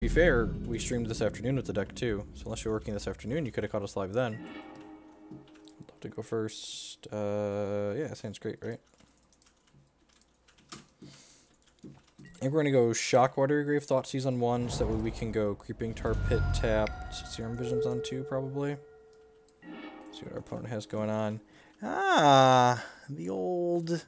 be fair, we streamed this afternoon with the deck too, so unless you're working this afternoon, you could have caught us live then. I'd love to go first. Yeah, that sounds great, right? I think we're gonna go Shock, Watery Grave, Thoughtseize on 1, so that way we can go Creeping Tar Pit, tap, Serum Visions on 2, probably. See what our opponent has going on. Ah, the old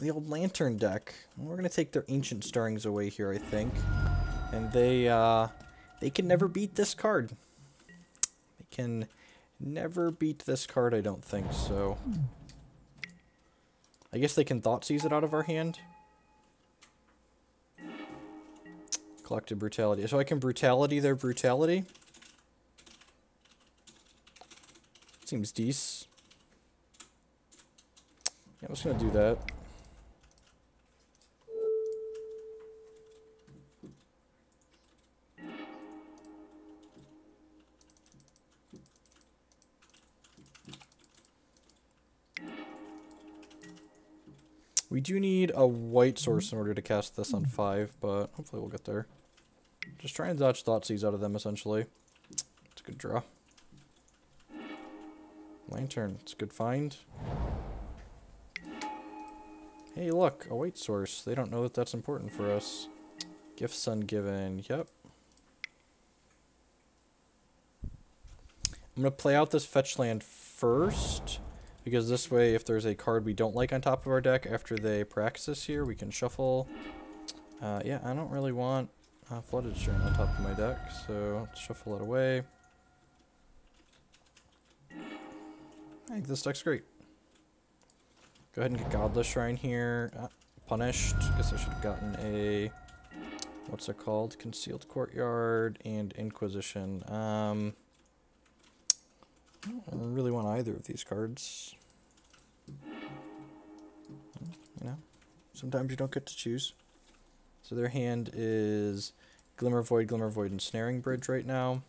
Lantern deck. We're gonna take their Ancient Stirrings away here, I think, and they can never beat this card. They can never beat this card, I don't think, so I guess they can Thoughtseize it out of our hand. Collective Brutality. So I can Brutality their Brutality. Seems decent. Yeah, I'm just gonna do that. We do need a white source in order to cast this on 5, but hopefully we'll get there. Just try and dodge Thoughtseize out of them, essentially. It's a good draw. Lantern, it's a good find. Hey, look, a white source. They don't know that that's important for us. Gifts Ungiven, yep. I'm going to play out this fetch land first, because this way, if there's a card we don't like on top of our deck after they Praxis here, we can shuffle. Yeah, I don't really want Flooded Strand on top of my deck, so let's shuffle it away. I think this deck's great. Go ahead and get Godless Shrine here. Punished. Guess I should have gotten a... what's it called? Concealed Courtyard and Inquisition. I don't really want either of these cards. You know, sometimes you don't get to choose. So their hand is Glimmer Void, and Snaring Bridge right now.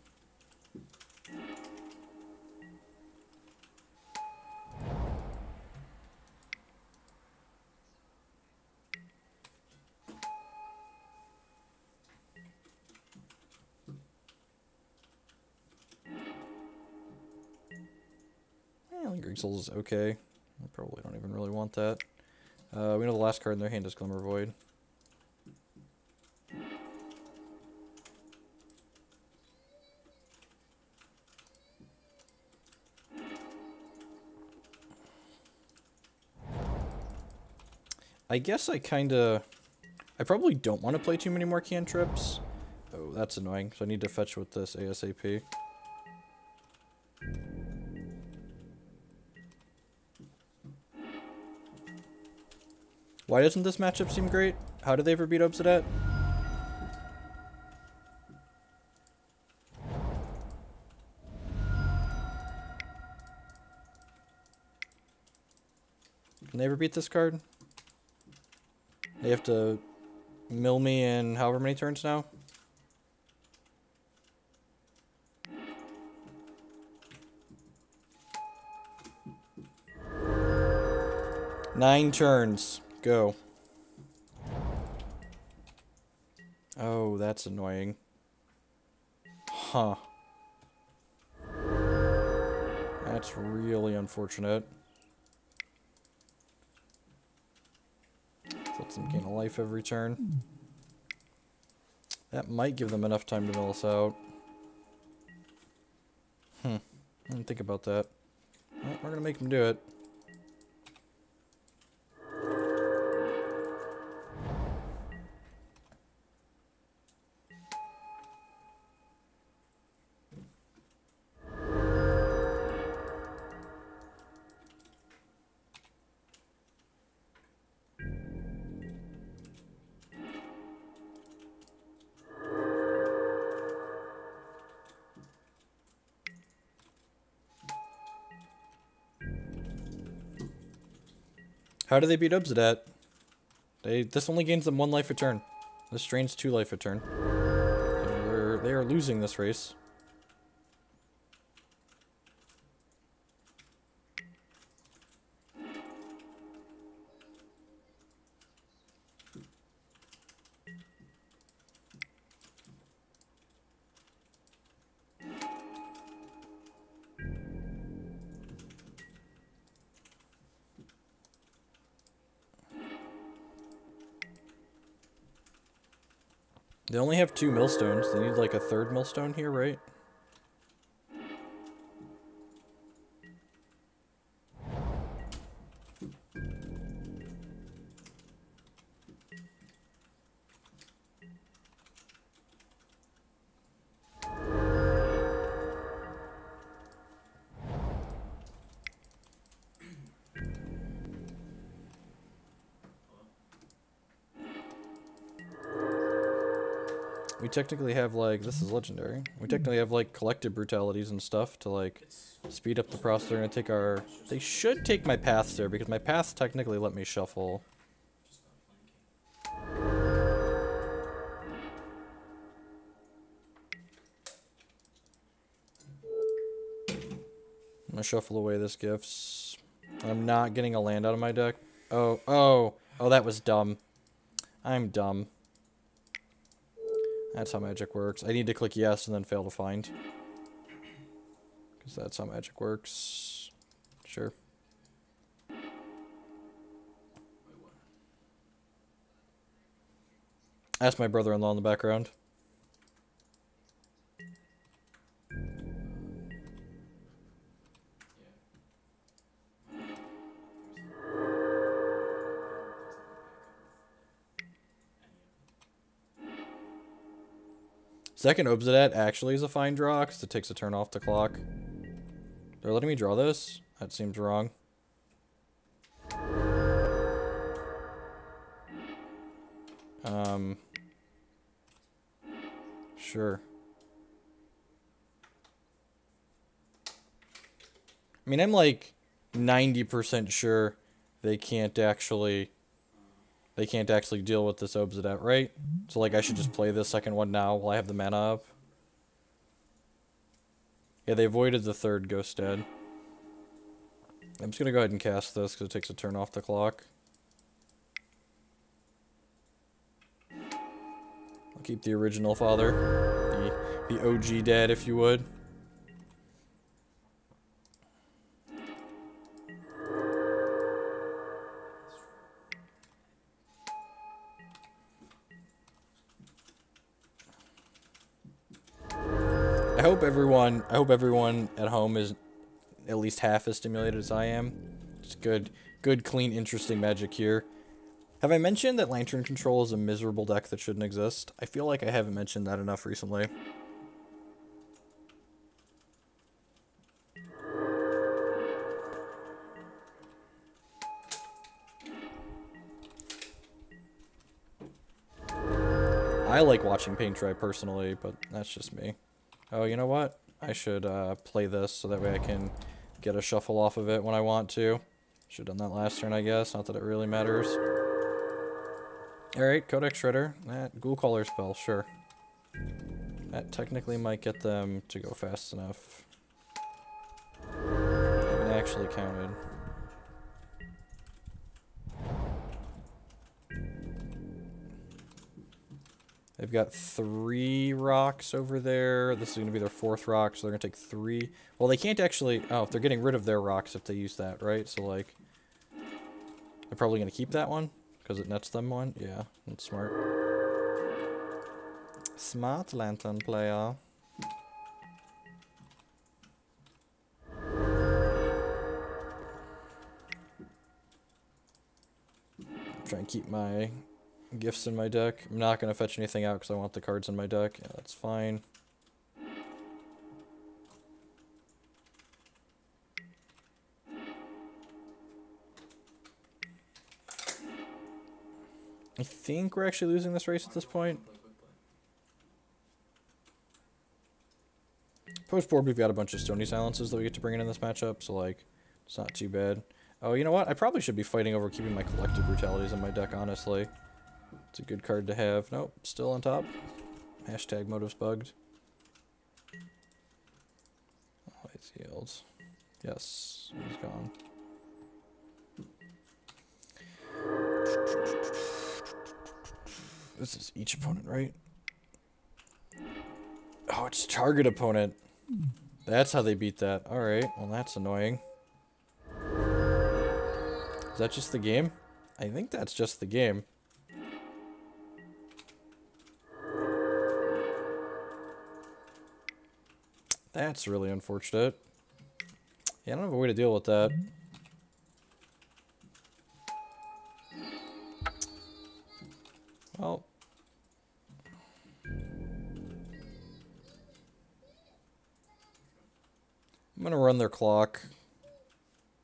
Exile is okay. I probably don't even really want that. We know the last card in their hand is Glimmer Void. I guess I probably don't want to play too many more cantrips. Oh, that's annoying. So I need to fetch with this ASAP. Why doesn't this matchup seem great? How did they ever beat Obzedat? Can they ever beat this card? They have to mill me in however many turns now? Nine turns. Go. Oh, that's annoying. Huh. That's really unfortunate. Lets them gain a life every turn. That might give them enough time to mill us out. I didn't think about that. Well, we're gonna make them do it. How do they beat Obzedat? This only gains them 1 life a turn. This drains 2 life a turn. So they are losing this race. They only have 2 millstones. They need like a 3rd millstone here, right? We technically have, like, this is legendary. We technically have, like, collective brutalities and stuff to, like, speed up the process. They're gonna take our... They should take my paths there, because my paths technically let me shuffle. I'm gonna shuffle away this Gifts. I'm not getting a land out of my deck. Oh, that was dumb. I'm dumb. That's how magic works. I need to click yes and then fail to find. Because that's how magic works. Sure. Ask my brother-in-law in the background. Second Obzedat actually is a fine draw, because it takes a turn off the clock. They're letting me draw this? That seems wrong. Sure. I mean, I'm like 90% sure they can't actually deal with this Obzedat, right? So, like, I should just play this second one now while I have the mana up. Yeah, they avoided the 3rd Ghost Dead. I'm just gonna go ahead and cast this because it takes a turn off the clock. I'll keep the original father. The OG dad, if you would. I hope everyone at home is at least half as stimulated as I am. It's good, clean, interesting magic here. Have I mentioned that Lantern Control is a miserable deck that shouldn't exist? I feel like I haven't mentioned that enough recently. I like watching paint dry personally, but that's just me. Oh, you know what? I should play this so that way I can get a shuffle off of it when I want to. Should have done that last turn, I guess. Not that it really matters. Alright, Codex Shredder. That Ghoul Caller spell, sure. That technically might get them to go fast enough. I haven't actually counted. They've got 3 rocks over there. This is going to be their 4th rock, so they're going to take 3. Well, they can't actually... Oh, if they're getting rid of their rocks if they use that, right? So, like... They're probably going to keep that one, because it nets them 1. Yeah, that's smart. Smart Lantern player. Try and keep my... Gifts in my deck. I'm not going to fetch anything out because I want the cards in my deck. Yeah, that's fine. I think we're actually losing this race at this point. Post board, we've got a bunch of Stony Silences that we get to bring in this matchup, so, like, it's not too bad. Oh, you know what? I probably should be fighting over keeping my Collective Brutalities in my deck, honestly. It's a good card to have. Nope, still on top. Hashtag motives bugged. Oh, it's yields. Yes, he's gone. This is each opponent, right? Oh, it's target opponent. That's how they beat that. Alright, well that's annoying. Is that just the game? I think that's just the game. That's really unfortunate. Yeah, I don't have a way to deal with that. Well. I'm gonna run their clock.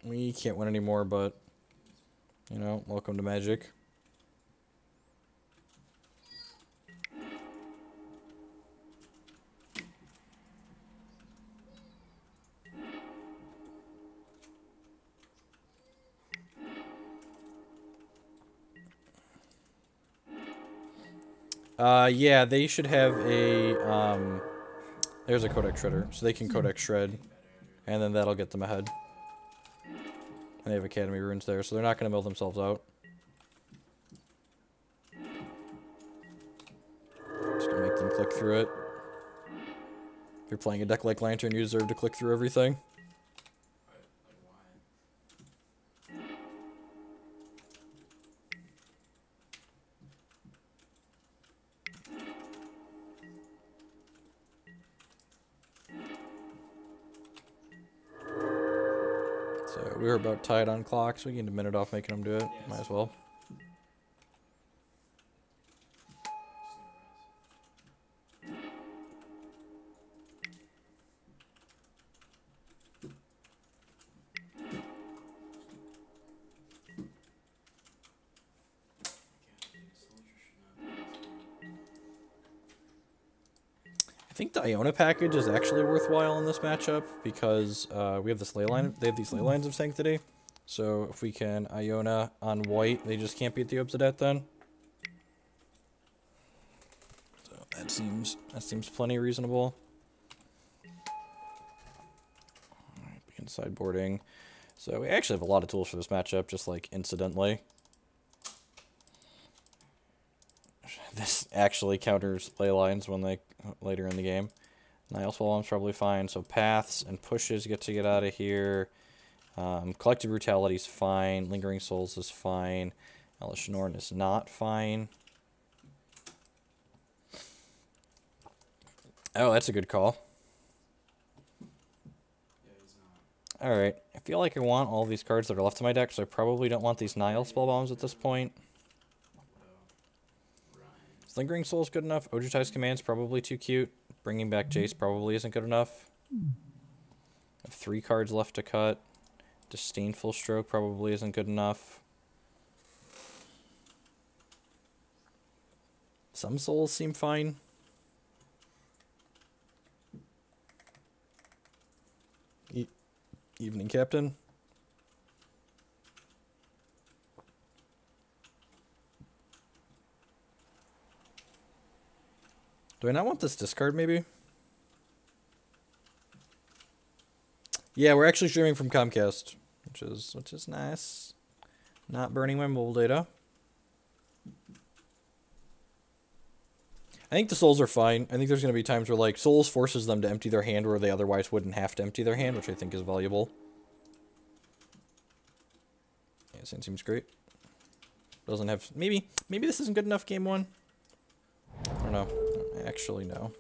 We can't win anymore, but, you know, welcome to Magic. Yeah, they should have a, there's a Codex Shredder, so they can Codex Shred, and then that'll get them ahead. And they have Academy Runes there, so they're not going to mill themselves out. Just going to make them click through it. If you're playing a deck like Lantern, you deserve to click through everything. So we were about tied on clock, so we get a minute off making them do it. Might as well. I think the Iona package is actually worthwhile in this matchup because we have this ley line. They have these ley lines of Sanctity. So if we can Iona on white, they just can't beat the Obzedat then. So that seems plenty reasonable. Alright, begin sideboarding. So we actually have a lot of tools for this matchup, just like incidentally. This actually counters ley lines when they later in the game. Nihil Spellbomb's probably fine. So paths and pushes get out of here. Collective Brutality is fine. Lingering Souls is fine. Elesh Norn is not fine. Oh, that's a good call. Alright, I feel like I want all these cards that are left in my deck, so I probably don't want these Nihil Spellbombs at this point. Is Lingering Souls good enough? Obzedat's Command's probably too cute. Bringing back Jace probably isn't good enough. I have 3 cards left to cut. Disdainful Stroke probably isn't good enough. Some souls seem fine. Evening, Captain. Do I not want this discard, maybe? Yeah, we're actually streaming from Comcast, which is nice. Not burning my mobile data. I think the souls are fine. I think there's going to be times where, like, souls forces them to empty their hand where they otherwise wouldn't have to empty their hand, which I think is valuable. Yeah, this hand seems great. Doesn't have... Maybe this isn't good enough game 1. I don't know. Actually, no.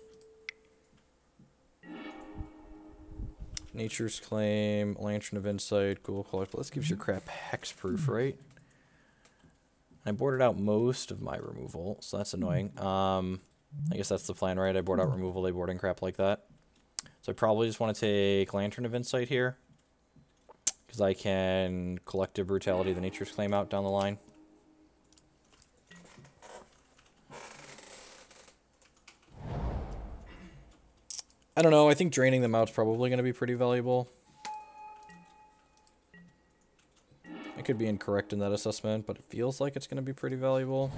Nature's Claim, Lantern of Insight, Ghoul Collector. This gives your crap hexproof, right? I boarded out most of my removal, so that's annoying. I guess that's the plan, right? I board out removal, they board in crap like that. So I probably just want to take Lantern of Insight here. Because I can Collective Brutality the Nature's Claim out down the line. I don't know, I think draining them out is probably going to be pretty valuable. I could be incorrect in that assessment, but it feels like it's going to be pretty valuable.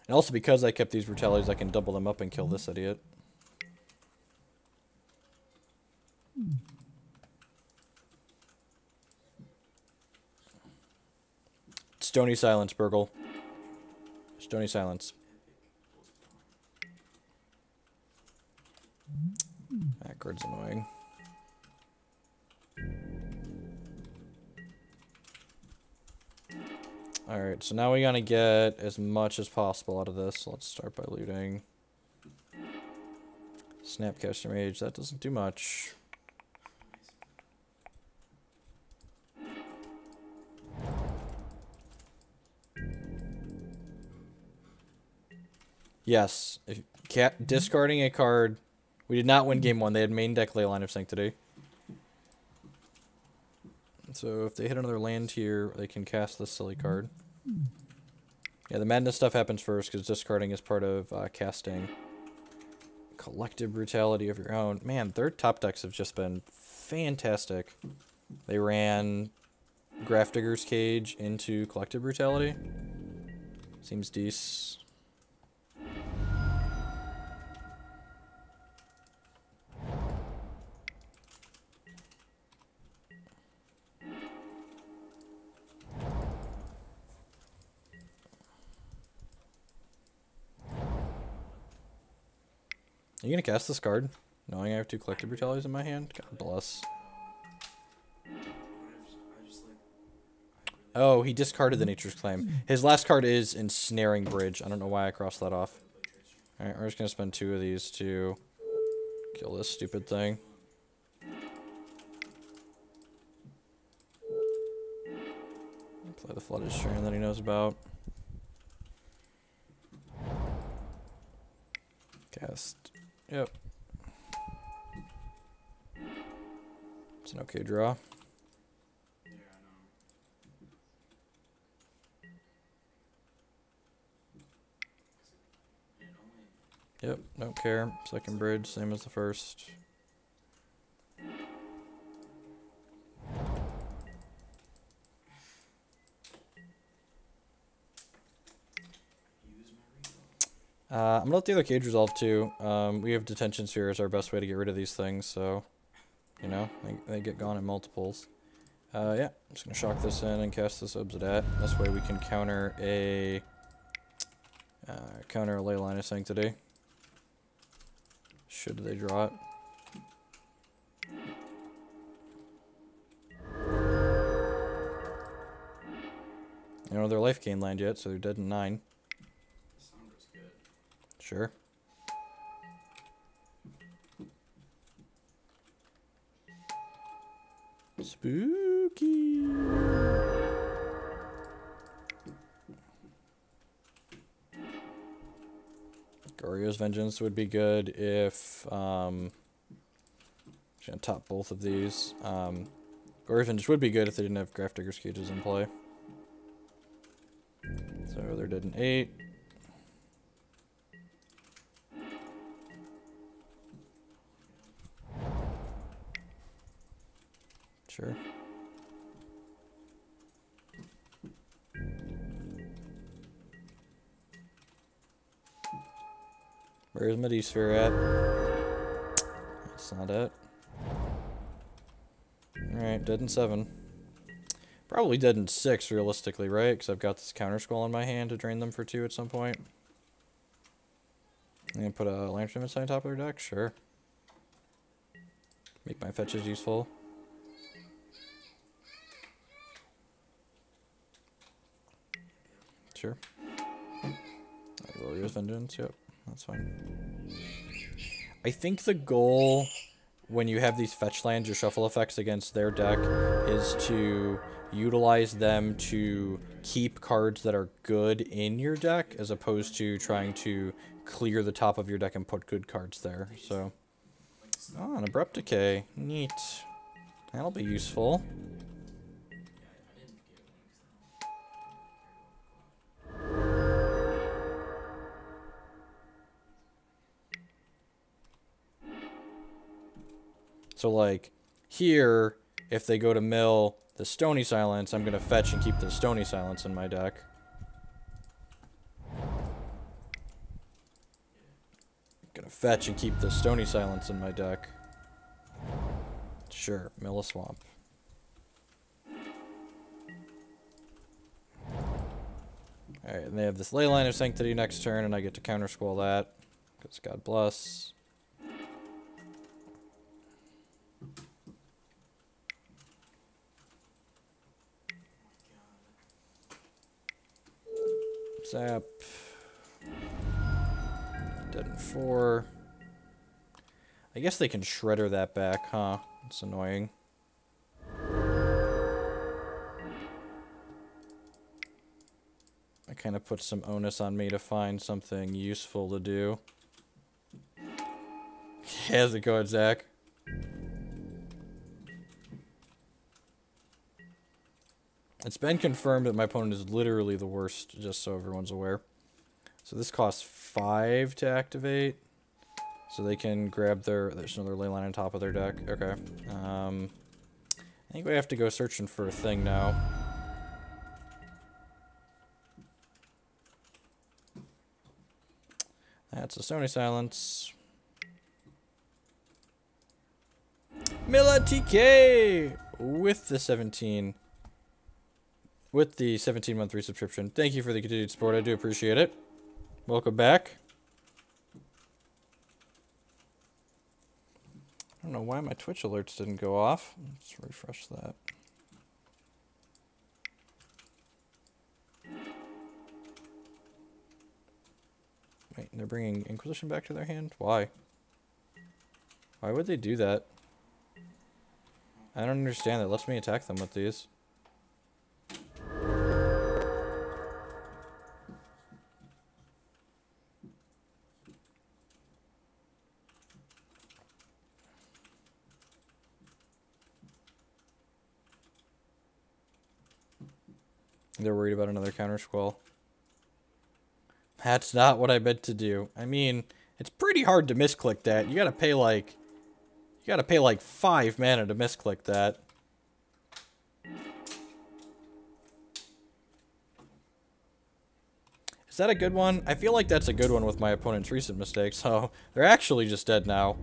And also because I kept these brutalities, I can double them up and kill this idiot. Stony Silence, Burgle. Stony Silence. That card's annoying. Alright, so now we gotta get as much as possible out of this. Let's start by looting. Snapcaster Mage, that doesn't do much. Yes, if discarding a card. We did not win game 1. They had main deck Leyline of Sanctity. So if they hit another land here, they can cast this silly card. Yeah, the madness stuff happens first because discarding is part of casting. Collective Brutality of your own. Man, their top decks have just been fantastic. They ran Grafdigger's Cage into Collective Brutality. Seems decent. Are you gonna cast this card, knowing I have 2 Collective Brutalities in my hand? God bless. Oh, he discarded the Nature's Claim. His last card is Ensnaring Bridge. I don't know why I crossed that off. Alright, we're just gonna spend 2 of these to kill this stupid thing. Play the Flooded Strand that he knows about. Cast. Yep. It's an okay draw. Yep, don't care. Second bridge, same as the first. I'm gonna let the other cage resolve too. We have Detention Sphere as our best way to get rid of these things, so, you know, they get gone in multiples. Yeah, I'm just gonna shock this in and cast this Obzedat. This way we can counter a Leyline of Sanctity. Should they draw it? I don't know their life gain land yet, so they're dead in 9. Sure. Spooky. Goryo's Vengeance would be good if I'm gonna top both of these. Goryo's Vengeance would be good if they didn't have Grafdigger's Cages in play. So they're dead in 8. Sure. Where's Medisphere at? That's not it. Alright, dead in 7. Probably dead in 6, realistically, right? Because I've got this Counter Scroll in my hand to drain them for 2 at some point. I'm gonna put a Lantern inside on top of their deck? Sure. Make my fetches useful. Sure. Warrior's Vengeance, yep, that's fine. I think the goal when you have these fetch lands or shuffle effects against their deck is to utilize them to keep cards that are good in your deck as opposed to trying to clear the top of your deck and put good cards there. So, oh, an Abrupt Decay, neat. That'll be useful. So, like, here, if they go to mill the Stony Silence, I'm going to fetch and keep the Stony Silence in my deck. Gonna fetch and keep the Stony Silence in my deck. Sure, mill a swamp. Alright, and they have this Leyline of Sanctity next turn, and I get to counter scroll that. Because God bless. Zap. Dead in 4. I guess they can Shredder that back, huh? It's annoying. That kind of puts some onus on me to find something useful to do. How's it going, Zach? It's been confirmed that my opponent is literally the worst, just so everyone's aware. So this costs 5 to activate. So they can grab their... There's another leyline on top of their deck. Okay. I think we have to go searching for a thing now. That's a Stony Silence. Mila TK! With the 17. With the 17-month resubscription. Thank you for the continued support. I do appreciate it. Welcome back. I don't know why my Twitch alerts didn't go off. Let's refresh that. Wait, they're bringing Inquisition back to their hand? Why? Why would they do that? I don't understand. That lets me attack them with these. They're worried about another counter squall. That's not what I meant to do. I mean, it's pretty hard to misclick that. You gotta pay like 5 mana to misclick that. Is that a good one? I feel like that's a good one with my opponent's recent mistakes. So they're actually just dead now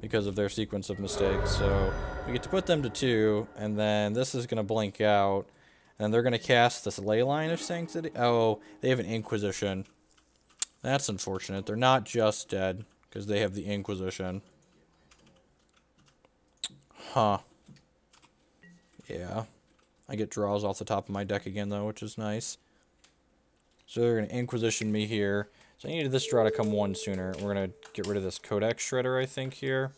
because of their sequence of mistakes. So we get to put them to 2, and then this is gonna blink out. And they're going to cast this Leyline of Sanctity. Oh, they have an Inquisition. That's unfortunate. They're not just dead, because they have the Inquisition. Huh. Yeah. I get draws off the top of my deck again, though, which is nice. So they're going to Inquisition me here. So I needed this draw to come 1 sooner. We're going to get rid of this Codex Shredder, I think, here.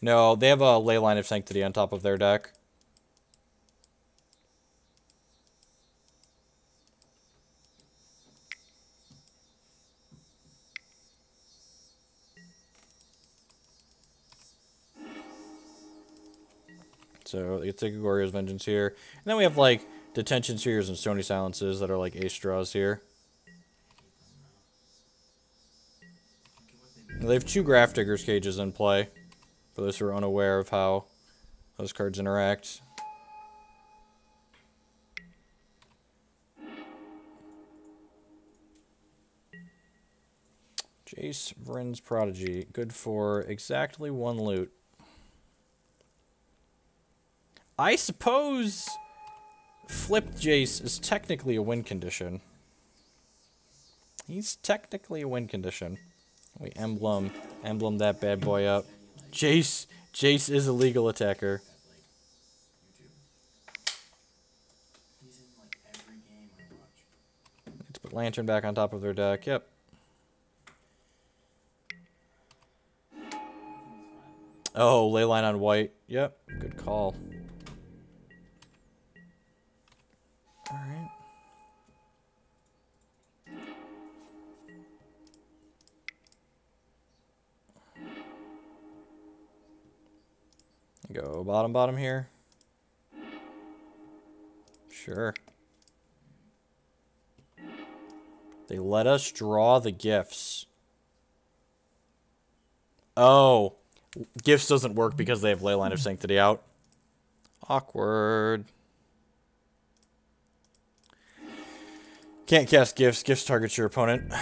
No, they have a Leyline of Sanctity on top of their deck. So you take a Goryo's Vengeance here. And then we have like Detention Spheres and Stony Silences that are like ace draws here. They have 2 Grafdigger's Cages in play, for those who are unaware of how those cards interact. Jace, Vryn's Prodigy. Good for exactly 1 loot. I suppose flipped Jace is technically a win condition. He's technically a win condition. We emblem that bad boy up. Jace is a legal attacker. Let's put Lantern back on top of their deck. Yep. Oh, Leyline on white. Yep, good call. Alright. Go bottom here. Sure. They let us draw the gifts. Oh. Gifts doesn't work because they have Leyline of Sanctity out. Awkward. Can't cast Gifts. Gifts targets your opponent.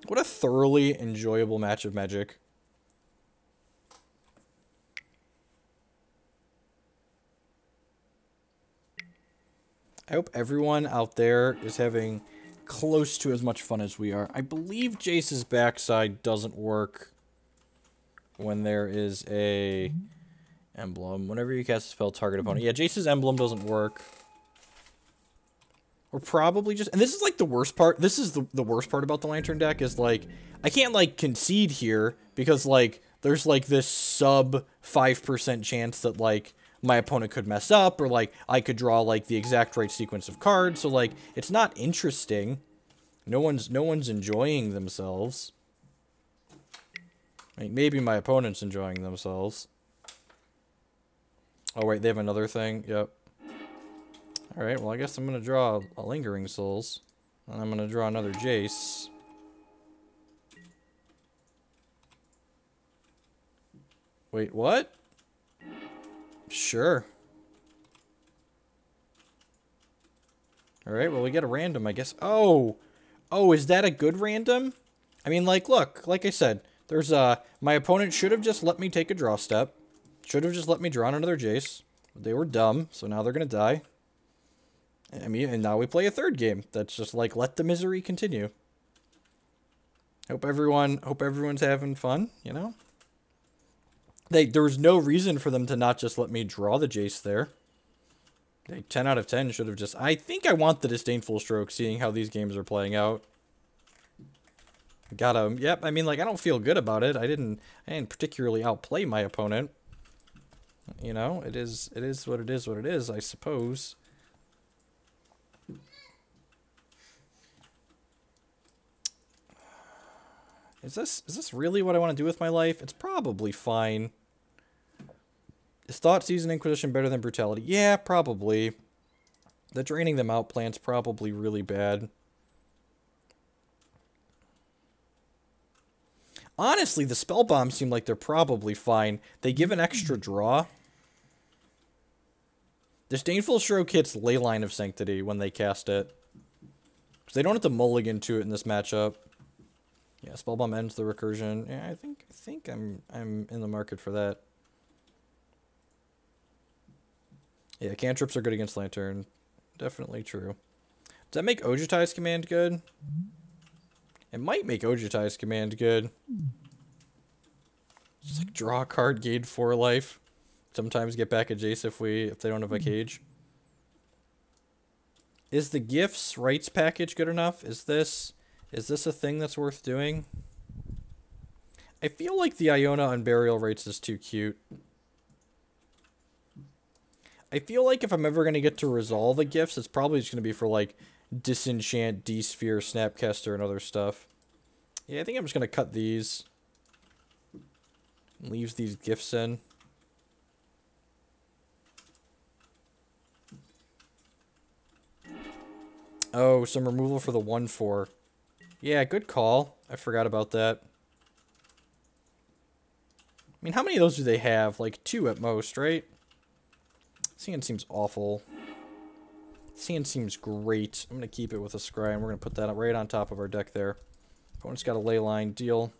What a thoroughly enjoyable match of Magic. I hope everyone out there is having close to as much fun as we are. I believe Jace's backside doesn't work when there is a emblem. Whenever you cast a spell, target opponent. Yeah, Jace's emblem doesn't work. We're probably just... And this is, like, the worst part. This is the worst part about the Lantern deck is, like... I can't, like, concede here because, like, there's, like, this sub 5% chance that, like, my opponent could mess up or, like, I could draw, like, the exact right sequence of cards. So, like, it's not interesting. No one's enjoying themselves. I mean, maybe my opponent's enjoying themselves. Oh, wait, they have another thing? Yep. Alright, well, I guess I'm going to draw a Lingering Souls. And I'm going to draw another Jace. Wait, what? Sure. Alright, well, we get a random, I guess. Oh! Oh, is that a good random? I mean, like, look, like I said, there's, my opponent should have just let me take a draw step. Should have just let me draw another Jace. They were dumb, so now they're gonna die. I mean, and now we play a third game. That's just like, let the misery continue. Hope everyone's having fun, you know? There was no reason for them to not just let me draw the Jace there. 10 out of 10 should have just... I think I want the Disdainful Stroke, seeing how these games are playing out. Got him. Yep, I mean, like, I don't feel good about it. I didn't particularly outplay my opponent. You know, it is what it is, I suppose. Is this really what I want to do with my life? It's probably fine. Is Thoughtseize and Inquisition better than Brutality? Yeah, probably. The draining them out plan's probably really bad. Honestly, the Spellbombs seem like they're probably fine. They give an extra draw. Disdainful Stroke hits Leyline of Sanctity when they cast it. So they don't have to mulligan to it in this matchup. Yeah, Spellbomb ends the recursion. Yeah, I think I'm in the market for that. Yeah, cantrips are good against Lantern. Definitely true. Does that make Obzetai's command good? It might make Obzetai's command good. Just like draw a card, gain 4 life. Sometimes get back a Jace if they don't have a cage. Is the Gifts Rites package good enough? Is this a thing that's worth doing? I feel like the Iona Unburial Rites is too cute. I feel like if I'm ever going to get to resolve a Gifts, it's probably just going to be for, like, Disenchant, D-Sphere, Snapcaster, and other stuff. Yeah, I think I'm just going to cut these. Leaves these Gifts in. Oh, some removal for the 1/4. Yeah, good call. I forgot about that. I mean, how many of those do they have? Like 2 at most, right? Sand seems awful. Sand seems great. I'm going to keep it with a Scry, and we're going to put that right on top of our deck there. Opponent's got a Leyline. Deal.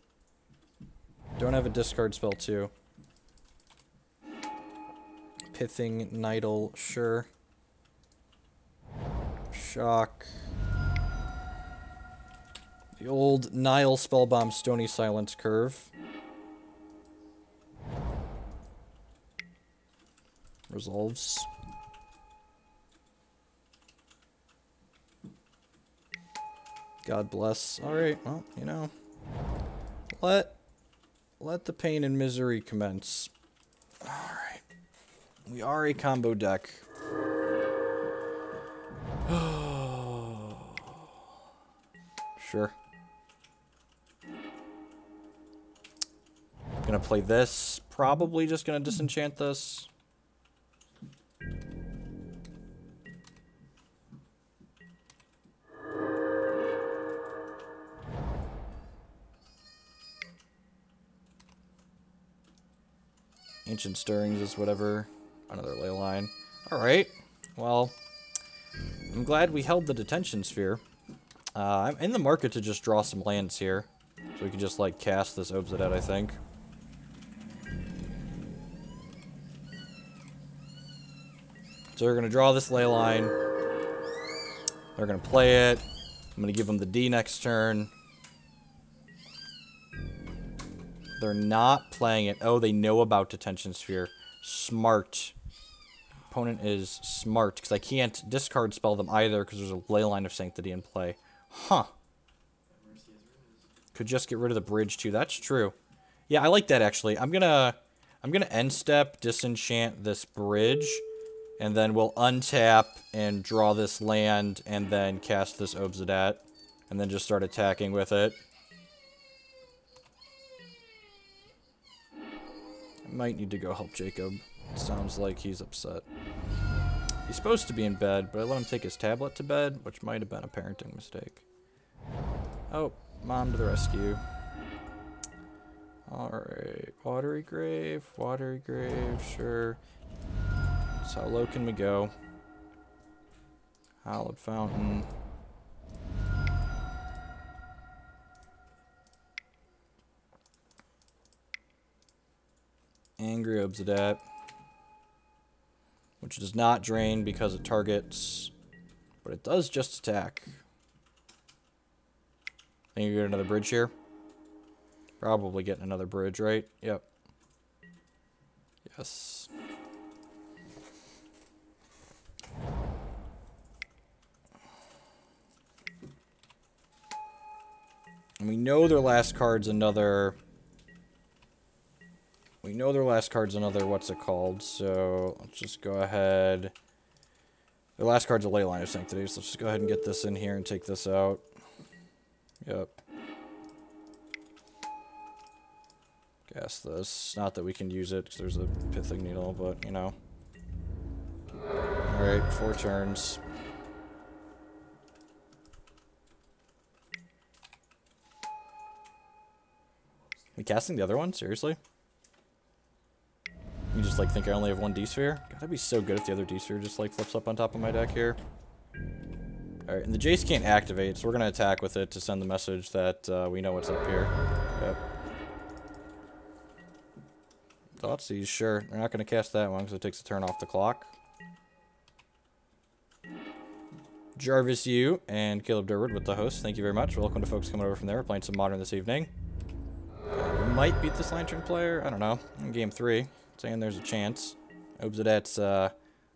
Don't have a discard spell, too. Pithing, Nihil, sure. Shock. The old Nihil Spellbomb Stony Silence curve. Resolves. God bless. Alright, well, you know. Let the pain and misery commence. Alright. We are a combo deck. Sure. Gonna play this. Probably just gonna disenchant this. Ancient Stirrings is whatever. Another Leyline. Alright. Well, I'm glad we held the Detention Sphere. I'm in the market to just draw some lands here. So we can just, like, cast this Obzedat, I think. So we're going to draw this Leyline. They're going to play it. I'm going to give them the D next turn. They're not playing it. Oh, they know about Detention Sphere. Smart. Opponent is smart, because I can't discard spell them either, because there's a Leyline of Sanctity in play. Huh. Could just get rid of the bridge, too. That's true. Yeah, I like that, actually. I'm gonna end step, disenchant this bridge, and then we'll untap and draw this land, and then cast this Obzedat, and then just start attacking with it. I might need to go help Jacob. It sounds like he's upset. He's supposed to be in bed, but I let him take his tablet to bed, which might have been a parenting mistake. Oh, mom to the rescue. Alright, Watery Grave, sure. So how low can we go? Hallowed Fountain. Angry Obzedat. Which does not drain because it targets, but it does just attack. Think you get another bridge here? Probably getting another bridge, right? Yep. Yes. And we know their last card's another... We know their last card's another, what's it called, so let's just go ahead. Their last card's a Leyline of Sanctity, so let's just go ahead and get this in here and take this out. Yep. Cast this. Not that we can use it, because there's a Pithing Needle, but, you know. Alright, 4 turns. We casting the other one? Seriously? You just, like, think I only have one D-Sphere? God, that'd be so good if the other D-Sphere just, like, flips up on top of my deck here. Alright, and the Jace can't activate, so we're gonna attack with it to send the message that we know what's up here. Yep. Thoughtseize, sure. They're not gonna cast that one because it takes a turn off the clock. Jarvis, you, and Caleb Durwood with the host. Thank you very much. Welcome to folks coming over from there. We're playing some Modern this evening. We might beat this Lantern player. I don't know. In game 3. Saying there's a chance. Obzedat's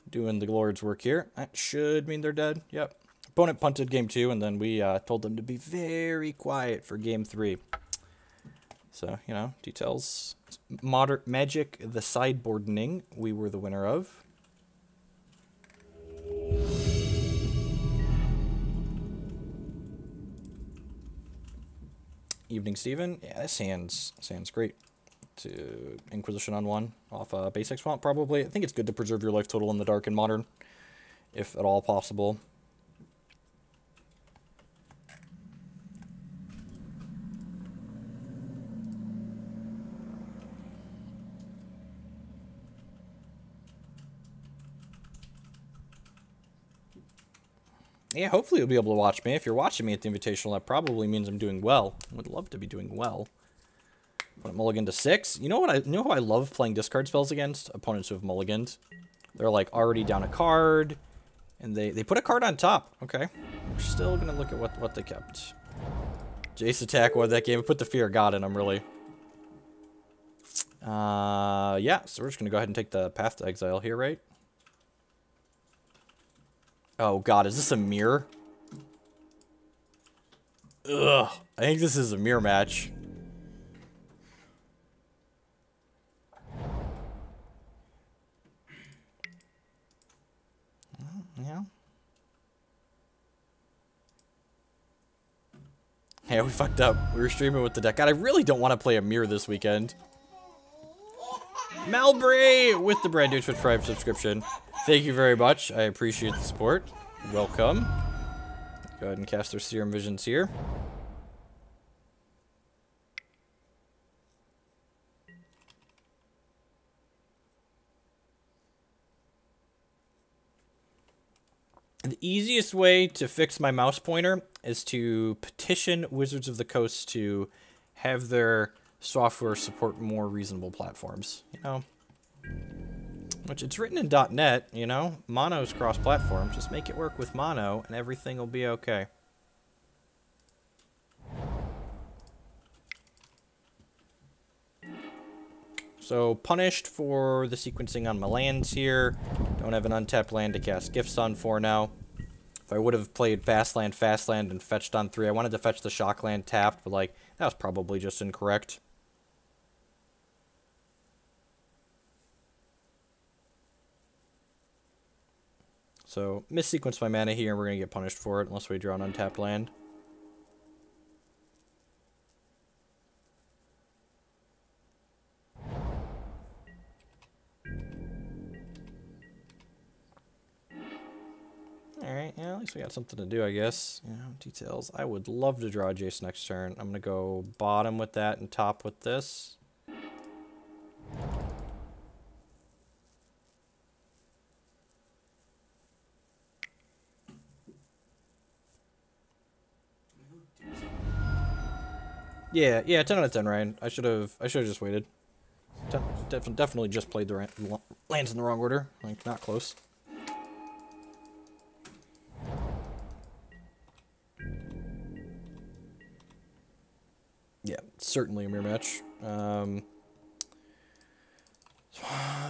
doing the Lord's work here. That should mean they're dead. Yep. Opponent punted game 2, and then we told them to be very quiet for game 3. So, you know, details. Modern Magic, the sideboarding, we were the winner of. Evening, Steven. Yeah, this hand's great. To Inquisition on 1 off basic swamp, probably. I think it's good to preserve your life total in the dark and modern, if at all possible. Yeah, hopefully you'll be able to watch me. If you're watching me at the Invitational, that probably means I'm doing well. I would love to be doing well. Put mulligan to 6. You know what? You know who I love playing discard spells against? Opponents who have mulliganed. They're like already down a card, and they put a card on top. Okay, we're still gonna look at what they kept. Jace attack won that game. I put the Fear of God in them, really. Yeah. So we're just gonna go ahead and take the Path to Exile here, right? Oh God, is this a mirror? Ugh, I think this is a mirror match. Yeah. Yeah, we fucked up. We were streaming with the deck. God, I really don't want to play a mirror this weekend. Malbray with the brand new Twitch Prime subscription. Thank you very much. I appreciate the support. Welcome. Go ahead and cast our Serum Visions here. The easiest way to fix my mouse pointer is to petition Wizards of the Coast to have their software support more reasonable platforms, you know? Which it's written in .NET, you know? Mono's cross-platform. Just make it work with Mono and everything will be okay. So, punished for the sequencing on my lands here. Don't have an untapped land to cast Gifts on for now. If I would have played fast land, and fetched on 3, I wanted to fetch the shock land tapped, but, like, that was probably just incorrect. So, missequence my mana here, and we're going to get punished for it, unless we draw an untapped land. Alright, yeah, at least we got something to do, I guess. You know, details. I would love to draw a Jace next turn. I'm going to go bottom with that and top with this. Yeah, 10 out of 10, Ryan. I should have just waited. Definitely just played the lands in the wrong order. Like, not close. Yeah, certainly a mirror match. I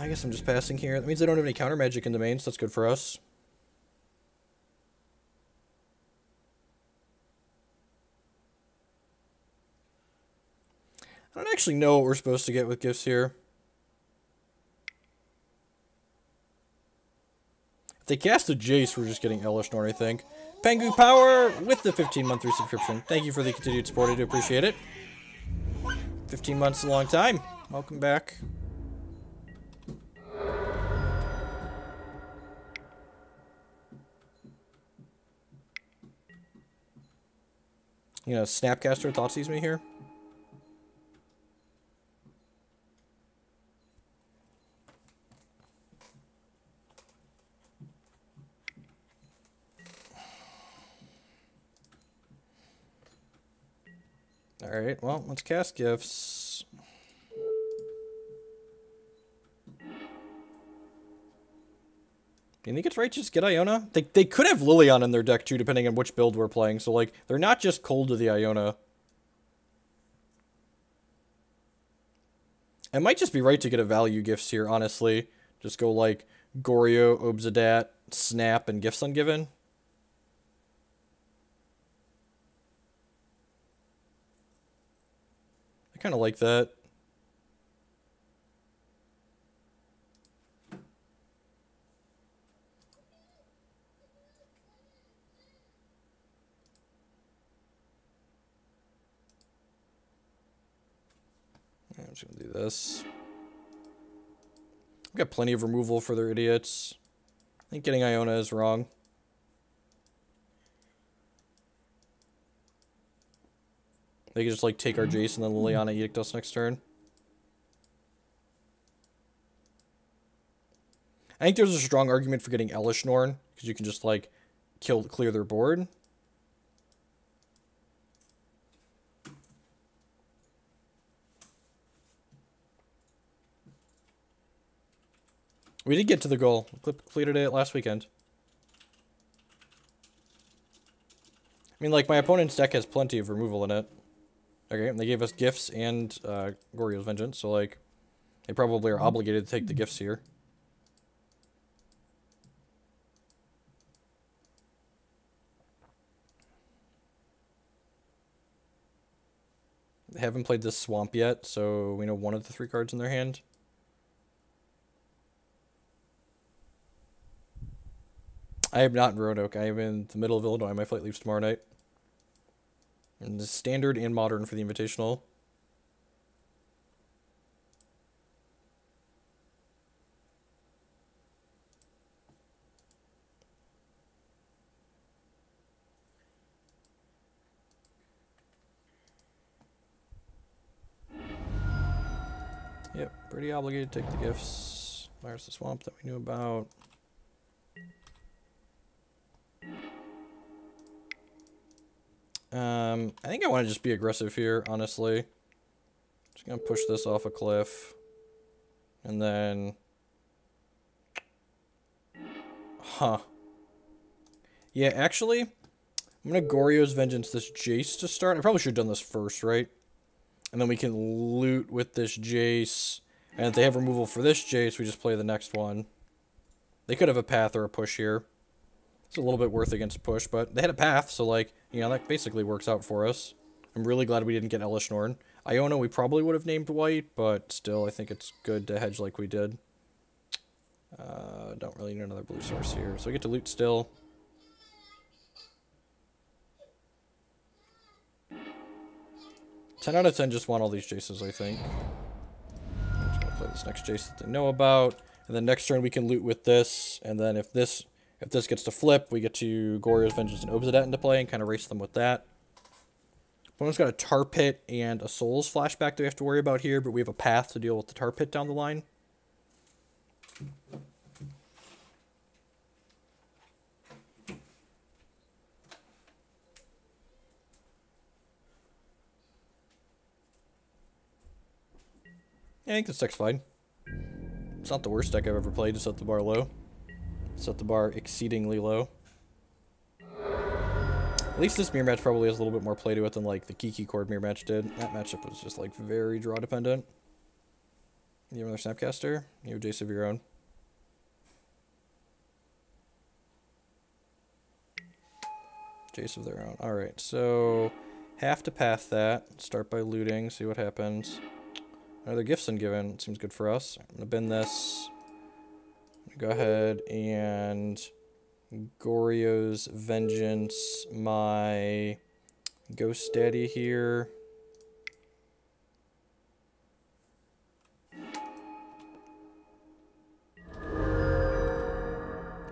guess I'm just passing here. That means they don't have any counter magic in the main, so that's good for us. I don't actually know what we're supposed to get with gifts here. If they cast a Jace, we're just getting Elesh Norn, I think. Pengu Power with the 15-month resubscription. Thank you for the continued support. I do appreciate it. 15 months is a long time. Welcome back. You know, Snapcaster Thoughtseize me here. Alright, well, let's cast Gifts. You think it's right to just get Iona? They could have Lilion in their deck too, depending on which build we're playing, so like, they're not just cold to the Iona. It might just be right to get a value Gifts here, honestly. Just go like, Goryo, Obzedat, Snap, and Gifts Ungiven. I kind of like that. I'm just gonna do this. I've got plenty of removal for their idiots. I think getting Iona is wrong. They could just like take our Jace and then Liliana Edict us next turn. I think there's a strong argument for getting Elesh Norn, because you can just like clear their board. We did get to the goal. We completed it last weekend. I mean, like, my opponent's deck has plenty of removal in it. Okay, and they gave us Gifts and Goryo's Vengeance, so, like, they probably are obligated to take the Gifts here. They haven't played this Swamp yet, so we know one of the 3 cards in their hand. I am not in Roanoke. I am in the middle of Illinois. My flight leaves tomorrow night. And the standard and modern for the Invitational. Yep, pretty obligated to take the Gifts. There's the Swamp that we knew about. I think I want to just be aggressive here, honestly. Just gonna push this off a cliff. And then... Huh. Yeah, actually, I'm gonna Goryo's Vengeance this Jace to start. I probably should have done this first, right? And then we can loot with this Jace. And if they have removal for this Jace, we just play the next one. They could have a path or a push here. It's a little bit worth against push, but they had a path, so, like, you know, that basically works out for us. I'm really glad we didn't get Elesh Norn. Iona we probably would have named white, but still, I think it's good to hedge like we did. Don't really need another blue source here. So we get to loot still. 10 out of 10 just want all these Jaces, I think. I'm just gonna play this next Jace that they know about. And then next turn we can loot with this. And then if this gets to flip, we get to Goryo's Vengeance and Obzedat into play and kind of race them with that. Opponent's got a Tar Pit and a Souls flashback that we have to worry about here, but we have a path to deal with the Tar Pit down the line. I think this deck's fine. It's not the worst deck I've ever played to set the bar low. Set the bar exceedingly low. At least this mirror match probably has a little bit more play to it than like the Kiki Chord mirror match did. That matchup was just like very draw dependent. You have another Snapcaster? You have Jace of your own. Jace of their own. Alright, so have to path that. Start by looting, see what happens. Another Gifts Ungiven seems good for us. I'm gonna bend this. Go ahead and Goryo's Vengeance my Ghost Daddy here.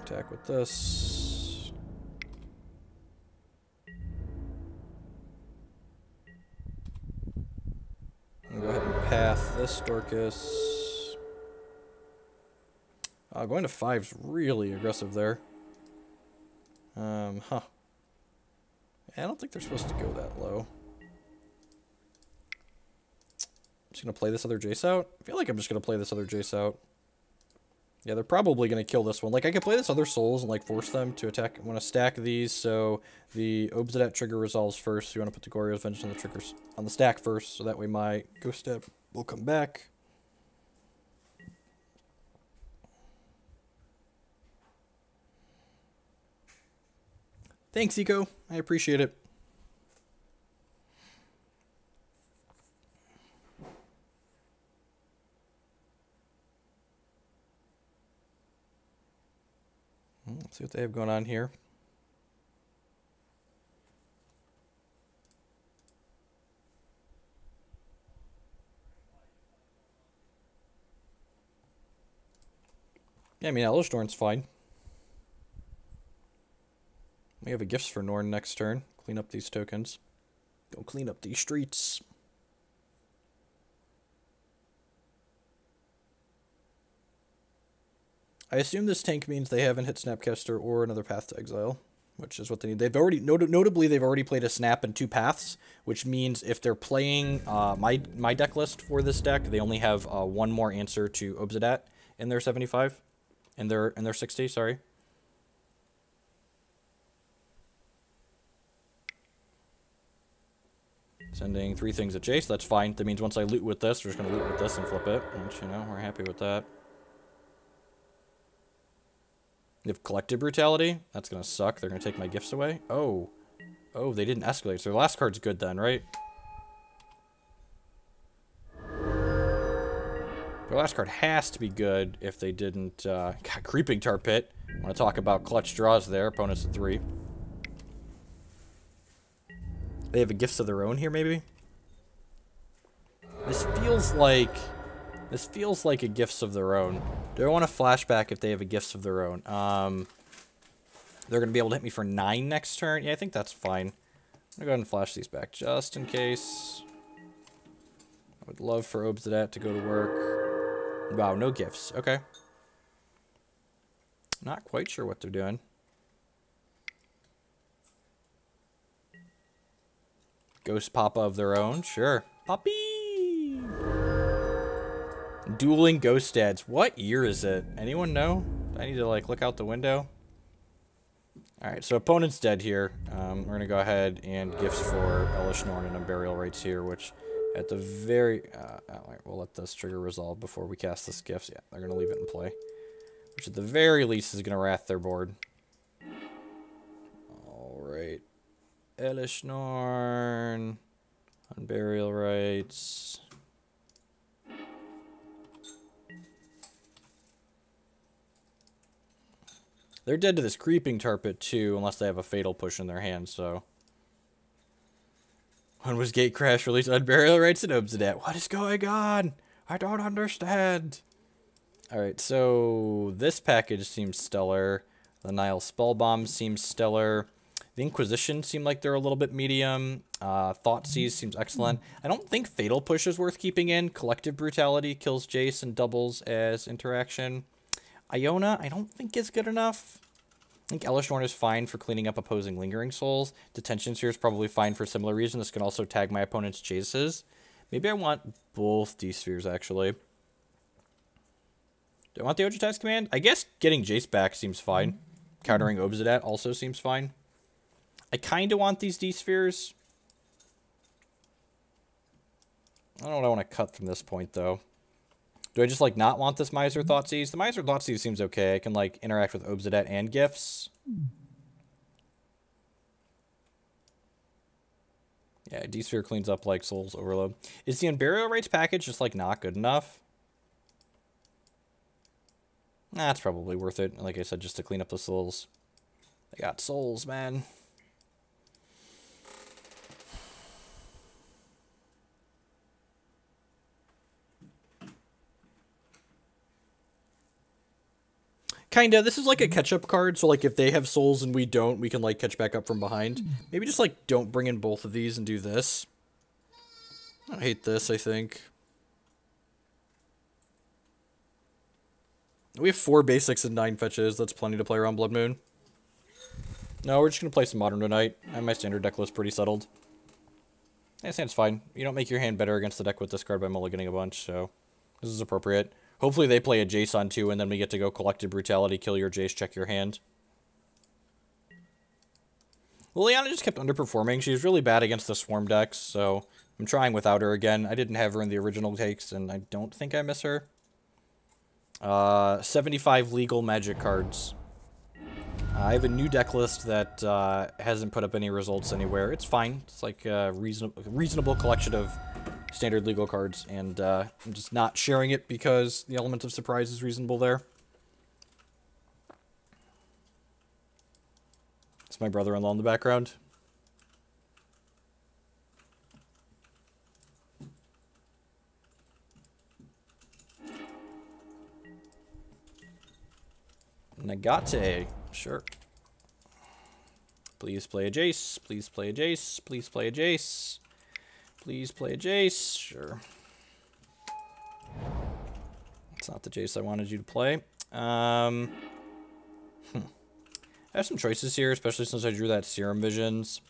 Attack with this. I'm gonna go ahead and path this Dorcas. Going to 5's really aggressive there. I don't think they're supposed to go that low. I'm just gonna play this other Jace out. I feel like I'm just gonna play this other Jace out. Yeah, they're probably gonna kill this one. Like, I could play this other Souls and, like, force them to attack. I want to stack these, so the Obzedat trigger resolves first. So you want to put the Goryo's Vengeance on the triggers on the stack first, so that way my Ghost Step will come back. Thanks, Eco. I appreciate it. Let's see what they have going on here. Yeah, I mean, Elesh Norn's fine. We have a Gifts for Norn next turn. Clean up these tokens. Go clean up these streets. I assume this tank means they haven't hit Snapcaster or another Path to Exile, which is what they need. They've already, notably, they've already played a Snap and 2 Paths, which means if they're playing my deck list for this deck, they only have one more answer to Obzedat in their 75, in their 60. Sorry. Sending 3 things at Jace. That's fine. That means once I loot with this, we're just gonna loot with this and flip it. Which, you know, we're happy with that. They have Collective Brutality. That's going to suck. They're going to take my gifts away. Oh. Oh, they didn't escalate. So their last card's good then, right? Their last card has to be good if they didn't... Creeping Tar Pit. I want to talk about clutch draws there. Opponents at 3. They have a Gifts of their own here, maybe? This feels like a Gifts of their own. Do I want a flashback if they have a Gifts of their own? They're going to be able to hit me for 9 next turn. Yeah, I think that's fine. I'm going to go ahead and flash these back just in case. I would love for Obzedat to go to work. Wow, no gifts. Okay. Not quite sure what they're doing. Ghost Papa of their own? Sure. Poppy! Dueling Ghost Dads. What year is it? Anyone know? I need to, like, look out the window. Alright, so opponent's dead here. We're going to go ahead and Gifts for Elesh Norn and Unburial Rites here, which, At the very... Alright, we'll let this trigger resolve before we cast this Gifts. Yeah, they're going to leave it in play. Which at the very least is going to wrath their board. Alright. Elesh Norn. Unburial Rites. They're dead to this Creeping Tarpet too, unless they have a Fatal Push in their hand, so... When was Gatecrash released? Unburial Rites and Obzedat. What is going on? I don't understand. Alright, so this package seems stellar. The Nihil Spellbomb seems stellar. The Inquisition seem like they're a little bit medium. Thoughtseize seems excellent. I don't think Fatal Push is worth keeping in. Collective Brutality kills Jace and doubles as interaction. Iona, I don't think is good enough. I think Elesh Norn is fine for cleaning up opposing Lingering Souls. Detention Sphere is probably fine for a similar reason. This can also tag my opponent's Jaces. Maybe I want both D-Spheres, actually. Do I want the Obzedat command? I guess getting Jace back seems fine. Countering Obzedat also seems fine. I kind of want these D-Spheres. I don't know what I want to cut from this point, though. Do I just, like, not want this Miser Thoughtseize? The Miser Thoughtseize seems okay. I can, like, interact with Obzedat and Gifts. Yeah, D-Sphere cleans up, like, Souls Overload. Is the Unburial Rites package just, like, not good enough? That's probably worth it. Like I said, just to clean up the Souls. They got Souls, man. Kinda. This is like a catch-up card, so like if they have souls and we don't, we can like catch back up from behind. Maybe just like don't bring in both of these and do this. I hate this, I think. We have 4 basics and 9 fetches. That's plenty to play around Blood Moon. No, we're just going to play some Modern tonight. And my standard deck list pretty settled. I think it's fine. You don't make your hand better against the deck with this card by mulliganing a bunch, so this is appropriate. Hopefully they play a Jace on 2, and then we get to go Collective Brutality, kill your Jace, check your hand. Liliana just kept underperforming. She's really bad against the Swarm decks, so I'm trying without her again. I didn't have her in the original takes, and I don't think I miss her. 75 legal Magic cards. I have a new deck list that hasn't put up any results anywhere. It's fine. It's like a reasonable collection of standard legal cards, and I'm just not sharing it because the element of surprise is reasonable there. It's my brother-in-law in the background. Nagate, sure. Please play a Jace, please play a Jace, please play a Jace. Please play a Jace, sure. It's not the Jace I wanted you to play. I have some choices here, especially since I drew that Serum Visions.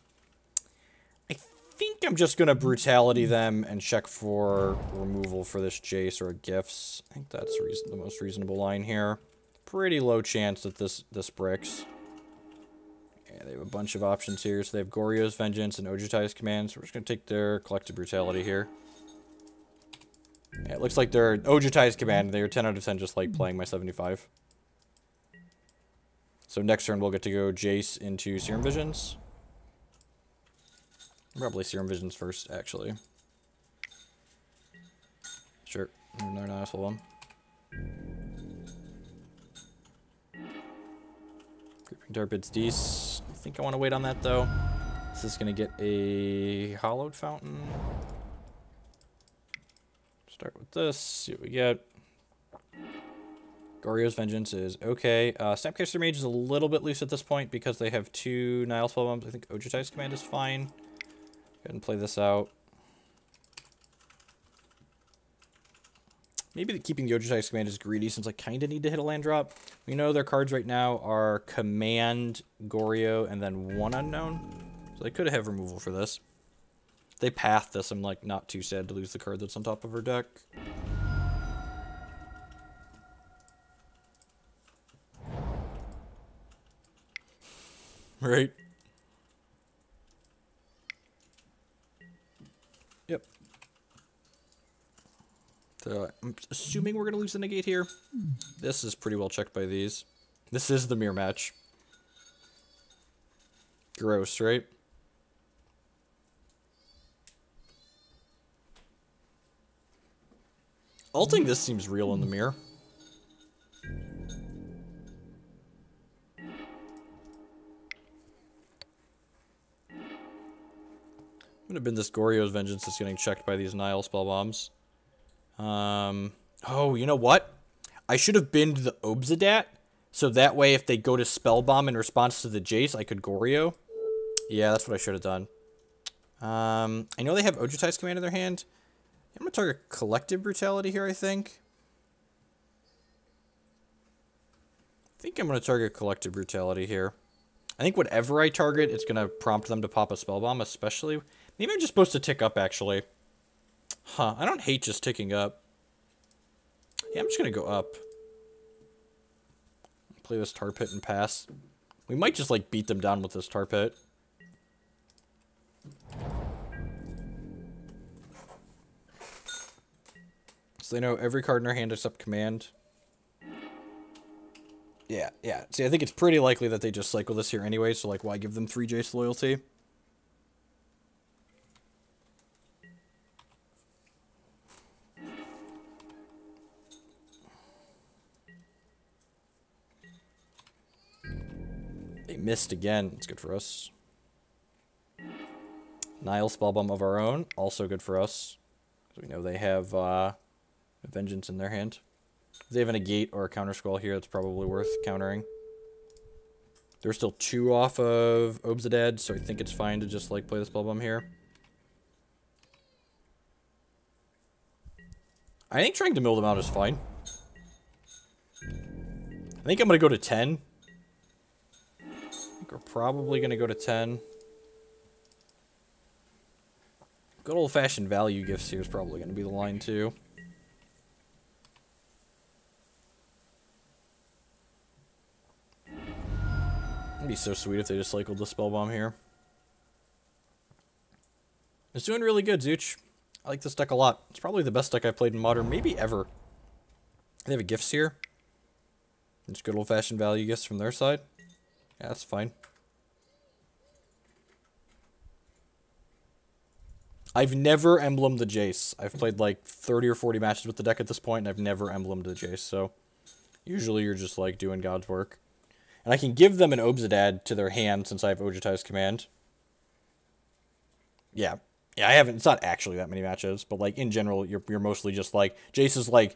I think I'm just going to Brutality them and check for removal for this Jace or Gifts. I think that's the most reasonable line here. Pretty low chance that this bricks. Yeah, they have a bunch of options here. So they have Goryo's Vengeance and Obzedat's commands. So we're just going to take their Collective Brutality here. Yeah, it looks like their Obzedat's command. They're 10 out of 10 just like playing my 75. So next turn we'll get to go Jace into Serum Visions. Probably Serum Visions first, actually. Sure. Another nice one. Creeping Tarpet's Dees. I think I want to wait on that, though. This is going to get a Hallowed Fountain. Start with this. See what we get. Goryo's Vengeance is okay. Snapcaster Mage is a little bit loose at this point because they have 2 Nihil Spellbombs. I think Obzedat's command is fine. Go ahead and play this out. Maybe keeping the Obzedat's command is greedy since I kind of need to hit a land drop. We know their cards right now are Command, Goryo, and then 1 unknown. So they could have removal for this. If they path this, I'm like not too sad to lose the card that's on top of her deck. Right? Yep. So I'm assuming we're going to lose the negate here. This is pretty well checked by these. This is the mirror match. Gross, right? Ulting this seems real in the mirror. Would have been this Goryo's Vengeance that's getting checked by these Nihil Spellbombs. Oh, you know what? I should have binned the Obzedat, so that way if they go to Spellbomb in response to the Jace, I could Goryo. Yeah, that's what I should have done. I know they have Obzedat's command in their hand. I'm going to target Collective Brutality here, I think. I'm going to target Collective Brutality here. I think whatever I target, it's going to prompt them to pop a Spellbomb, especially. Maybe I'm just supposed to tick up, actually. Huh, I don't hate just ticking up. Yeah, I'm just going to go up. Play this Tar Pit and pass. We might just, like, beat them down with this Tar Pit. So they know every card in our hand except command. Yeah. See, I think it's pretty likely that they just cycle this here anyway, so, like, why give them 3 Jace loyalty? They missed again. It's good for us. Nihil Spellbomb of our own. Also good for us. Because we know they have Vengeance in their hand. If they have a negate or a counter scroll here, it's probably worth countering. They're still 2 off of Obzedat, so I think it's fine to just like play the Spellbomb here. I think trying to mill them out is fine. I think I'm going to go to 10. We're probably going to go to 10. Good old-fashioned value gifts here is probably going to be the line, too. It'd be so sweet if they just cycled the Spellbomb here. It's doing really good, Zooch. I like this deck a lot. It's probably the best deck I've played in Modern, maybe ever. They have a gifts here. It's good old-fashioned value gifts from their side. Yeah, that's fine. I've never emblemed the Jace. I've played like 30 or 40 matches with the deck at this point, and I've never emblemed the Jace, so usually you're just like doing God's work. And I can give them an Obzedat to their hand since I have Obzedat's command. Yeah, I haven't, it's not actually that many matches, but like in general, you're mostly just like, Jace is like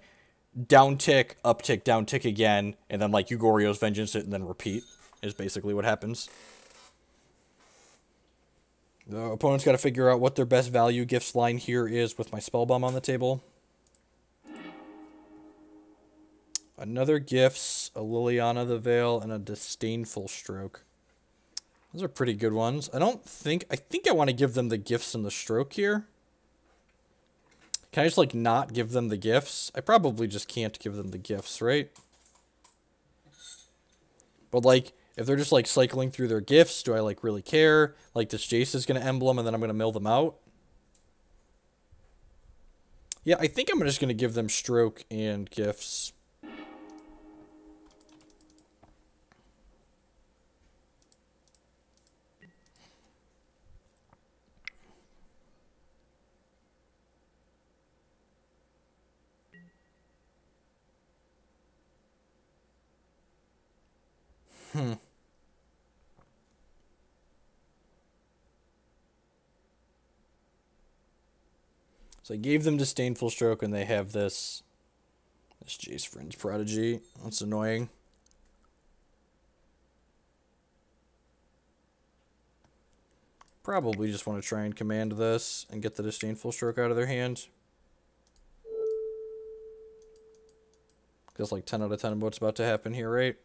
down tick, up tick, down tick again, and then like you Goryo's Vengeance it and then repeat is basically what happens. The opponent's got to figure out what their best value gifts line here is with my Spellbomb on the table. Another Gifts, a Liliana the Veil, and a Disdainful Stroke. Those are pretty good ones. I think I want to give them the Gifts and the Stroke here. Can I just, like, not give them the Gifts? I probably just can't give them the Gifts, right? But, like, if they're just, like, cycling through their Gifts, do I, like, really care? Like, this Jace is going to emblem, and then I'm going to mill them out? Yeah, I think I'm just going to give them Stroke and Gifts. So I gave them Disdainful Stroke, and they have this Jace Vryn's Prodigy. That's annoying. Probably just want to try and command this and get the Disdainful Stroke out of their hand. Feels like 10 out of 10 of what's about to happen here, right?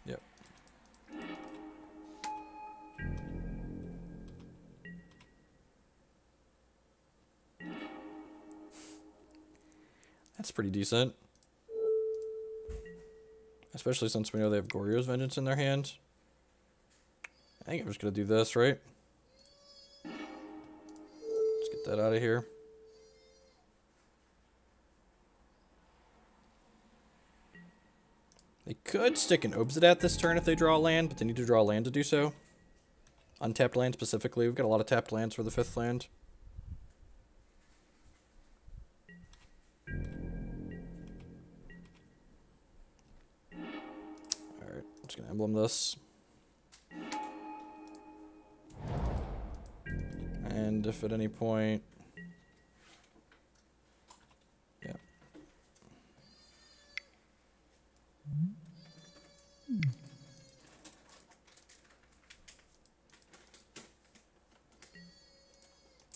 Yep. That's pretty decent. Especially since we know they have Goryo's Vengeance in their hand. I think I'm just going to do this, right? Let's get that out of here. They could stick an Obzedat this turn if they draw a land, but they need to draw a land to do so. Untapped land specifically. We've got a lot of tapped lands for the 5th land. Alright, I'm just going to emblem this. And if at any point... Yeah.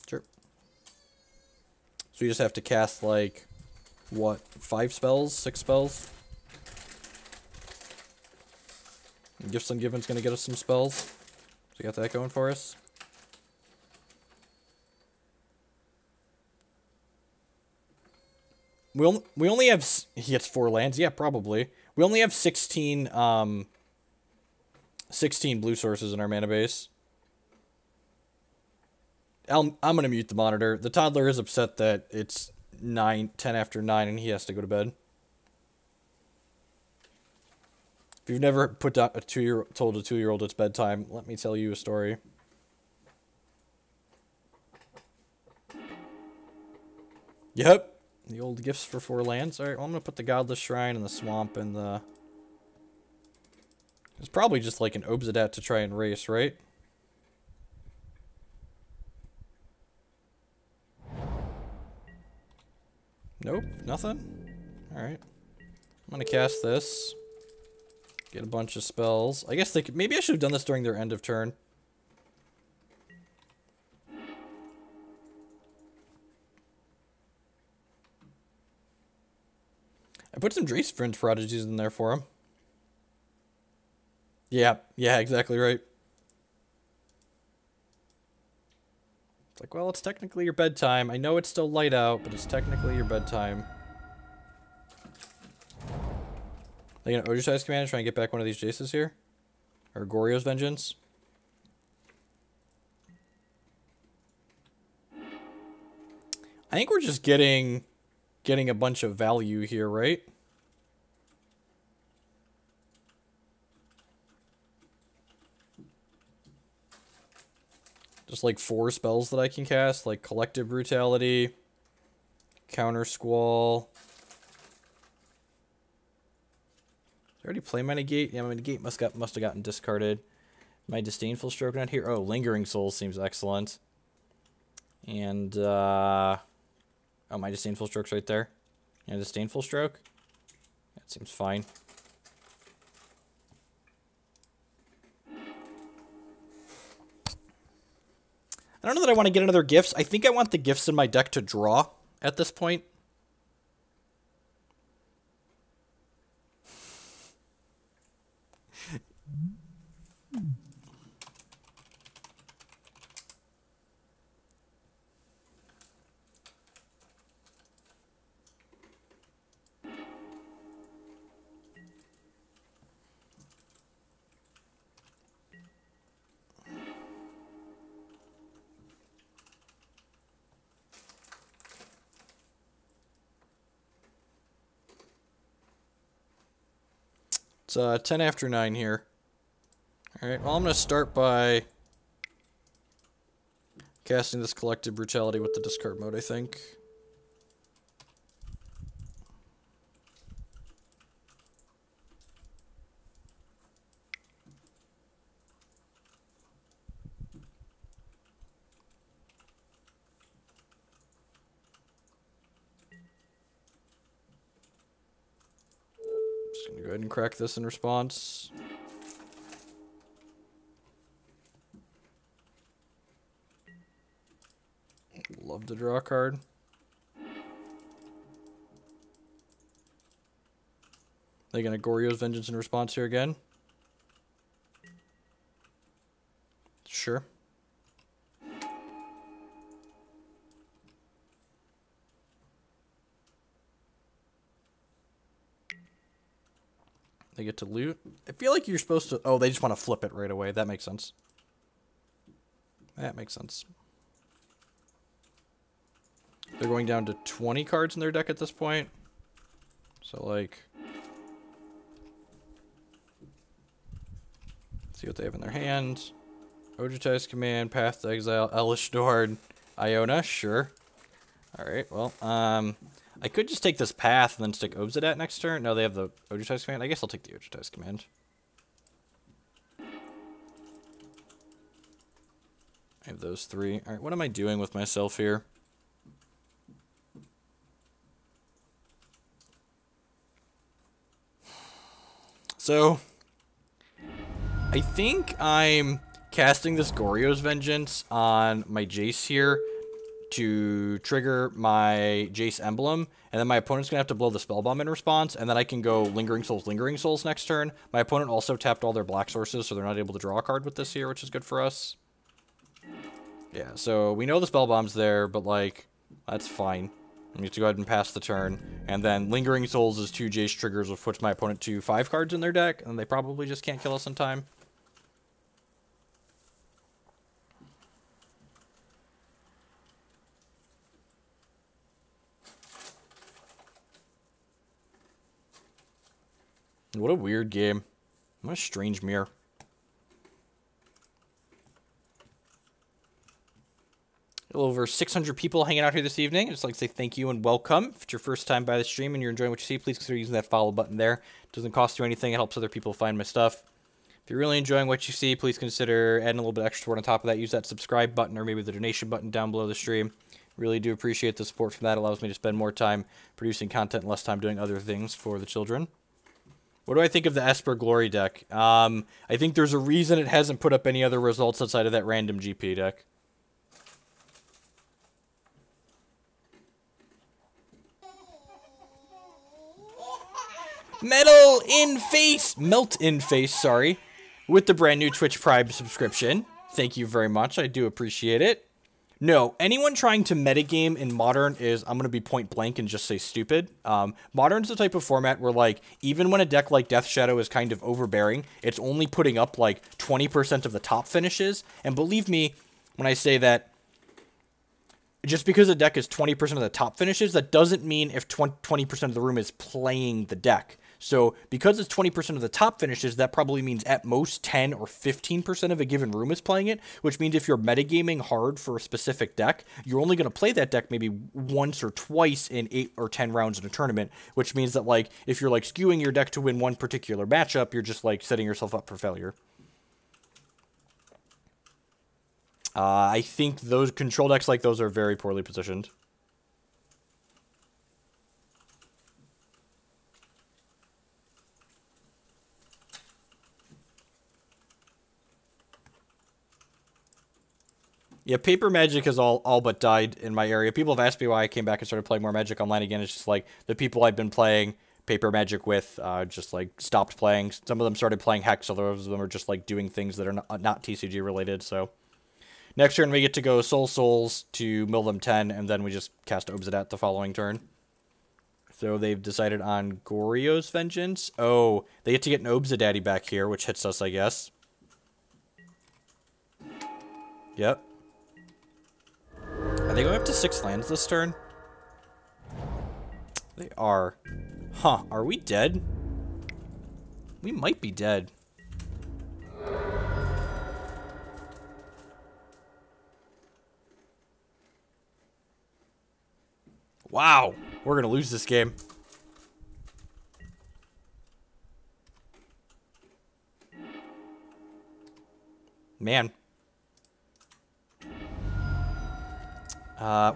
Sure. So you just have to cast, like, what, 5 spells? 6 spells? And Gifts Ungiven's gonna get us some spells. So we got that going for us. We only have... He gets 4 lands? Yeah, probably. We only have 16 blue sources in our mana base. I'm going to mute the monitor. The toddler is upset that it's 10 after 9 and he has to go to bed. If you've never told a 2-year-old it's bedtime, let me tell you a story. Yep. The old gifts for 4 lands. Alright, well, I'm going to put the Godless Shrine and the Swamp and the... It's probably just like an Obzedat to try and race, right? Nope, nothing? Alright. I'm going to cast this. Get a bunch of spells. I guess they could... Maybe I should have done this during their end of turn. I put some Jace Vryn Prodigies in there for him. Yeah, exactly right. It's like, well, it's technically your bedtime. I know it's still light out, but it's technically your bedtime. They gonna Ojusize Command and try and get back one of these Jaces here? Or Goryo's Vengeance? I think we're just getting a bunch of value here, right? Just like 4 spells that I can cast, like Collective Brutality, Counter Squall. Did I already play my Negate? Yeah, my Negate must have gotten discarded. My Disdainful Stroke not here. Oh, Lingering Soul seems excellent. And oh, my Disdainful Stroke's right there. Yeah, Disdainful Stroke. That seems fine. I don't know that I want to get another Gifts. I think I want the Gifts in my deck to draw at this point. It's 10 after 9 here. Alright, well, I'm going to start by casting this Collective Brutality with the discard mode, I think. Just going to go ahead and crack this in response. Love to draw a card. They gonna Goryo's Vengeance in response here again? Sure. They get to loot. I feel like you're supposed to... Oh, they just want to flip it right away. That makes sense. That makes sense. They're going down to 20 cards in their deck at this point. So, like... Let's see what they have in their hands. Obzedat Command, Path to Exile, Elesh, Norn, Iona, sure. Alright, well, I could just take this path and then stick Obzedat next turn. No, they have the Obzedat Command. I guess I'll take the Obzedat Command. I have those three. Alright, what am I doing with myself here? So, I think I'm casting this Goryo's Vengeance on my Jace here to trigger my Jace emblem, and then my opponent's gonna have to blow the Spellbomb in response, and then I can go Lingering Souls next turn. My opponent also tapped all their black sources, so they're not able to draw a card with this here, which is good for us. Yeah, so we know the Spellbomb's there, but, like, that's fine. I need to go ahead and pass the turn, and then Lingering Souls is 2 Jace triggers, which puts my opponent to 5 cards in their deck, and they probably just can't kill us in time. What a weird game. What a strange mirror. A little over 600 people hanging out here this evening. I'd just like to say thank you and welcome. If it's your first time by the stream and you're enjoying what you see, please consider using that follow button there. It doesn't cost you anything. It helps other people find my stuff. If you're really enjoying what you see, please consider adding a little bit extra support on top of that. Use that subscribe button or maybe the donation button down below the stream. Really do appreciate the support from that. It allows me to spend more time producing content and less time doing other things for the children. What do I think of the Esper Glory deck? I think there's a reason it hasn't put up any other results outside of that random GP deck. Melt in face, sorry, with the brand new Twitch Prime subscription. Thank you very much. I do appreciate it. No, anyone trying to metagame in Modern is, I'm going to be point blank and just say stupid. Modern's the type of format where, like, even when a deck like Death Shadow is kind of overbearing, it's only putting up, like, 20% of the top finishes. And believe me when I say that, just because a deck is 20% of the top finishes, that doesn't mean if 20% of the room is playing the deck. So, because it's 20% of the top finishes, that probably means at most 10 or 15% of a given room is playing it, which means if you're metagaming hard for a specific deck, you're only going to play that deck maybe once or twice in 8 or 10 rounds in a tournament, which means that, like, if you're, like, skewing your deck to win one particular matchup, you're just, like, setting yourself up for failure. I think those control decks like those are very poorly positioned. Yeah, Paper Magic has all but died in my area. People have asked me why I came back and started playing more Magic Online again. It's just like the people I've been playing Paper Magic with just like stopped playing. Some of them started playing Hex, others of them are just like doing things that are not TCG related. So next turn we get to go Souls to mill them 10, and then we just cast Obzedat the following turn. So they've decided on Goryo's Vengeance. Oh, they get to get an Obzedat back here, which hits us, I guess. Yep. Are they going up to 6 lands this turn? They are. Huh, are we dead? We might be dead. Wow, we're gonna lose this game. Man.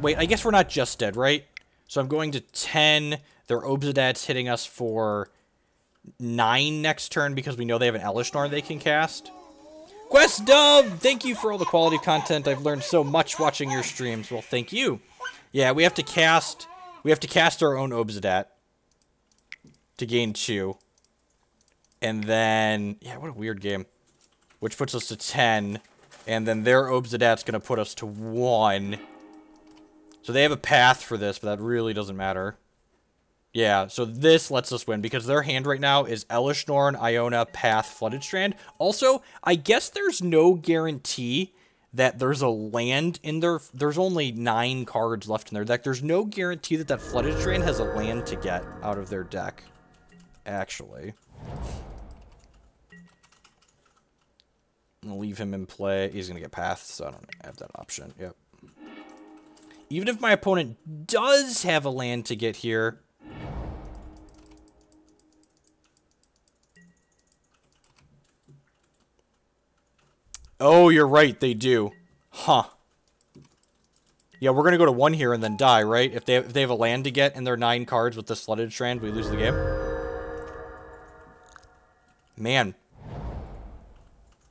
Wait, I guess we're not just dead, right? So I'm going to 10. Their Obzedat's hitting us for 9 next turn because we know they have an Elesh Norn they can cast. Quest Dove! Thank you for all the quality content. I've learned so much watching your streams. Well, thank you. Yeah, we have to cast our own Obzedat to gain 2. And then, yeah, what a weird game. Which puts us to 10. And then their Obzedat's going to put us to 1. So they have a path for this, but that really doesn't matter. Yeah, so this lets us win because their hand right now is Elesh, Norn, Iona, Path, Flooded Strand. Also, I guess there's no guarantee that there's a land in there. There's only 9 cards left in their deck. There's no guarantee that that Flooded Strand has a land to get out of their deck, actually. I'm going to leave him in play. He's going to get Path, so I don't have that option. Yep. Even if my opponent does have a land to get here... Oh, you're right, they do. Huh. Yeah, we're going to go to 1 here and then die, right? If they have a land to get and they're 9 cards with this Flooded Strand, we lose the game. Man.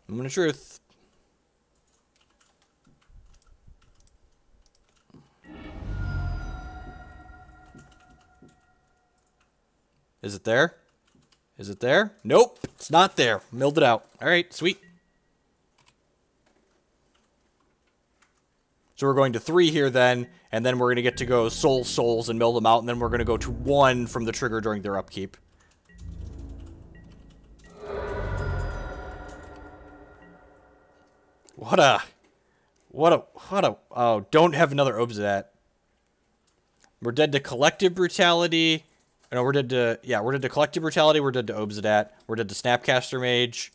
Moment of truth. Is it there? Is it there? Nope, it's not there. Milled it out. All right, sweet. So we're going to 3 here then, and then we're going to get to go souls and mill them out, and then we're going to go to 1 from the trigger during their upkeep. What a, oh, don't have another Obzedat. We're dead to Collective Brutality. No, we're dead to, yeah, we're dead to Collective Brutality, we're dead to Obzedat, we're dead to Snapcaster Mage.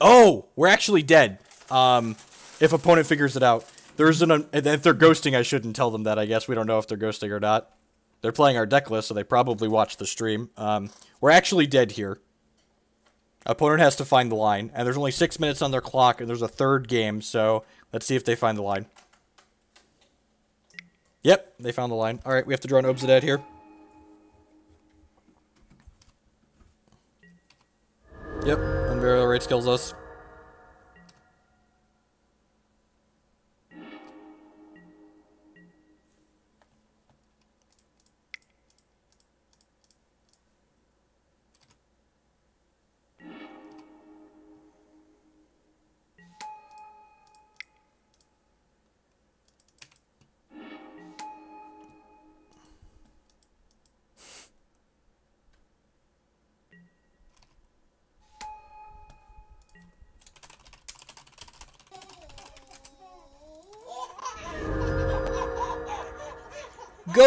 Oh, we're actually dead. If opponent figures it out. There's if they're ghosting, I shouldn't tell them that, I guess. We don't know if they're ghosting or not. They're playing our deck list, so they probably watched the stream. We're actually dead here. Opponent has to find the line, and there's only 6 minutes on their clock, and there's a 3rd game, so let's see if they find the line. Yep, they found the line. All right, we have to draw an Obzedat here. Yep, Unburial Rites kills us.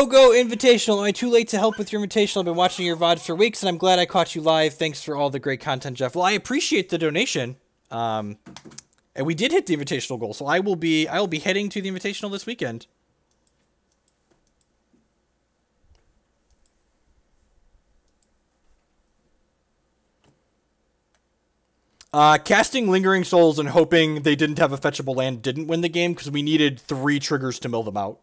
Go Invitational. Am I too late to help with your Invitational? I've been watching your VODs for weeks, and I'm glad I caught you live. Thanks for all the great content, Jeff. Well, I appreciate the donation. And we did hit the Invitational goal, so I will be heading to the Invitational this weekend. Casting Lingering Souls and hoping they didn't have a fetchable land didn't win the game, because we needed 3 triggers to mill them out.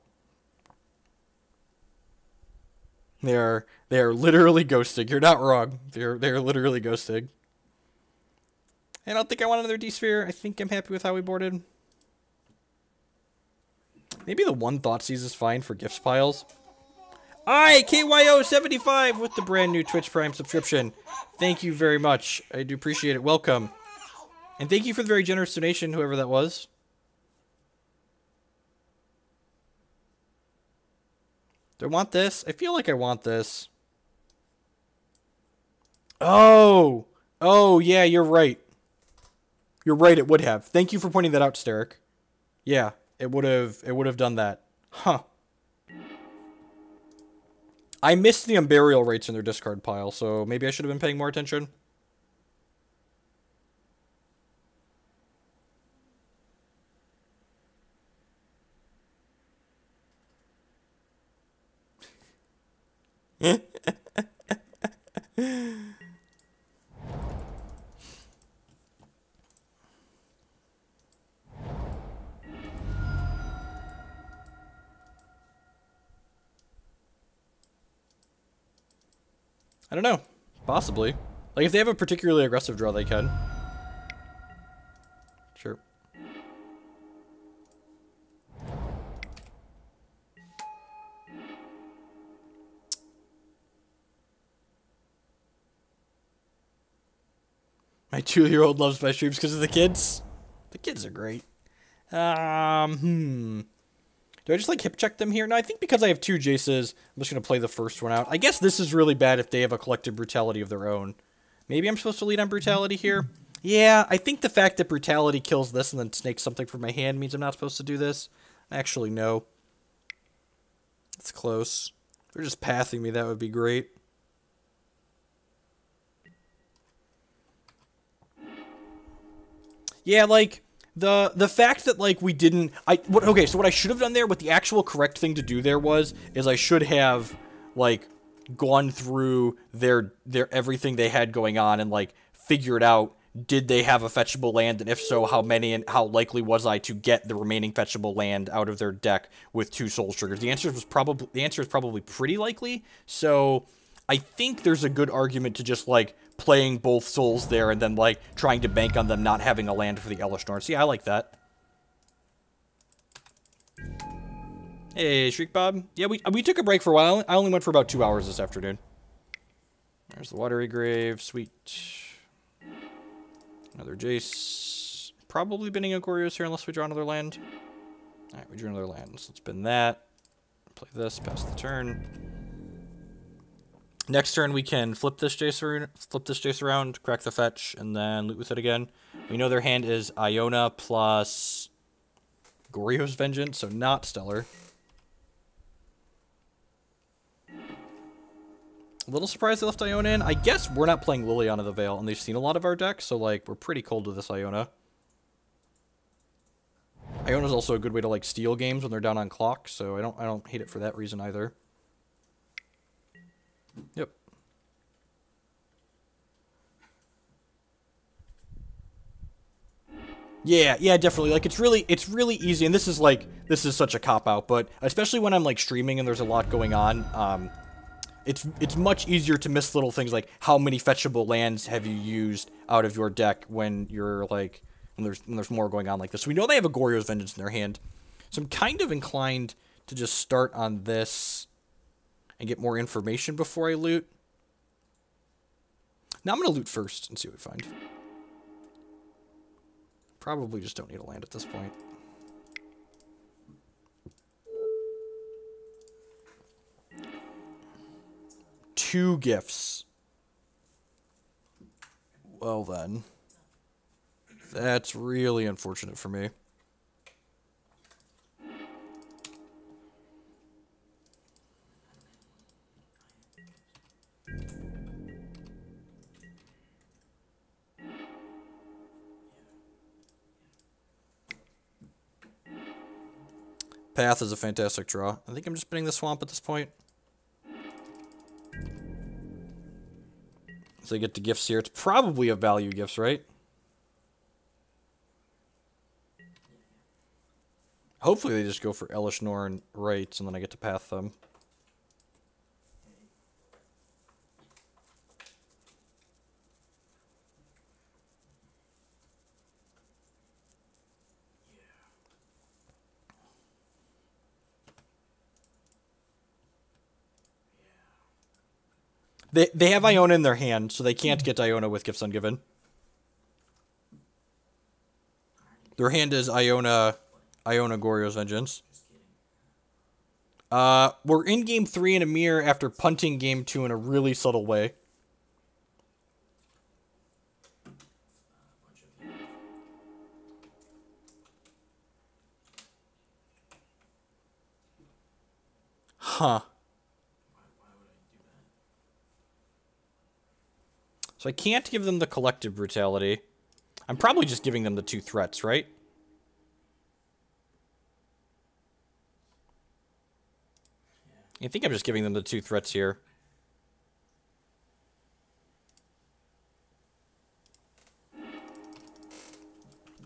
They are literally ghosting. You're not wrong. They're literally ghosting. I don't think I want another D-Sphere. I think I'm happy with how we boarded. Maybe the 1 Thoughtseize is fine for gifts piles. Aye, KYO75 with the brand new Twitch Prime subscription. Thank you very much. I do appreciate it. Welcome. And thank you for the very generous donation, whoever that was. Do I want this? I feel like I want this. Oh! Oh, yeah, you're right. You're right, it would have. Thank you for pointing that out, Steric. Yeah, it would have done that. Huh. I missed the Unburial Rites in their discard pile, so maybe I should have been paying more attention. I don't know. Possibly. Like, if they have a particularly aggressive draw, they can. Sure. My 2-year-old loves my streams because of the kids. The kids are great. Do I just like hip check them here? No, I think because I have 2 Jaces, I'm just going to play the first one out. I guess this is really bad if they have a Collective Brutality of their own. Maybe I'm supposed to lead on Brutality here? Yeah, I think the fact that Brutality kills this and then snakes something from my hand means I'm not supposed to do this. Actually, no. It's close. If they're just pathing me, that would be great. Yeah, like, the fact that, like, we didn't... Okay, so what I should have done there, what the actual correct thing to do there was, is I should have, like, gone through their everything they had going on and, like, figured out, did they have a fetchable land, and if so, how many, and how likely was I to get the remaining fetchable land out of their deck with 2 soul triggers? The answer is probably pretty likely, so I think there's a good argument to just, like, playing both souls there and then, like, trying to bank on them not having a land for the Elesh Norn. See, I like that. Hey, Shriek Bob. Yeah, we took a break for a while. I only went for about 2 hours this afternoon. There's the Watery Grave. Sweet. Another Jace. Probably binning a Goryo's here unless we draw another land. Alright, we drew another land. So let's bin that. Play this, pass the turn. Next turn, we can flip this Jace around, crack the fetch, and then loot with it again. We know their hand is Iona plus Goryo's Vengeance, so not Stellar. A little surprised they left Iona in. I guess we're not playing Liliana of the Veil, and they've seen a lot of our decks, so, like, we're pretty cold to this Iona. Iona's also a good way to, like, steal games when they're down on clock, so I don't hate it for that reason either. Yep. Yeah, definitely. Like, it's really easy, and this is such a cop-out, but especially when I'm, like, streaming and there's a lot going on, it's much easier to miss little things like how many fetchable lands have you used out of your deck when you're, like, when there's more going on like this. So we know they have a Goryo's Vengeance in their hand, so I'm kind of inclined to just start on this and get more information before I loot. Now I'm going to loot first and see what we find. Probably just don't need a land at this point. Two gifts. Well then. That's really unfortunate for me. Path is a fantastic draw. I think I'm just spinning the swamp at this point. So I get the gifts here. It's probably a value gifts, right? Hopefully they just go for Elesh Norn rights and then I get to path them. They have Iona in their hand, so they can't get Iona with Gifts Ungiven. Their hand is Iona Goryo's Vengeance. We're in game 3 in a mirror after punting game 2 in a really subtle way. Huh. So I can't give them the Collective Brutality. I'm probably just giving them the 2 threats, right? I think I'm just giving them the 2 threats here.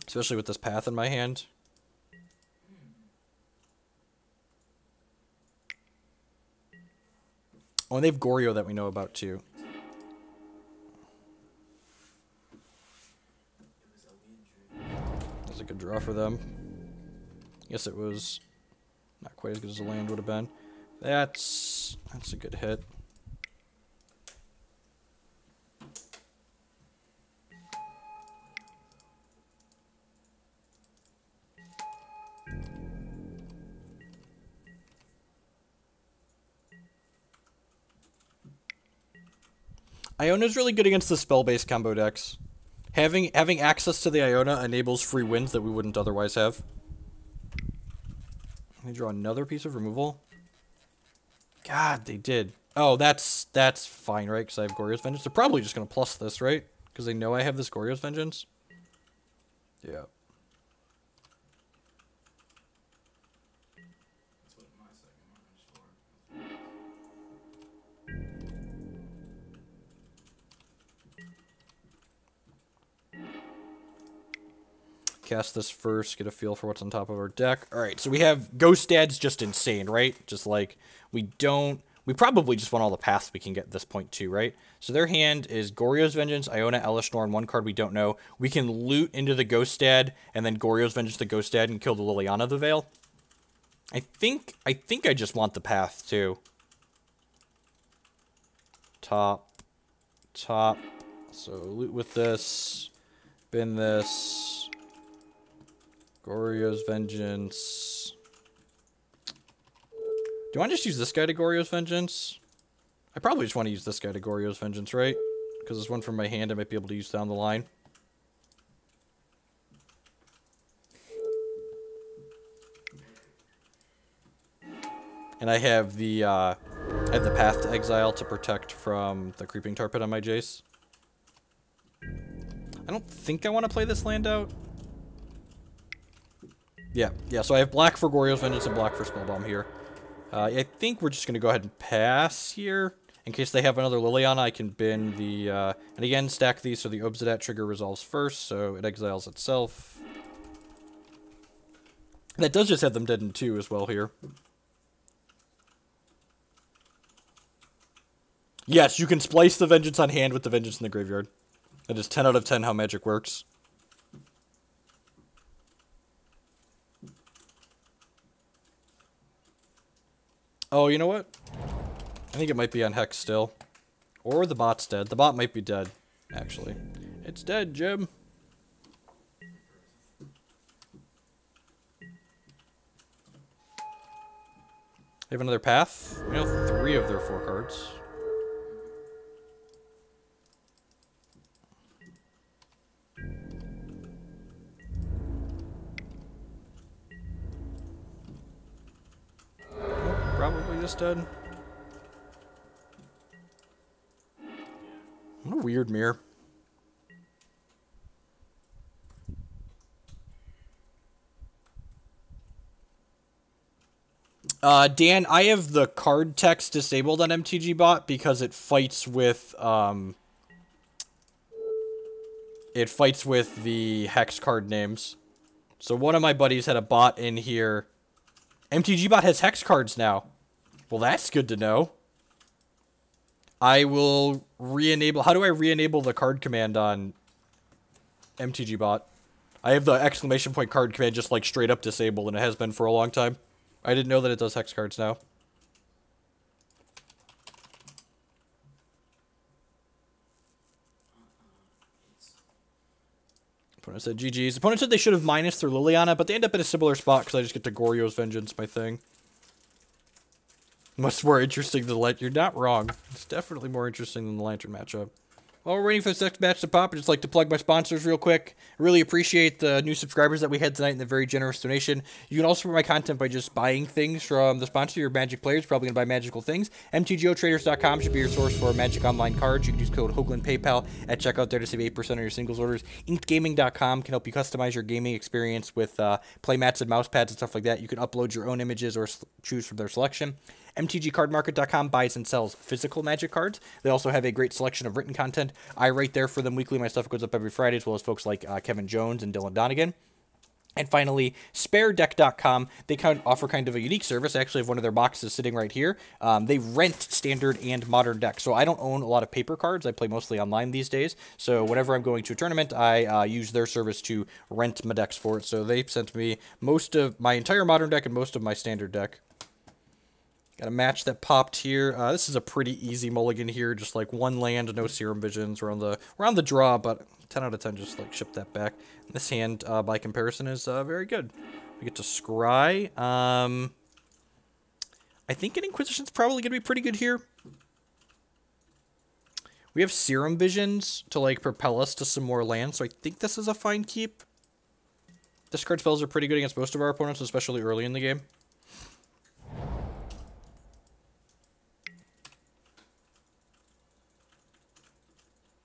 Especially with this path in my hand. Oh, and they have Goryo that we know about too. That's a good draw for them. Guess it was not quite as good as the land would have been. That's a good hit. Iona's really good against the spell-based combo decks. Having access to the Iona enables free wins that we wouldn't otherwise have. Let me draw another piece of removal. God, they did. Oh, that's fine, right? Because I have Goryo's Vengeance. They're probably just going to plus this, right? Because they know I have this Goryo's Vengeance. Yeah. Cast this first, get a feel for what's on top of our deck. Alright, so we have Ghost Dad's just insane, right? Just like, we probably just want all the paths we can get at this point too, right? So their hand is Goryo's Vengeance, Iona, Elesh, Norn, one card we don't know. We can loot into the Ghost Dad, and then Goryo's Vengeance the Ghost Dad and kill the Liliana of the Veil. I think I just want the path too. Top. So loot with this, bin this. Goryo's Vengeance. Do I want to just use this guy to Goryo's Vengeance? I probably just want to use this guy to Goryo's Vengeance, right? Because there's one from my hand I might be able to use down the line. And I have the path to Exile to protect from the Creeping Tar Pit on my Jace. I don't think I want to play this land out. Yeah, so I have black for Goryo's Vengeance and black for Spellbomb here. I think we're just going to go ahead and pass here. In case they have another Liliana, I can bin the... and again, stack these so the Obzedat trigger resolves first, so it exiles itself. That does just have them dead in 2 as well here. Yes, you can splice the Vengeance on hand with the Vengeance in the graveyard. That is 10 out of 10 how Magic works. Oh, you know what? I think it might be on Hex still. Or the bot's dead. The bot might be dead, actually. It's dead, Jim. They have another path. We know 3 of their 4 cards. Probably just dead. What a weird mirror. Dan, I have the card text disabled on MTG Bot because it fights with the hex card names. So one of my buddies had a bot in here. MTG Bot has hex cards now. Well, that's good to know. I will re-enable... How do I re-enable the card command on MTG Bot? I have the exclamation point card command just like straight up disabled, and it has been for a long time. I didn't know that it does hex cards now. Opponent said GG's. Opponent said they should have minus their Liliana, but they end up in a similar spot because I just get to Goryo's Vengeance, my thing. Much more interesting than the Lantern. You're not wrong. It's definitely more interesting than the Lantern matchup. While we're waiting for this next match to pop, I'd just like to plug my sponsors real quick. I really appreciate the new subscribers that we had tonight and the very generous donation. You can also support my content by just buying things from the sponsor. Your Magic players probably going to buy magical things. MTGOtraders.com should be your source for Magic Online cards. You can use code Hoagland PayPal at checkout there to save 8% on your singles orders. InkedGaming.com can help you customize your gaming experience with playmats and mouse pads and stuff like that. You can upload your own images or choose from their selection. MTGCardMarket.com buys and sells physical Magic cards. They also have a great selection of written content. I write there for them weekly. My stuff goes up every Friday, as well as folks like Kevin Jones and Dylan Donegan. And finally, SpareDeck.com. They offer kind of a unique service. I actually have one of their boxes sitting right here. They rent standard and modern decks. So I don't own a lot of paper cards. I play mostly online these days. So whenever I'm going to a tournament, I use their service to rent my decks for it. So they sent me most of my entire modern deck and most of my standard deck. Got a match that popped here. This is a pretty easy mulligan here. Just like one land, no Serum Visions. We're on the draw, but 10 out of 10 just like ship that back. And this hand, by comparison, is very good. We get to scry. I think an Inquisition's probably going to be pretty good here. We have Serum Visions to, like, propel us to some more land, so I think this is a fine keep. Discard spells are pretty good against most of our opponents, especially early in the game.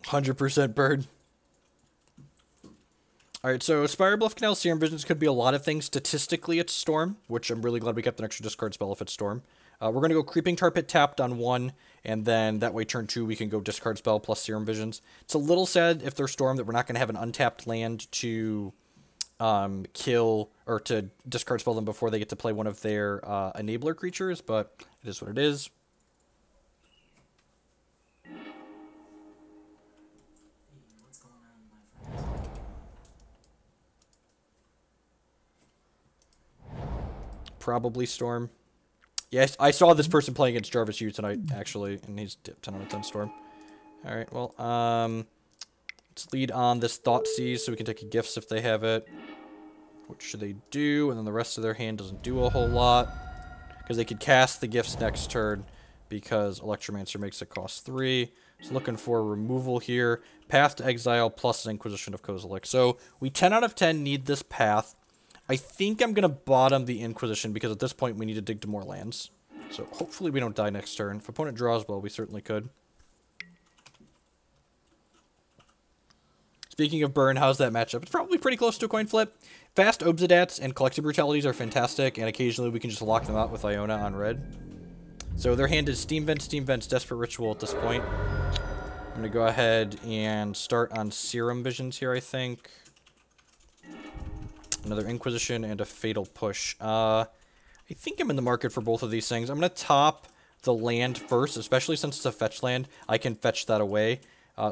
"100% bird." Alright, so Spire Bluff Canal, Serum Visions could be a lot of things. Statistically, it's Storm, which I'm really glad we kept an extra discard spell if it's Storm. We're going to go Creeping Tar Pit tapped on 1, and then that way turn 2 we can go discard spell plus Serum Visions. It's a little sad if they're Storm that we're not going to have an untapped land to kill or to discard spell them before they get to play one of their enabler creatures, but it is what it is. Probably Storm. Yes, I saw this person playing against Jarvis Yu tonight, actually, and he's 10 out of 10 Storm. Alright, well, let's lead on this Thoughtseize so we can take a Gifts if they have it. What should they do? And then the rest of their hand doesn't do a whole lot. Because they could cast the Gifts next turn because Electromancer makes it cost 3. So looking for removal here. Path to Exile plus Inquisition of Kozilek. So we 10 out of 10 need this path. I think I'm going to bottom the Inquisition because at this point we need to dig to more lands. So hopefully we don't die next turn. If opponent draws well, we certainly could. Speaking of burn, how's that matchup? It's probably pretty close to a coin flip. Fast Obzedats and Collective Brutalities are fantastic, and occasionally we can just lock them out with Iona on red. So their hand is Steam Vents, Desperate Ritual at this point. I'm going to go ahead and start on Serum Visions here, I think. Another Inquisition and a Fatal Push. I think I'm in the market for both of these things. I'm going to top the land first, especially since it's a fetch land. I can fetch that away.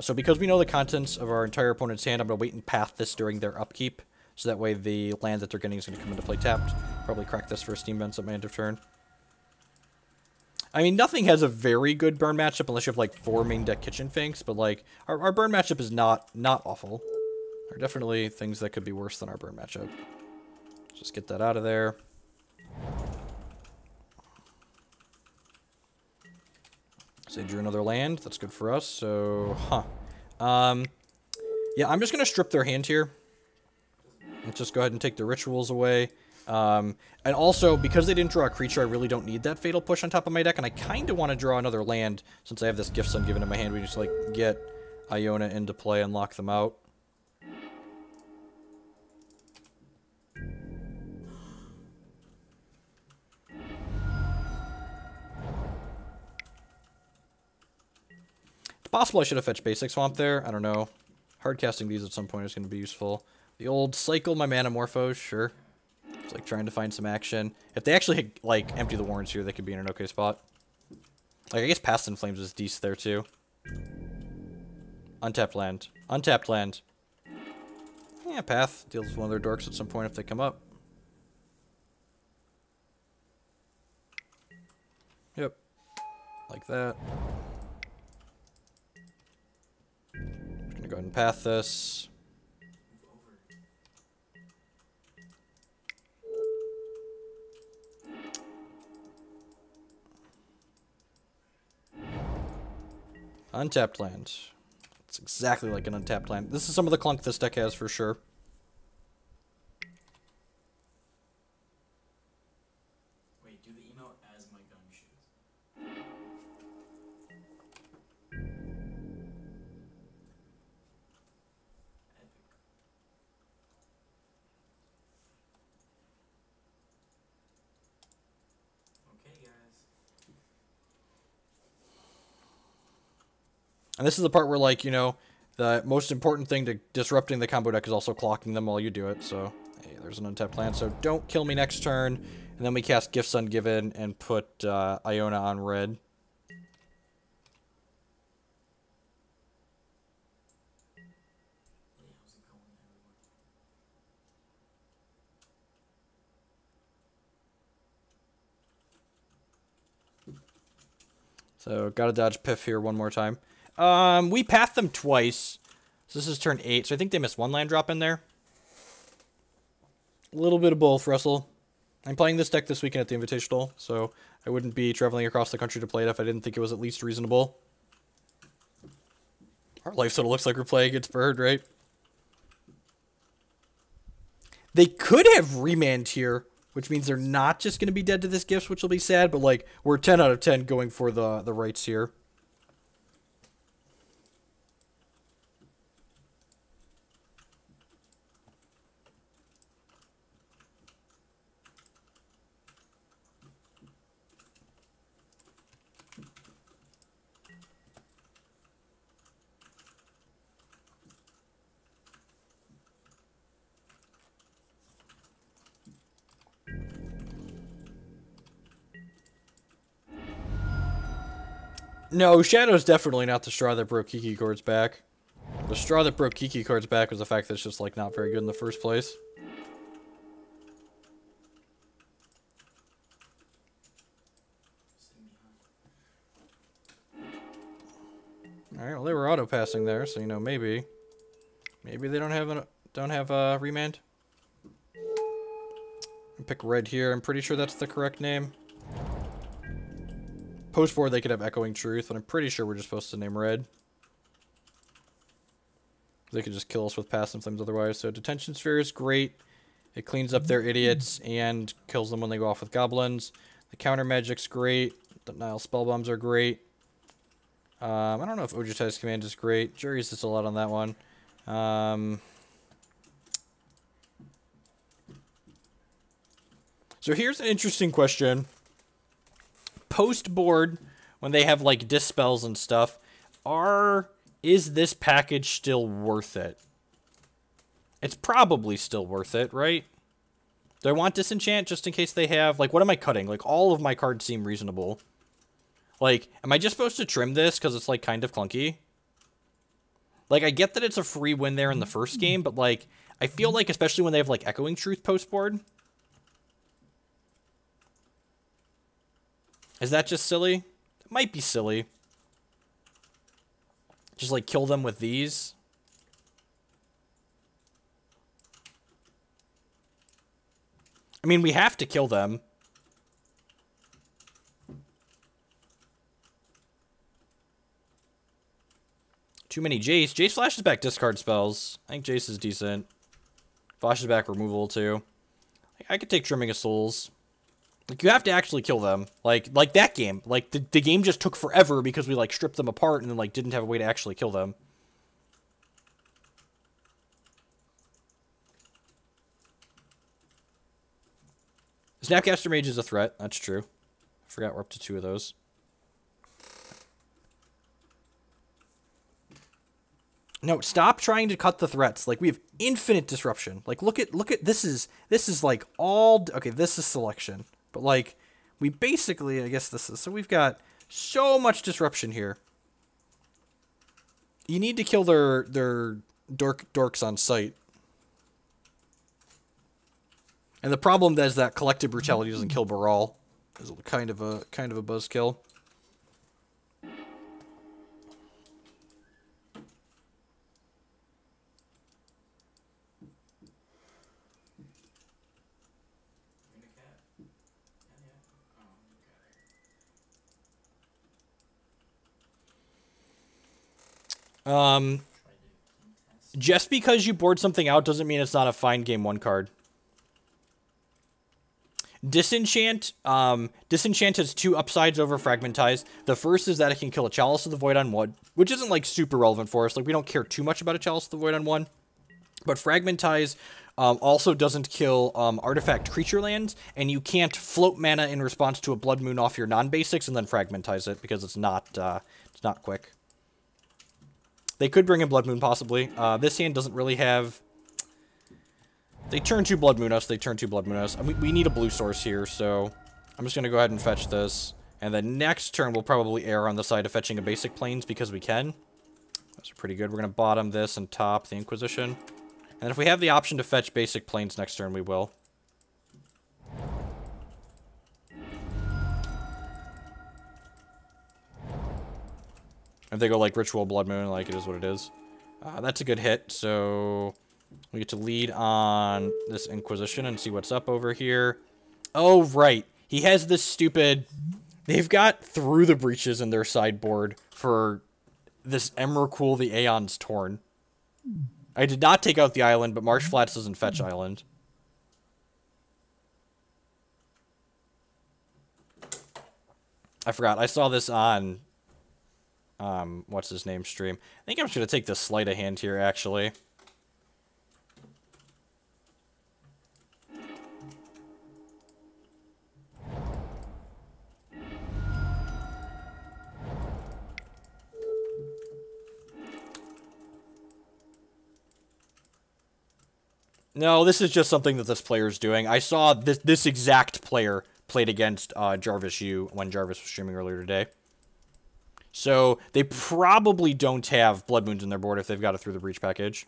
So because we know the contents of our entire opponent's hand, I'm going to wait and path this during their upkeep. So that way the land that they're getting is going to come into play tapped. Probably crack this for a Steam Vents at my end of turn. I mean, nothing has a very good burn matchup unless you have, like, 4 main deck Kitchen Finks. But, like, our burn matchup is not awful. There are definitely things that could be worse than our burn matchup. Just get that out of there. So they drew another land. That's good for us. So, yeah, I'm just going to strip their hand here. Let's just go ahead and take the rituals away. And also, because they didn't draw a creature, I really don't need that Fatal Push on top of my deck. And I kind of want to draw another land since I have this Gifts Ungiven in my hand. We just, like, get Iona into play and lock them out. It's possible I should have fetched Basic Swamp there. I don't know. Hard casting these at some point is going to be useful. The old cycle my mana Morphos, sure. It's like trying to find some action. If they actually, like, empty the Warrens here, they could be in an okay spot. Like, I guess Past in Flames is decent there, too. Untapped land. Untapped land. Yeah, Path deals with one of their dorks at some point if they come up. Yep. Like that. Just gonna go ahead and path this. Untapped land. It's exactly like an untapped land. This is some of the clunk this deck has for sure. Wait, do the emo as my gun shoots. Epic. Okay, guys. And this is the part where, like, you know, the most important thing to disrupting the combo deck is also clocking them while you do it. So, hey, there's an untapped land. So don't kill me next turn. And then we cast Gifts Ungiven and put Iona on red. So, gotta dodge Piff here one more time. We pathed them twice. So this is turn 8, so I think they missed one land drop in there. A little bit of both, Russell. I'm playing this deck this weekend at the Invitational, so I wouldn't be traveling across the country to play it if I didn't think it was at least reasonable. Our life total looks like we're playing against Bird, right? They could have remand here, which means they're not just going to be dead to this Gifts, which will be sad, but, like, we're 10 out of 10 going for the rights here. No, Shadow's definitely not the straw that broke Kiki Cord's back. The straw that broke Kiki Cord's back was the fact that it's just, like, not very good in the first place. Alright, well, they were auto-passing there, so, you know, maybe they don't have a remand. Pick red here. I'm pretty sure that's the correct name. Post 4, they could have Echoing Truth, but I'm pretty sure we're just supposed to name red. They could just kill us with passive flames otherwise. So Detention Sphere is great. It cleans up their idiots and kills them when they go off with goblins. The counter magic's great. The Nihil Spellbombs are great. I don't know if Obzed's command is great. Jury's just a lot on that one. So here's an interesting question. Post board, when they have like dispels and stuff, is this package still worth it? It's probably still worth it, right? Do I want disenchant just in case they have, like, what am I cutting? Like, all of my cards seem reasonable. Like, am I just supposed to trim this because it's, like, kind of clunky? Like, I get that it's a free win there in the first game, but, like, I feel like, especially when they have, like, Echoing Truth post board. Is that just silly? It might be silly. Just, like, kill them with these. I mean, we have to kill them. Too many Jace. Jace flashes back discard spells. I think Jace is decent. Flashes back removal, too. I could take Trimming of Souls. Like, you have to actually kill them. Like that game. Like, the game just took forever because we, like, stripped them apart and then, like, didn't have a way to actually kill them. Snapcaster Mage is a threat. That's true. I forgot we're up to 2 of those. No, stop trying to cut the threats. Like, we have infinite disruption. Like, look at this is like all, okay, this is selection. But, like, we basically, I guess this is, so we've got so much disruption here. You need to kill their dorks on sight. And the problem is that Collective Brutality doesn't kill Baral. It's kind of a buzzkill. Just because you board something out doesn't mean it's not a fine game 1 card. Disenchant has 2 upsides over Fragmentize. The first is that it can kill a Chalice of the Void on 1, which isn't, like, super relevant for us. Like, we don't care too much about a Chalice of the Void on 1. But Fragmentize also doesn't kill artifact creature lands, and you can't float mana in response to a Blood Moon off your non-basics and then Fragmentize it, because it's not quick. They could bring in Blood Moon, possibly. This hand doesn't really have... They turn 2 Blood Moon us, they turn 2 Blood Moon us. I mean, we need a blue source here, so... I'm just going to go ahead and fetch this. And then next turn, we'll probably err on the side of fetching a basic plains, because we can. Those are pretty good. We're going to bottom this and top the Inquisition. And if we have the option to fetch basic plains next turn, we will. If they go, like, Ritual Blood Moon, like, it is what it is. That's a good hit, so... We get to lead on this Inquisition and see what's up over here. Oh, right. He has this stupid... They've got Through the Breaches in their sideboard for this Emrakul the Aeon's Torn. I did not take out the island, but Marsh Flats doesn't fetch island. I forgot. I saw this on, what's his name stream. I think I'm just going to take the sleight of hand here, actually. No, this is just something that this player's doing. I saw this exact player played against Jarvis U when Jarvis was streaming earlier today. So they probably don't have Blood Moons in their board if they've got it through the Breach package.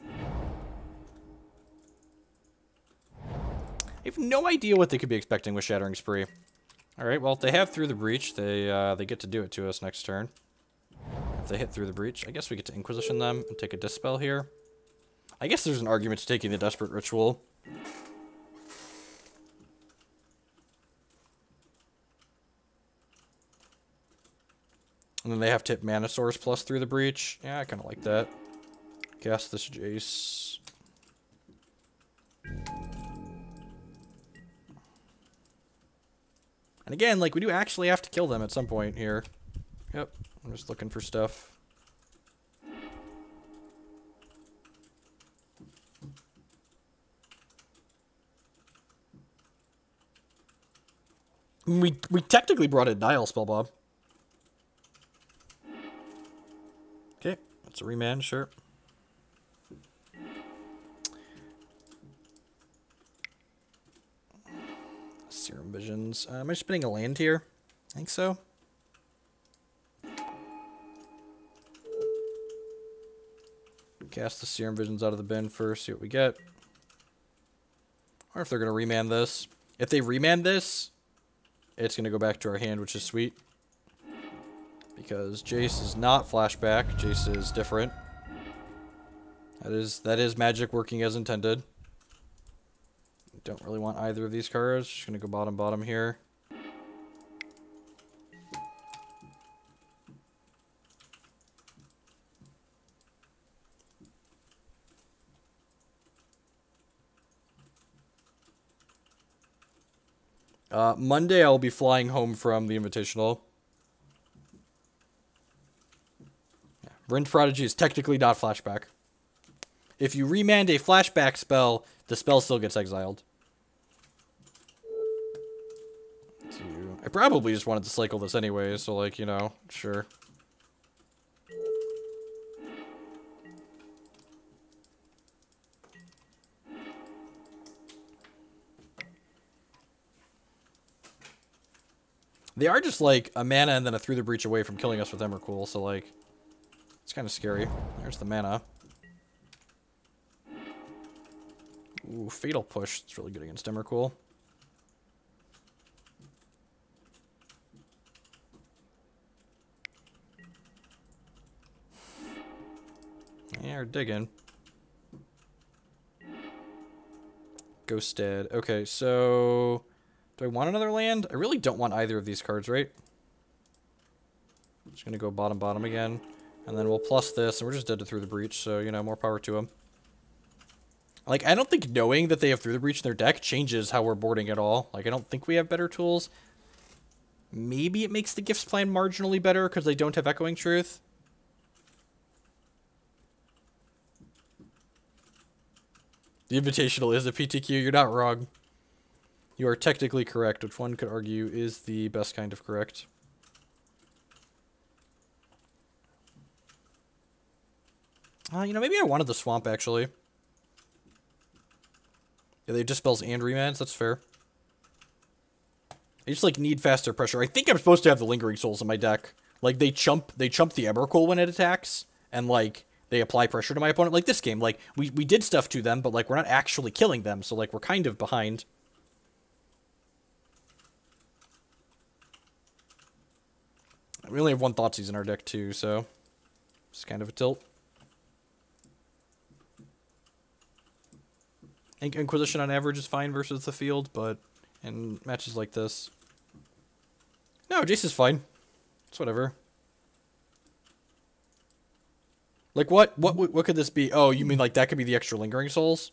I have no idea what they could be expecting with Shattering Spree. Alright, well, if they have through the Breach, they get to do it to us next turn. If they hit through the Breach, I guess we get to Inquisition them and take a Dispel here. I guess there's an argument to taking the Desperate Ritual. And then they have to hit Mana Source plus through the Breach. Yeah, I kind of like that. Cast this Jace. And again, like, we do actually have to kill them at some point here. Yep, I'm just looking for stuff. We technically brought in Nihil Spellbomb. Okay, that's a remand, sure. Serum Visions. Am I spinning a land here? I think so. Cast the Serum Visions out of the bin first, see what we get. Or if they're going to remand this. If they remand this, it's going to go back to our hand, which is sweet. Because Jace is not flashback. Jace is different. That is magic working as intended. Don't really want either of these cards. Just going to go bottom here. Monday I'll be flying home from the Invitational. Yeah. Vryn Prodigy is technically not flashback. If you remand a flashback spell, the spell still gets exiled. I probably just wanted to cycle this anyway, so like, you know, sure. They are just like a mana and then a Through the Breach away from killing us with Emrakul, so like, it's kind of scary. There's the mana. Ooh, Fatal Push. It's really good against Emrakul. Yeah, we're digging. Ghosted. Okay, so do I want another land? I really don't want either of these cards, right? Just gonna go bottom again. And then we'll plus this, and we're just dead to Through the Breach, so, you know, more power to them. Like, I don't think knowing that they have Through the Breach in their deck changes how we're boarding at all. Like, I don't think we have better tools. Maybe it makes the Gifts plan marginally better because they don't have Echoing Truth. The Invitational is a PTQ, you're not wrong. You are technically correct, which one could argue is the best kind of correct. You know, maybe I wanted the Swamp, actually. Yeah, they dispels and remands, that's fair. I just, like, need faster pressure. I think I'm supposed to have the Lingering Souls in my deck. Like, they chump the Emrakul when it attacks, and, like, they apply pressure to my opponent. Like, this game, like, we did stuff to them, but, like, we're not actually killing them, so, like, we're kind of behind. We only have one Thoughtseize in our deck, too, so it's kind of a tilt. Inquisition on average is fine versus the field, but in matches like this... No, Jace is fine. It's whatever. Like, what could this be? Oh, you mean like that could be the extra Lingering Souls?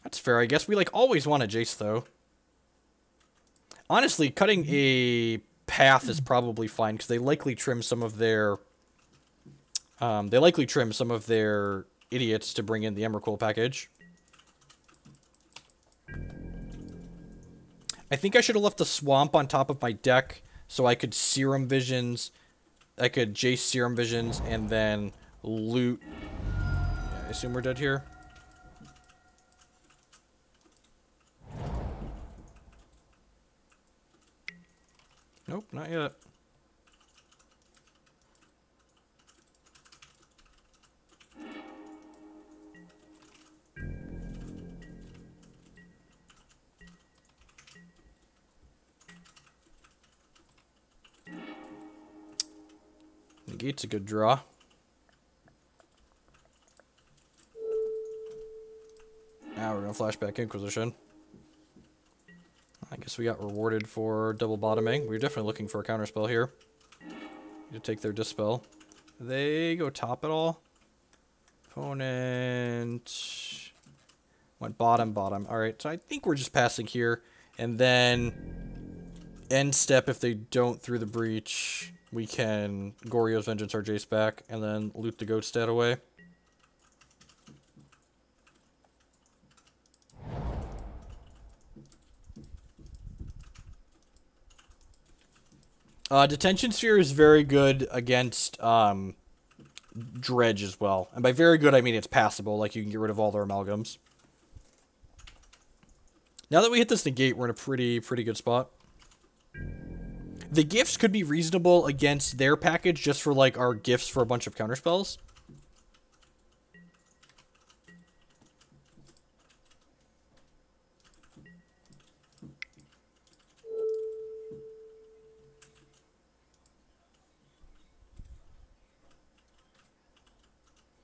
That's fair, I guess. We, like, always want a Jace, though. Honestly, cutting a path is probably fine, because they likely trim some of their... idiots to bring in the Emrakul package. I think I should have left the Swamp on top of my deck, so I could Serum Visions... I could Jace Serum Visions, and then loot... Yeah, I assume we're dead here. Nope, not yet. Negate's a good draw. Now we're gonna flashback Inquisition. I guess we got rewarded for double bottoming. We were definitely looking for a counterspell here. Need to take their dispel. They go top at all? Opponent went bottom. Alright, so I think we're just passing here. And then end step, if they don't through the breach, we can Goryo's Vengeance our Jace back, and then loot the goat stat away. Detention Sphere is very good against Dredge as well. And by very good, I mean it's passable. Like, you can get rid of all their amalgams. Now that we hit this negate, we're in a pretty good spot. The gifts could be reasonable against their package just for, like, our gifts for a bunch of counterspells.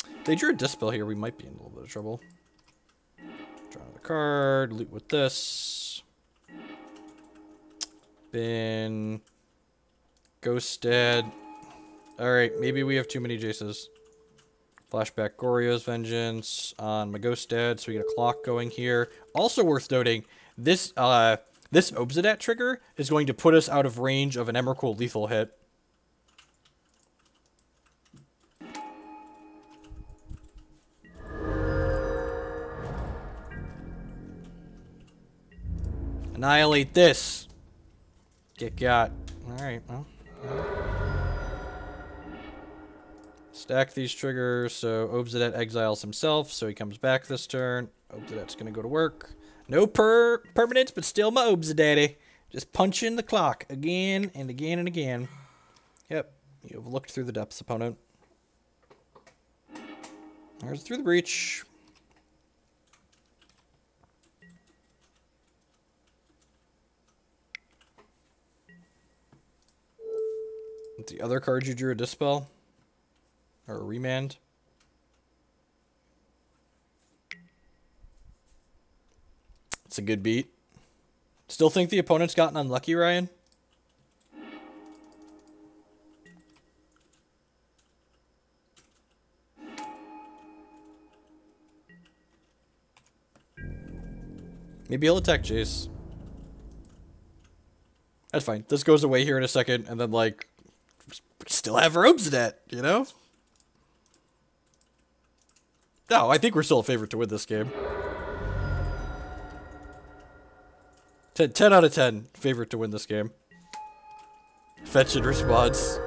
If they drew a Dispel here, we might be in a little bit of trouble. Draw another card, loot with this. Bin. Ghost dead. Alright, maybe we have too many Jaces. Flashback Goryo's Vengeance on my Ghost dead, so we get a clock going here. Also worth noting, this Obzedat trigger is going to put us out of range of an Emrakul lethal hit. Annihilate this. Get got. Alright, well. Stack these triggers, so Obzedat exiles himself, so he comes back this turn. Obzedat's gonna go to work. No permanence, but still my Obzedat. Just punching the clock again and again and again. Yep, you've looked through the depths, opponent. There's through the breach. The other card you drew a Dispel? Or a Remand? It's a good beat. Still think the opponent's gotten unlucky, Ryan? Maybe he'll attack Jace. That's fine. This goes away here in a second, and then, like, still have our Obzedat, you know? No, I think we're still a favorite to win this game. 10 out of 10 favorite to win this game. Fetch and response.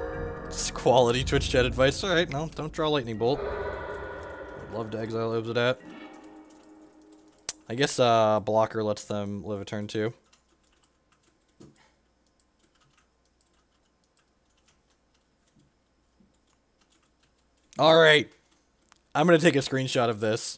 Just quality Twitch chat advice. Alright, no, don't draw Lightning Bolt. I'd love to exile Obzedat. I guess blocker lets them live a turn too. Alright. I'm going to take a screenshot of this.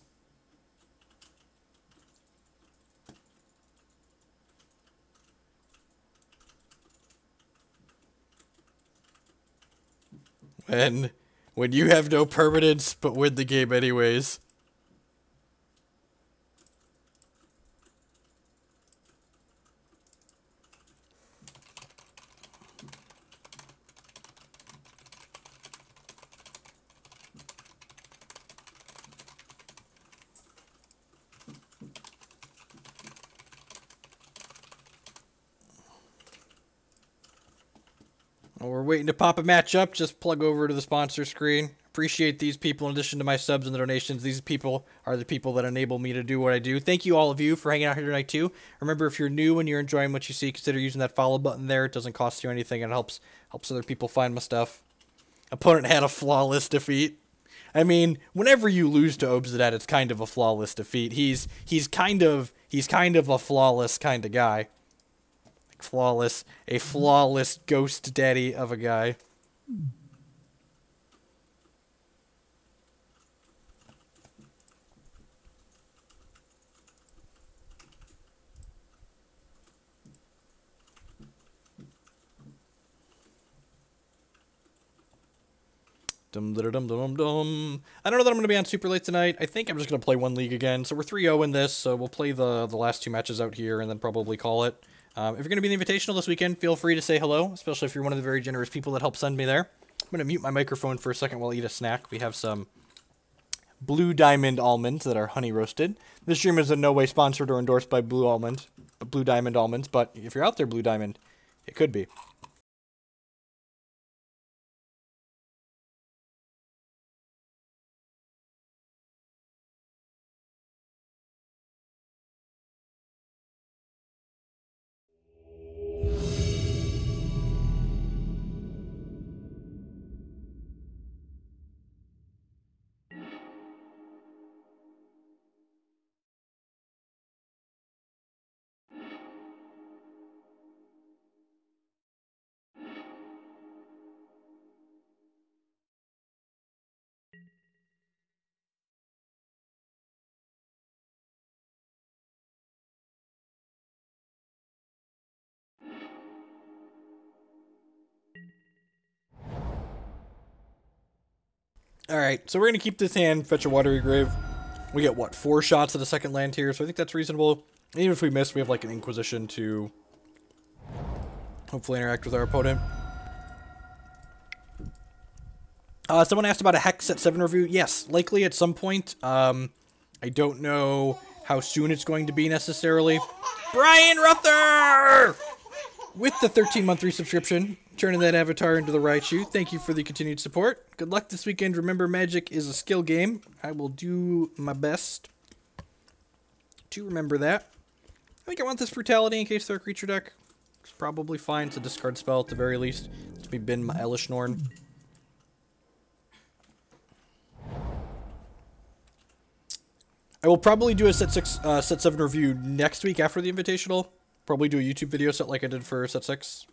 When you have no permanence but win the game anyways. we're waiting to pop a match up, just plug over to the sponsor screen. Appreciate these people in addition to my subs and the donations. These people are the people that enable me to do what I do. Thank you all of you for hanging out here tonight too. Remember, if you're new and you're enjoying what you see, consider using that follow button there. It doesn't cost you anything and it helps other people find my stuff. Opponent had a flawless defeat. I mean, whenever you lose to Obzedat, it's kind of a flawless defeat. He's kind of a flawless kind of guy. A flawless ghost daddy of a guy. Dum dum dum dum dum. I don't know that I'm going to be on super late tonight. I think I'm just going to play one league again. So we're 3-0 in this, so we'll play the last 2 matches out here and then probably call it. If you're going to be in the Invitational this weekend, feel free to say hello, especially if you're one of the very generous people that help send me there. I'm going to mute my microphone for a second while I eat a snack. We have some Blue Diamond almonds that are honey roasted. This stream is in no way sponsored or endorsed by Blue Diamond almonds, but if you're out there, Blue Diamond, it could be. Alright, so we're going to keep this hand, fetch a Watery Grave. We get, what, 4 shots at a second land here, so I think that's reasonable. And even if we miss, we have, like, an Inquisition to hopefully interact with our opponent. Someone asked about a Hex at 7 review. Yes, likely at some point. I don't know how soon it's going to be necessarily. Brian Ruther! With the 13-month resubscription, turning that avatar into the Raichu. Thank you for the continued support. Good luck this weekend. Remember, Magic is a skill game. I will do my best to remember that. I think I want this Brutality in case they're a creature deck. It's probably fine. It's a discard spell at the very least. Let me bin my Elesh Norn. I will probably do a set 7 review next week after the Invitational. Probably do a YouTube video set like I did for set 6.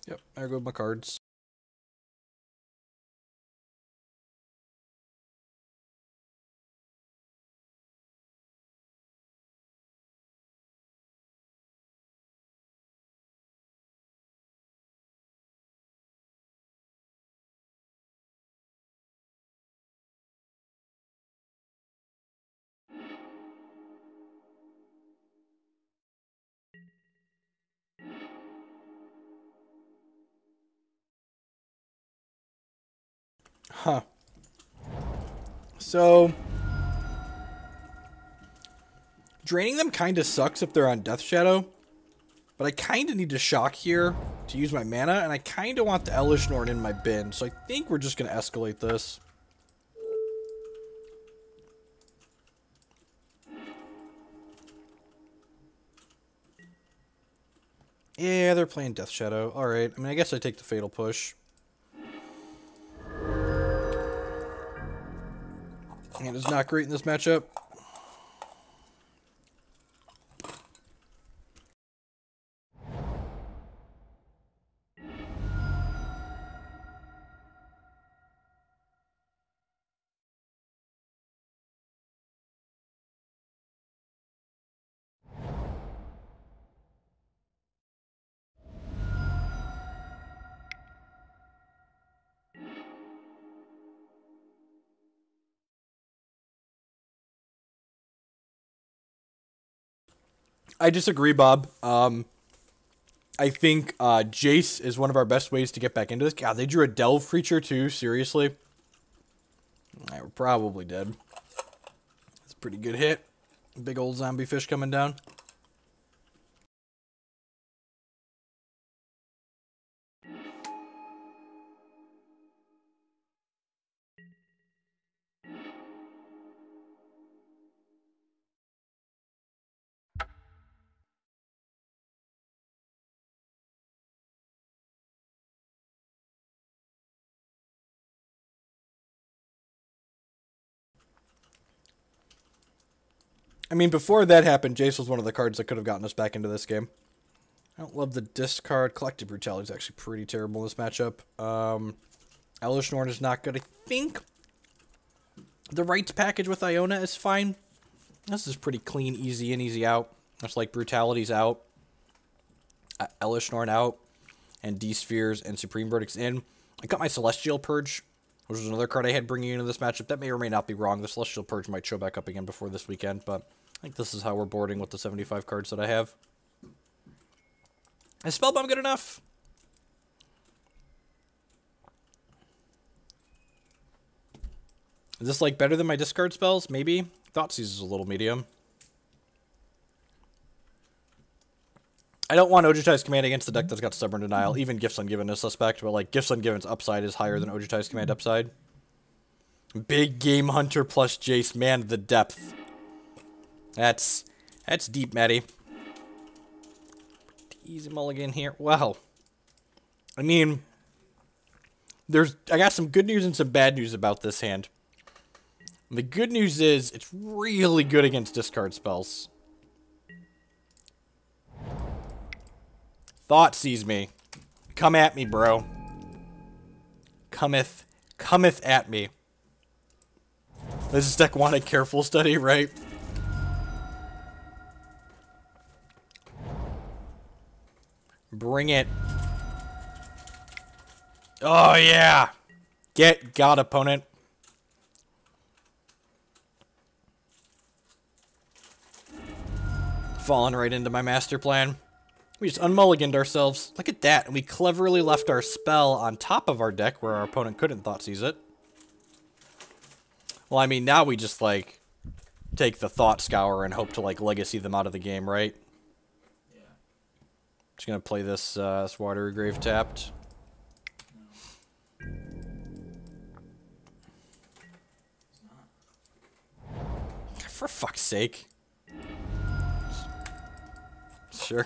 Yep, there go my cards. Huh. So, draining them kind of sucks if they're on Death Shadow, but I kind of need to shock here to use my mana, and I kind of want the Elesh Norn in my bin, so I think we're just going to escalate this. Yeah, they're playing Death Shadow. Alright, I mean, I guess I take the Fatal Push. And it's not great in this matchup. I disagree, Bob. I think Jace is one of our best ways to get back into this. God, they drew a Delve creature too, seriously? We're probably dead. That's a pretty good hit. Big old zombie fish coming down. I mean, before that happened, Jace was one of the cards that could have gotten us back into this game. I don't love the discard. Collective Brutality is actually pretty terrible in this matchup. Elesh Norn is not good. I think the Rites package with Iona is fine. This is pretty clean, easy in, easy out. It's like Brutality's out. Elesh Norn out. And D-Spheres and Supreme Verdicts in. I got my Celestial Purge, which was another card I had bringing into this matchup. That may or may not be wrong. The Celestial Purge might show back up again before this weekend, but I think this is how we're boarding with the 75 cards that I have. Is Spellbomb good enough? Is this, like, better than my discard spells? Maybe. Thoughtseize is a little medium. I don't want Obzet's Command against the deck that's got Stubborn Denial. Even Gifts Ungiven is suspect, but, like, Gifts Ungiven's upside is higher than Obzet's Command upside. Big Game Hunter plus Jace. Man, the depth. That's deep, Maddie. Easy mulligan here. Wow. I mean, I got some good news and some bad news about this hand. The good news is it's really good against discard spells. Thoughtseize me. Come at me, bro. Cometh at me. This deck wanted careful study, right? Bring it. Oh, yeah. Got opponent. Falling right into my master plan. We just unmulliganed ourselves. Look at that. And we cleverly left our spell on top of our deck where our opponent couldn't Thoughtseize it. Well, I mean, now we just, like, take the Thought Scour and hope to, like, legacy them out of the game, right? Yeah. Just gonna play this Watery Grave tapped. No. It's not. For fuck's sake. Sure.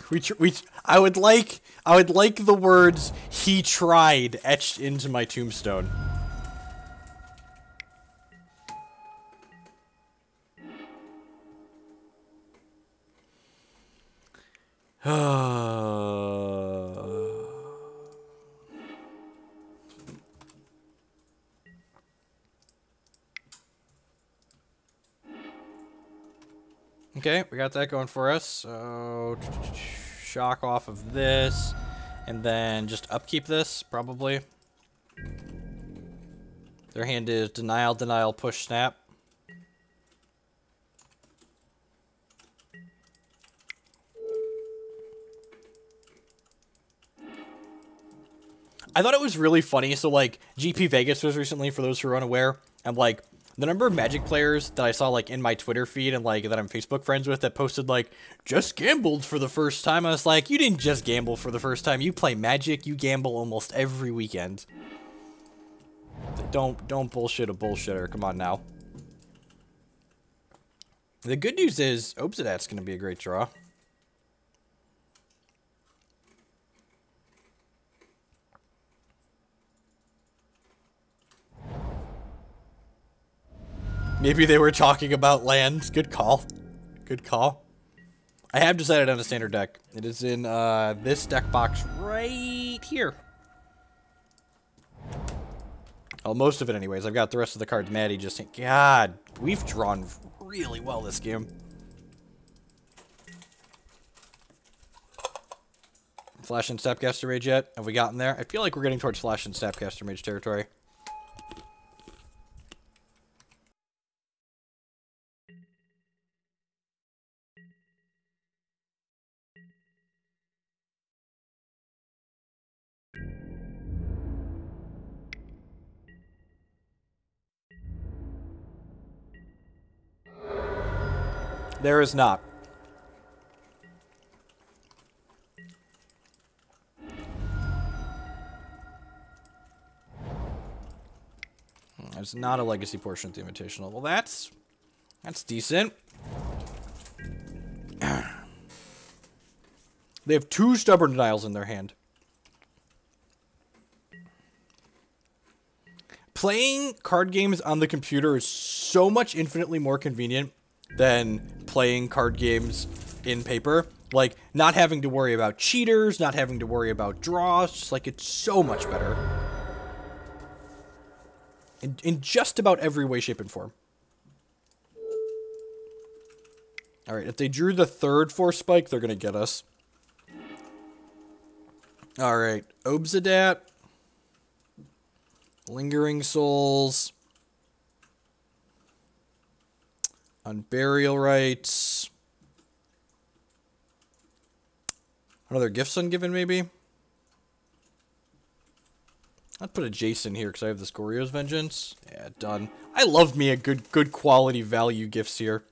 I would like the words "he tried" etched into my tombstone. Okay, we got that going for us. So, shock off of this, and then just upkeep this, probably. Their hand is Denial, Denial, Push, Snap. I thought it was really funny. So, like, GP Vegas was recently, for those who are unaware, and, like, the number of Magic players that I saw, like, in my Twitter feed and, like, that I'm Facebook friends with that posted, like, just gambled for the first time. I was like, you didn't just gamble for the first time. You play Magic. You gamble almost every weekend. Don't bullshit a bullshitter. Come on now. The good news is Obzedat's going to be a great draw. Maybe they were talking about lands. Good call. Good call. I have decided on a standard deck. It is in this deck box right here. Well, most of it anyways. I've got the rest of the cards. Maddie just saying, God, we've drawn really well this game. Flash and Snapcaster Mage yet? Have we gotten there? I feel like we're getting towards Flash and Snapcaster Mage territory. There is not. There's not a legacy portion of the Invitational. Well, that's decent. They have 2 Stubborn Denials in their hand. Playing card games on the computer is so much infinitely more convenient than playing card games in paper. Like, not having to worry about cheaters, not having to worry about draws, just like, it's so much better. In just about every way, shape, and form. Alright, if they drew the third Force Spike, they're gonna get us. Alright, Obzedat. Lingering Souls. Unburial Rites. Another Gifts Ungiven, maybe? I'd put a Jace in here because I have this Goryo's Vengeance. Yeah, done. I love me a good quality value gifts here.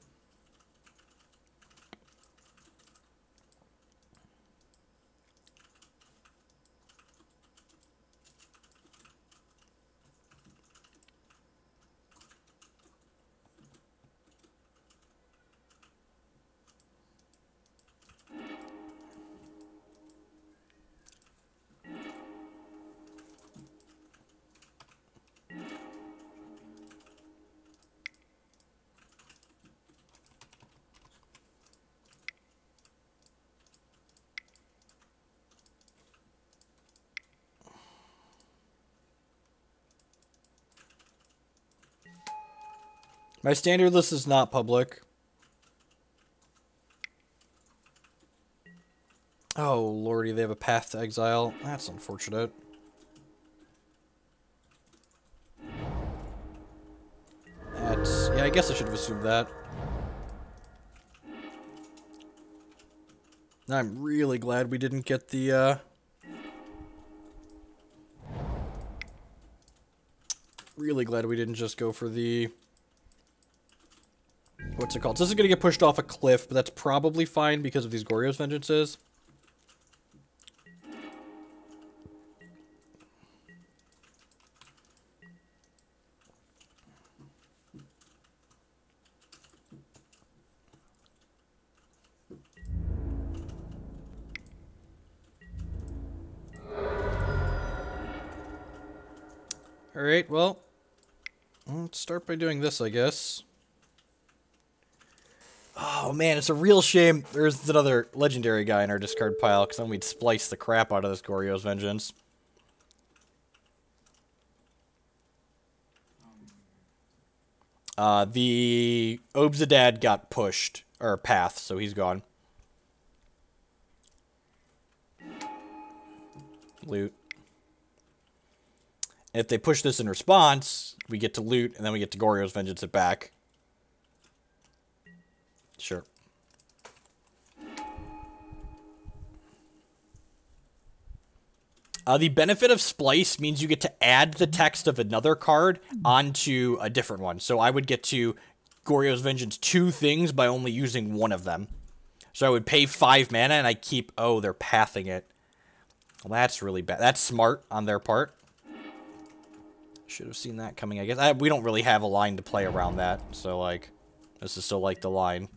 My standard list is not public. Oh, lordy, they have a path to exile. That's unfortunate. That's... yeah, I guess I should have assumed that. I'm really glad we didn't get the, really glad we didn't just go for the... what's it called? So this is going to get pushed off a cliff, but that's probably fine because of these Goryo's Vengeances. Alright, well, let's start by doing this, I guess. Oh man, it's a real shame there's another legendary guy in our discard pile, because then we'd splice the crap out of this Goryo's Vengeance. The Obzedat got pushed, or path, so he's gone. Loot. If they push this in response, we get to loot, and then we get to Goryo's Vengeance it back. Sure. The benefit of Splice means you get to add the text of another card onto a different one. So I would get to Goryo's Vengeance 2 things by only using one of them. So I would pay 5 mana, and I keep... oh, they're pathing it. Well, that's really bad. That's smart on their part. Should have seen that coming, I guess. We don't really have a line to play around that, so, like, this is still, like, the line.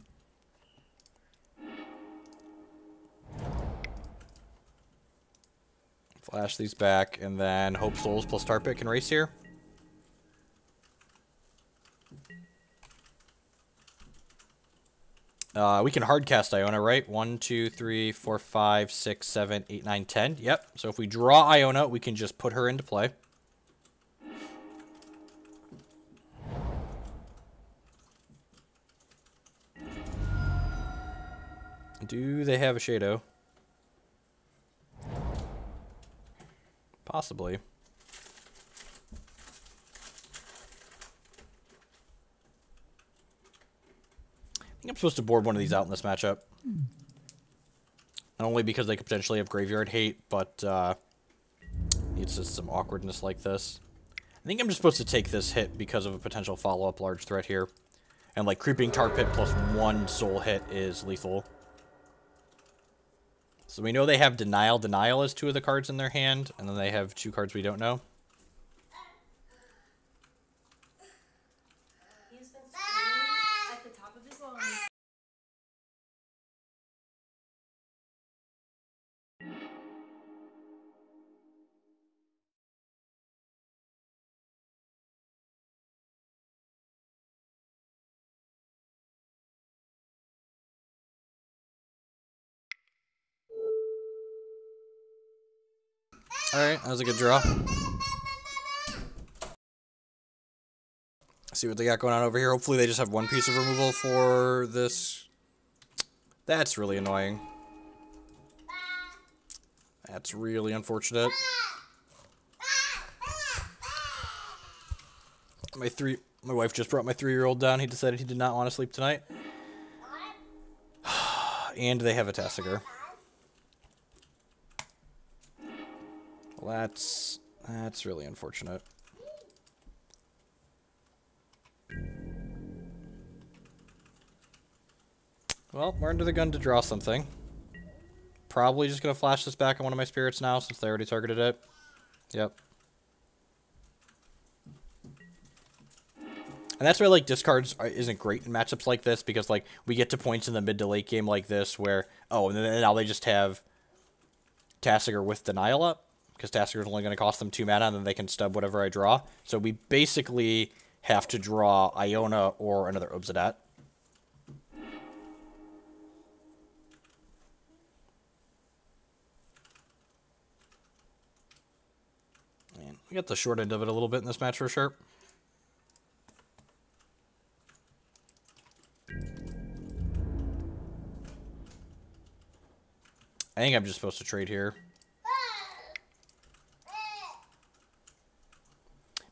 Flash these back, and then Hope Souls plus Tar Pit can race here. We can hardcast Iona, right? 1, 2, 3, 4, 5, 6, 7, 8, 9, 10. Yep. So if we draw Iona, we can just put her into play. Do they have a Shadow? Possibly. I think I'm supposed to board one of these out in this matchup. Not only because they could potentially have graveyard hate, but it's just some awkwardness like this. I think I'm just supposed to take this hit because of a potential follow-up large threat here. And like Creeping Tar Pit plus 1 soul hit is lethal. So we know they have Denial. Denial is 2 of the cards in their hand, and then they have 2 cards we don't know. Alright, that was a good draw. See what they got going on over here. Hopefully they just have one piece of removal for this. That's really annoying. That's really unfortunate. My wife just brought my 3-year-old down. He decided he did not want to sleep tonight. And they have a Tasigur. Well, that's really unfortunate. Well, we're under the gun to draw something. Probably just going to flash this back on one of my spirits now since they already targeted it. Yep. And that's why, like, discards isn't great in matchups like this, because, like, we get to points in the mid to late game like this where, oh, and then now they just have Tasigur with Denial up, because Tasigur is only going to cost them 2 mana, and then they can stub whatever I draw. So we basically have to draw Iona or another Obzedat. We got the short end of it a little bit in this match for sure. I think I'm just supposed to trade here.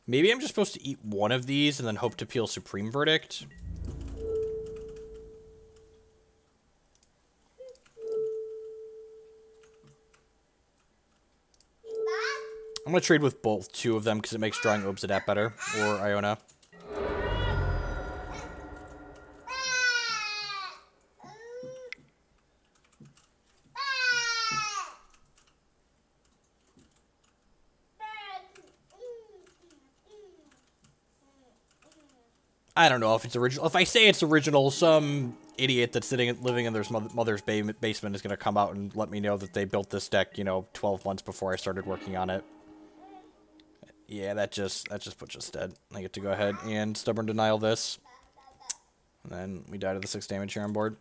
Maybe I'm just supposed to eat one of these and then hope to peel Supreme Verdict. I'm going to trade with both 2 of them because it makes drawing Obzedat better, or Iona. I don't know if it's original. If I say it's original, some idiot that's living in their mother's basement is going to come out and let me know that they built this deck, you know, 12 months before I started working on it. Yeah, that just puts us dead. I get to go ahead and Stubborn Denial this. And then we die to the 6 damage here on board.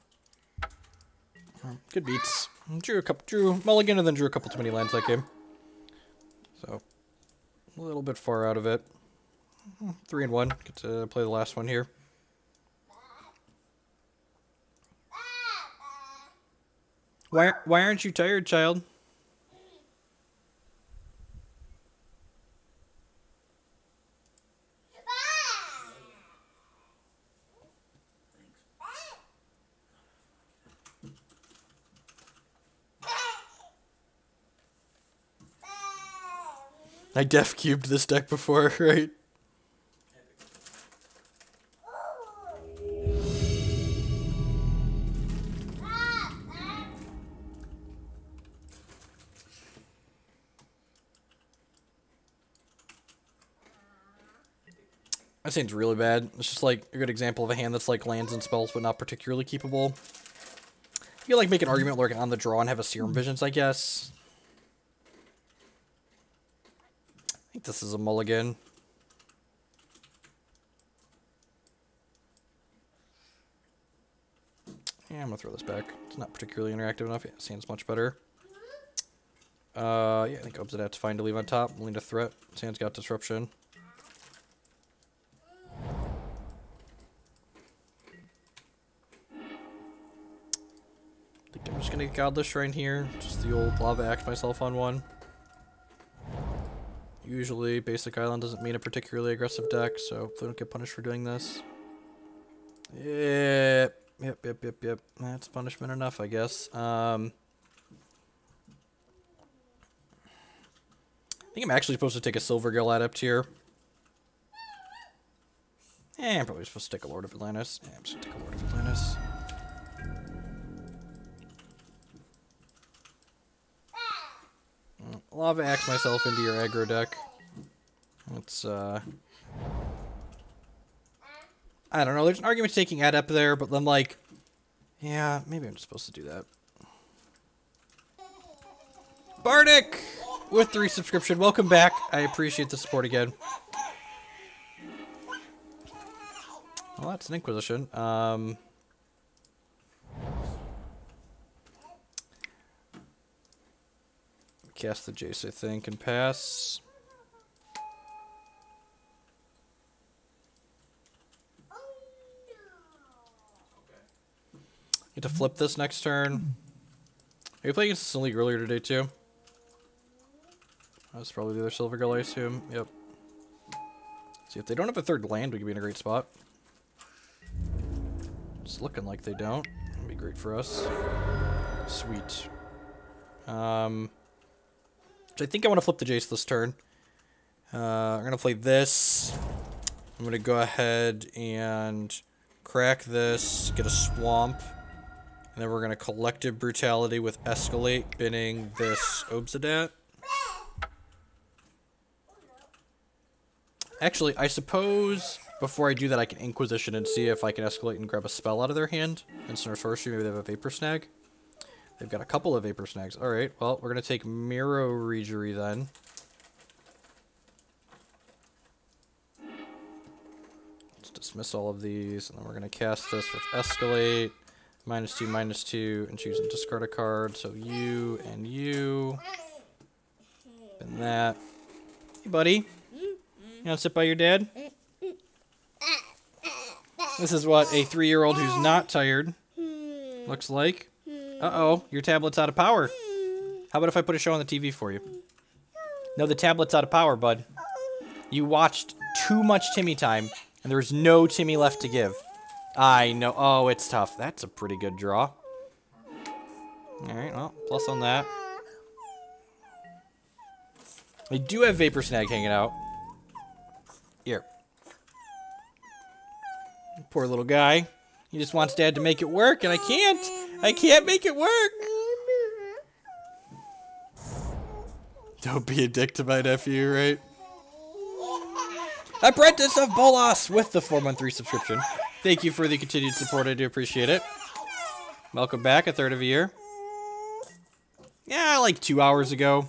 Good beats. Drew mulligan and then drew a couple too many lands that game. So, a little bit far out of it. 3 and 1. Get to play the last one here. Why aren't you tired, child? I def cubed this deck before, right? That seems really bad. It's just like a good example of a hand that's like lands and spells but not particularly keepable. You could like make an argument like on the draw and have a Serum Visions, I guess. I think this is a mulligan. Yeah, I'm gonna throw this back. It's not particularly interactive enough. Yeah, Sand's much better. Yeah, I think Obzedat's fine to leave on top. We'll need a threat. Sand's got disruption. I think I'm just gonna Godless Shrine here. Just the old Lava Axe myself on one. Usually, basic island doesn't mean a particularly aggressive deck, so hopefully I don't get punished for doing this. Yep. That's punishment enough, I guess. I think I'm actually supposed to take a Silvergill Adept here. I'm probably supposed to take a Lord of Atlantis. I'm just gonna take a Lord of Atlantis. Lava Axe myself into your aggro deck. It's, I don't know, there's an argument taking Adept there, but then, like, yeah, maybe I'm just supposed to do that. Bardic! With the resubscription, welcome back. I appreciate the support again. Well, that's an Inquisition. Cast the Jace, I think, and pass. Get to flip this next turn. Are you playing against the League earlier today, too? That's probably the other Silver Girl, I assume. Yep. See, if they don't have a third land, we could be in a great spot. It's looking like they don't. That'd be great for us. Sweet. I think I want to flip the Jace this turn. I'm going to play this. I'm going to go ahead and crack this, get a Swamp. And then we're going to Collective Brutality with Escalate, binning this Obzedat. Actually, I suppose before I do that, I can Inquisition and see if I can escalate and grab a spell out of their hand. Instant or sorcery, maybe they have a Vapor Snag. They've got a couple of Vapor Snags. Alright, well, we're going to take Miro Regery then. Let's dismiss all of these, and then we're going to cast this with Escalate. -2/-2, and choose and discard a card. So you and you. And that. Hey, buddy. You want to sit by your dad? This is what a 3-year-old who's not tired looks like. Uh-oh, your tablet's out of power. How about if I put a show on the TV for you? No, the tablet's out of power, bud. You watched too much Timmy time, and there's no Timmy left to give. I know. Oh, it's tough. That's a pretty good draw. Alright, well, plus on that. I do have Vapor Snag hanging out. Here. Poor little guy. He just wants Dad to make it work, and I can't. I can't make it work. Don't be a dick to my nephew, right? Apprentice of Bolas with the 4-month resubscription. Thank you for the continued support. I do appreciate it. Welcome back, a third of a year. Yeah, like 2 hours ago.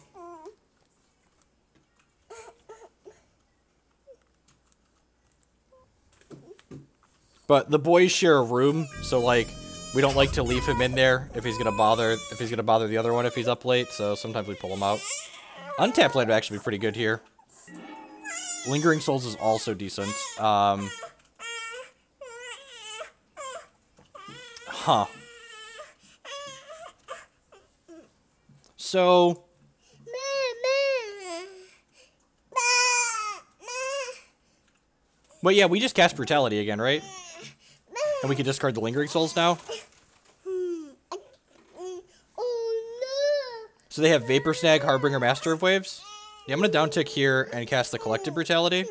But the boys share a room, so like we don't like to leave him in there if he's gonna bother the other one if he's up late. So sometimes we pull him out. Untapped land would actually be pretty good here. Lingering Souls is also decent. Huh. So. But yeah, we just cast Brutality again, right? And we can discard the Lingering Souls now. So they have Vapor Snag, Harbinger, Master of Waves. Yeah, I'm going to downtick here and cast the Collective Brutality.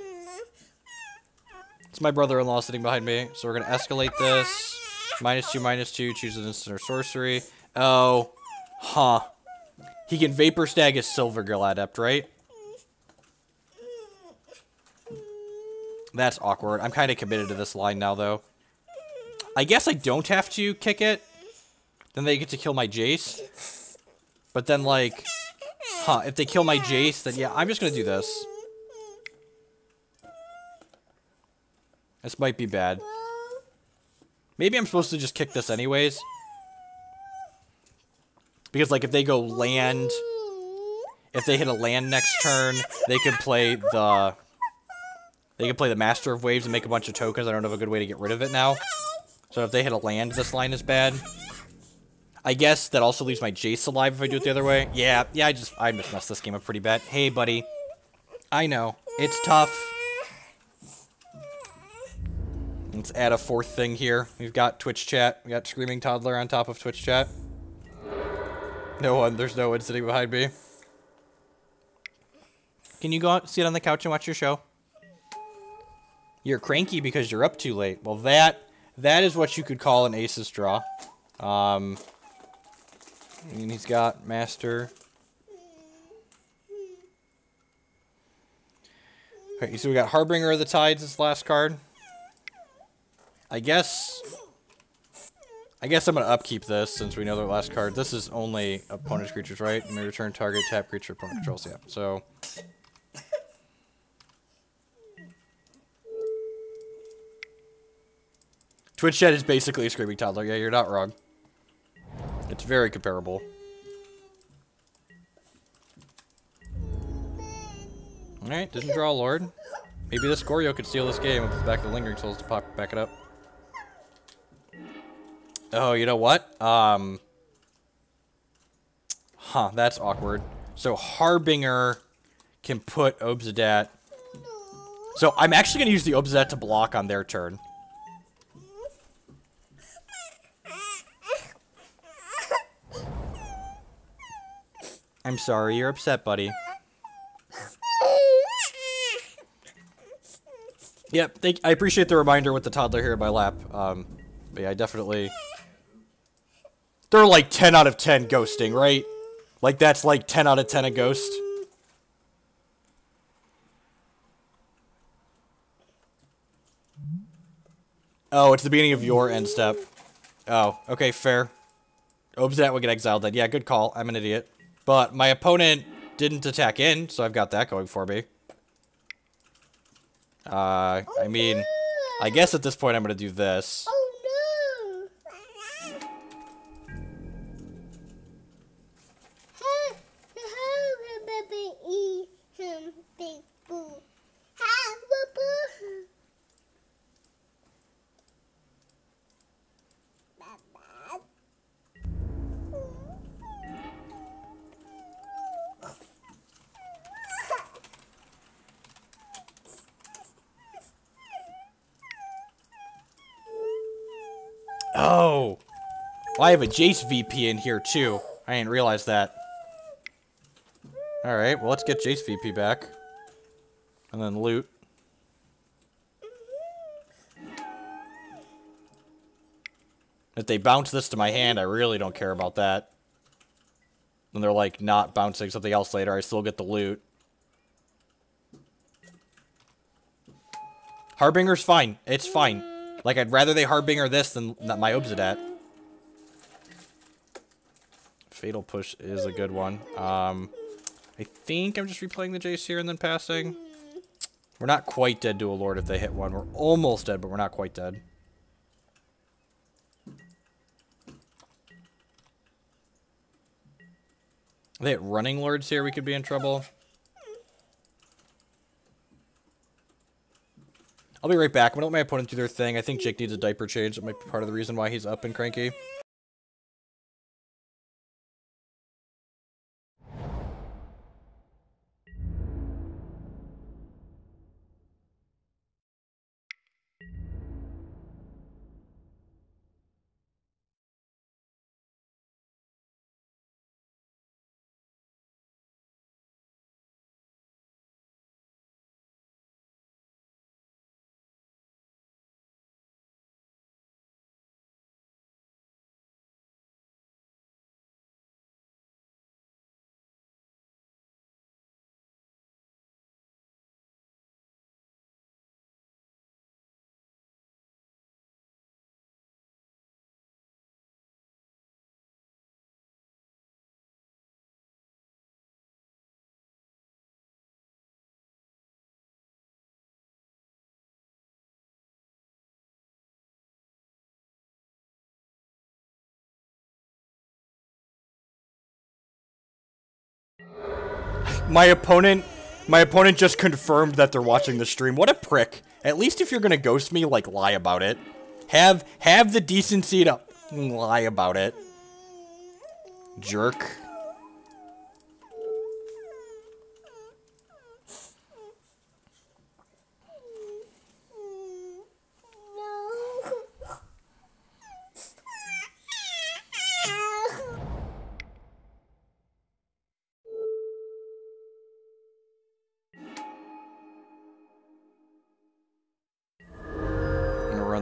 It's my brother-in-law sitting behind me. So we're going to escalate this. -2/-2, choose an instant or sorcery. Oh. Huh. He can Vapor Snag his Silver Girl Adept, right? That's awkward. I'm kind of committed to this line now, though. I guess I don't have to kick it. Then they get to kill my Jace. But then, like... Huh, if they kill my Jace, then yeah, I'm just going to do this. This might be bad. Maybe I'm supposed to just kick this anyways. Because, like, if they go land... If they hit a land next turn, they could play the... They can play the Master of Waves and make a bunch of tokens. I don't have a good way to get rid of it now. So if they hit a land, this line is bad. I guess that also leaves my Jace alive if I do it the other way. Yeah, I just messed this game up pretty bad. Hey, buddy. I know. It's tough. Let's add a fourth thing here. We've got Twitch chat. We got Screaming Toddler on top of Twitch chat. No one. There's no one sitting behind me. Can you go out, sit on the couch and watch your show? You're cranky because you're up too late. Well, that is what you could call an aces draw. And he's got Master. Okay, so we got Harbinger of the Tides as last card. I guess I'm going to upkeep this since we know their last card. This is only opponent's creatures, right? You may return target, tap creature, opponent controls, yeah. So... Twitch chat is basically a Screaming Toddler. Yeah, you're not wrong. It's very comparable. Alright, doesn't draw a Lord. Maybe this Goryo could steal this game with the back of the Lingering Souls to back it up. Oh, you know what? Huh, that's awkward. So Harbinger can put Obzedat. So I'm actually going to use the Obzedat to block on their turn. I'm sorry, you're upset, buddy. Yep, I appreciate the reminder with the toddler here in my lap. But yeah, I definitely... They're like 10 out of 10 ghosting, right? Like that's like 10 out of 10 a ghost. Oh, it's the beginning of your end step. Oh, okay, fair. Obzedat would get exiled then. Yeah, good call. I'm an idiot. But my opponent didn't attack in, so I've got that going for me. I mean, I guess at this point I'm going to do this. Oh no! Oh! Well, I have a Jace VP in here, too. I didn't realize that. Alright, well, let's get Jace VP back. And then loot. If they bounce this to my hand, I really don't care about that. When they're, like, not bouncing something else later, I still get the loot. Harbinger's fine. It's fine. Like, I'd rather they Harbinger this than my Obzedat. Fatal Push is a good one. I think I'm just replaying the Jace here and then passing. We're not quite dead to a Lord if they hit one. We're almost dead, but we're not quite dead. If they hit running Lords here, we could be in trouble. I'll be right back. I'm gonna let my opponent do their thing. I think Jake needs a diaper change. That might be part of the reason why he's up and cranky. My opponent just confirmed that they're watching the stream. What a prick. At least if you're gonna ghost me, like, lie about it. Have the decency to lie about it. Jerk.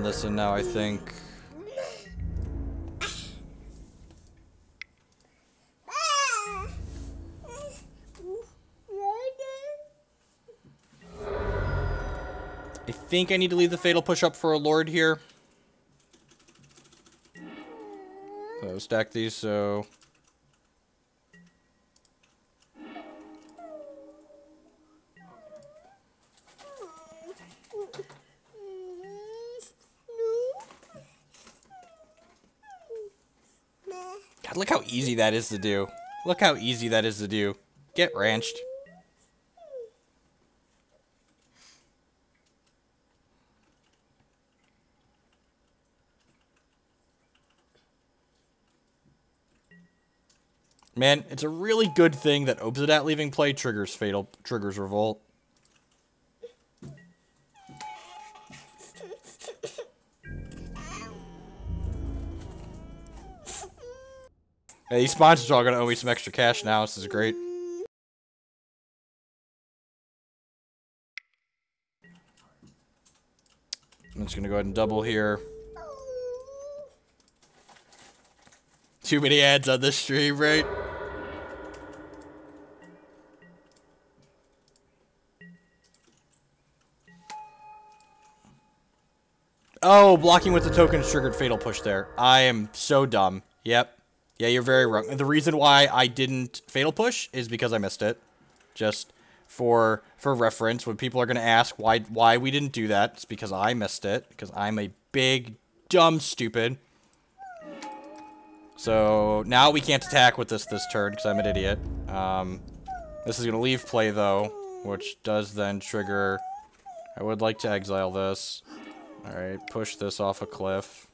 This and now I think I need to leave the Fatal Push up for a Lord here. So stack these so God, look how easy that is to do. Look how easy that is to do. Get ranched. Man, it's a really good thing that Obzedat leaving play triggers Revolt. Yeah, these sponsors are all gonna owe me some extra cash now. This is great. I'm just gonna go ahead and double here. Too many ads on this stream, right? Oh, blocking with the tokens triggered Fatal Push there. I am so dumb. Yep. Yeah, you're very wrong. And the reason why I didn't Fatal Push is because I missed it. Just for reference, when people are going to ask why we didn't do that, it's because I missed it. Because I'm a big, dumb, stupid. So, now we can't attack with this turn, because I'm an idiot. This is going to leave play, though, which does then trigger... I would like to exile this. Alright, push this off a cliff.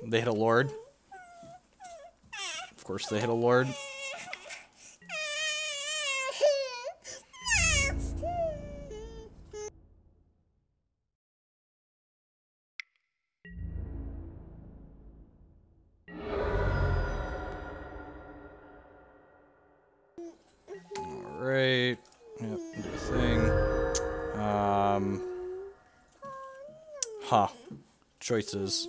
They hit a Lord. Of course they hit a Lord. Alright. Yep, do the thing. Choices.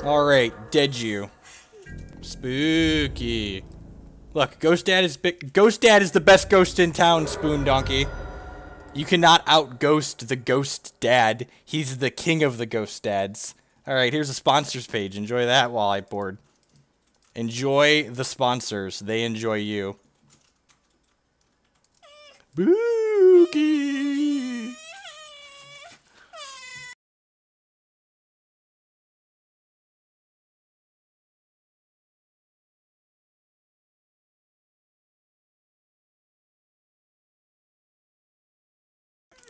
Alright, dead you. Spooky. Look, Ghost Dad is the best ghost in town, Spoon Donkey. You cannot out-ghost the Ghost Dad. He's the king of the Ghost Dads. Alright, here's a sponsors page. Enjoy that while I board. Enjoy the sponsors. They enjoy you. Spooky.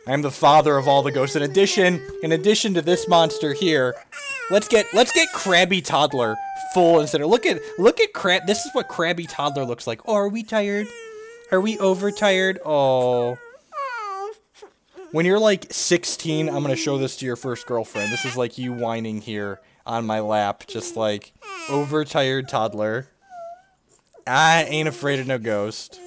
I am the father of all the ghosts. In addition to this monster here, let's get Krabby Toddler full instead of look at Crab. This is what Krabby Toddler looks like. Oh, are we tired? Are we overtired? Oh. When you're like 16, I'm gonna show this to your first girlfriend. This is like you whining here on my lap, just like overtired toddler. I ain't afraid of no ghost.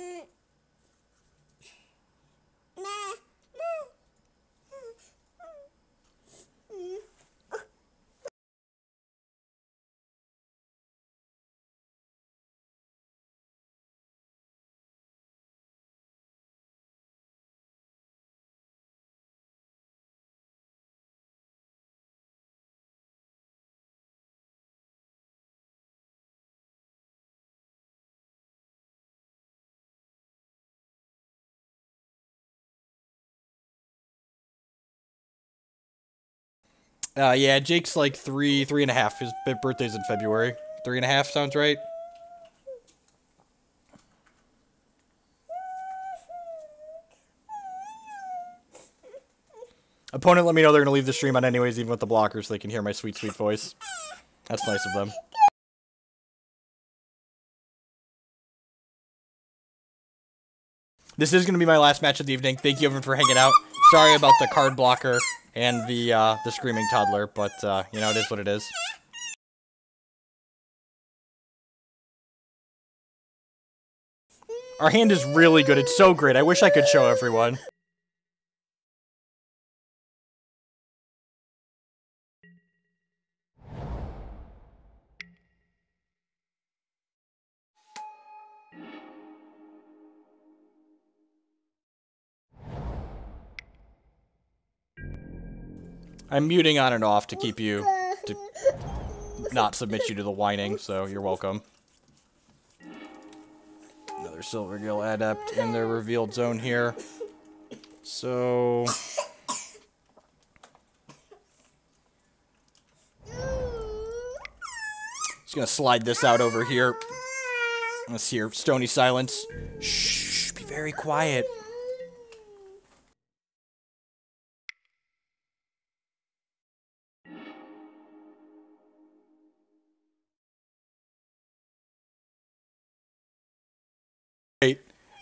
Yeah, Jake's like 3.5. His birthday's in February. 3.5 sounds right. Opponent let me know they're gonna leave the stream on anyways, even with the blockers, so they can hear my sweet, sweet voice. That's nice of them. This is gonna be my last match of the evening. Thank you everyone for hanging out. Sorry about the card blocker and the screaming toddler, but you know, it is what it is. Our hand is really good. It's so great. I wish I could show everyone. I'm muting on and off to keep you, to not submit you to the whining, so you're welcome. Another Silvergill Adept in their revealed zone here. So... Just gonna slide this out over here. Let's hear Stony Silence. Shh, be very quiet.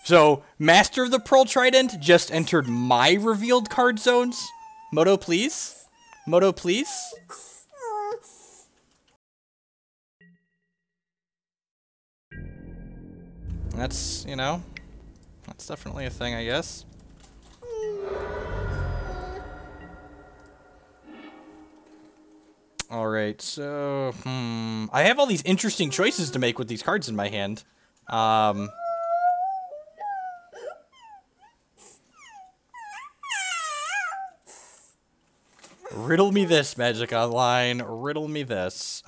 So, Master of the Pearl Trident just entered my revealed card zones. Moto, please. Moto, please. That's, you know, that's definitely a thing, I guess. Alright, so, I have all these interesting choices to make with these cards in my hand. Riddle me this, Magic Online. Riddle me this.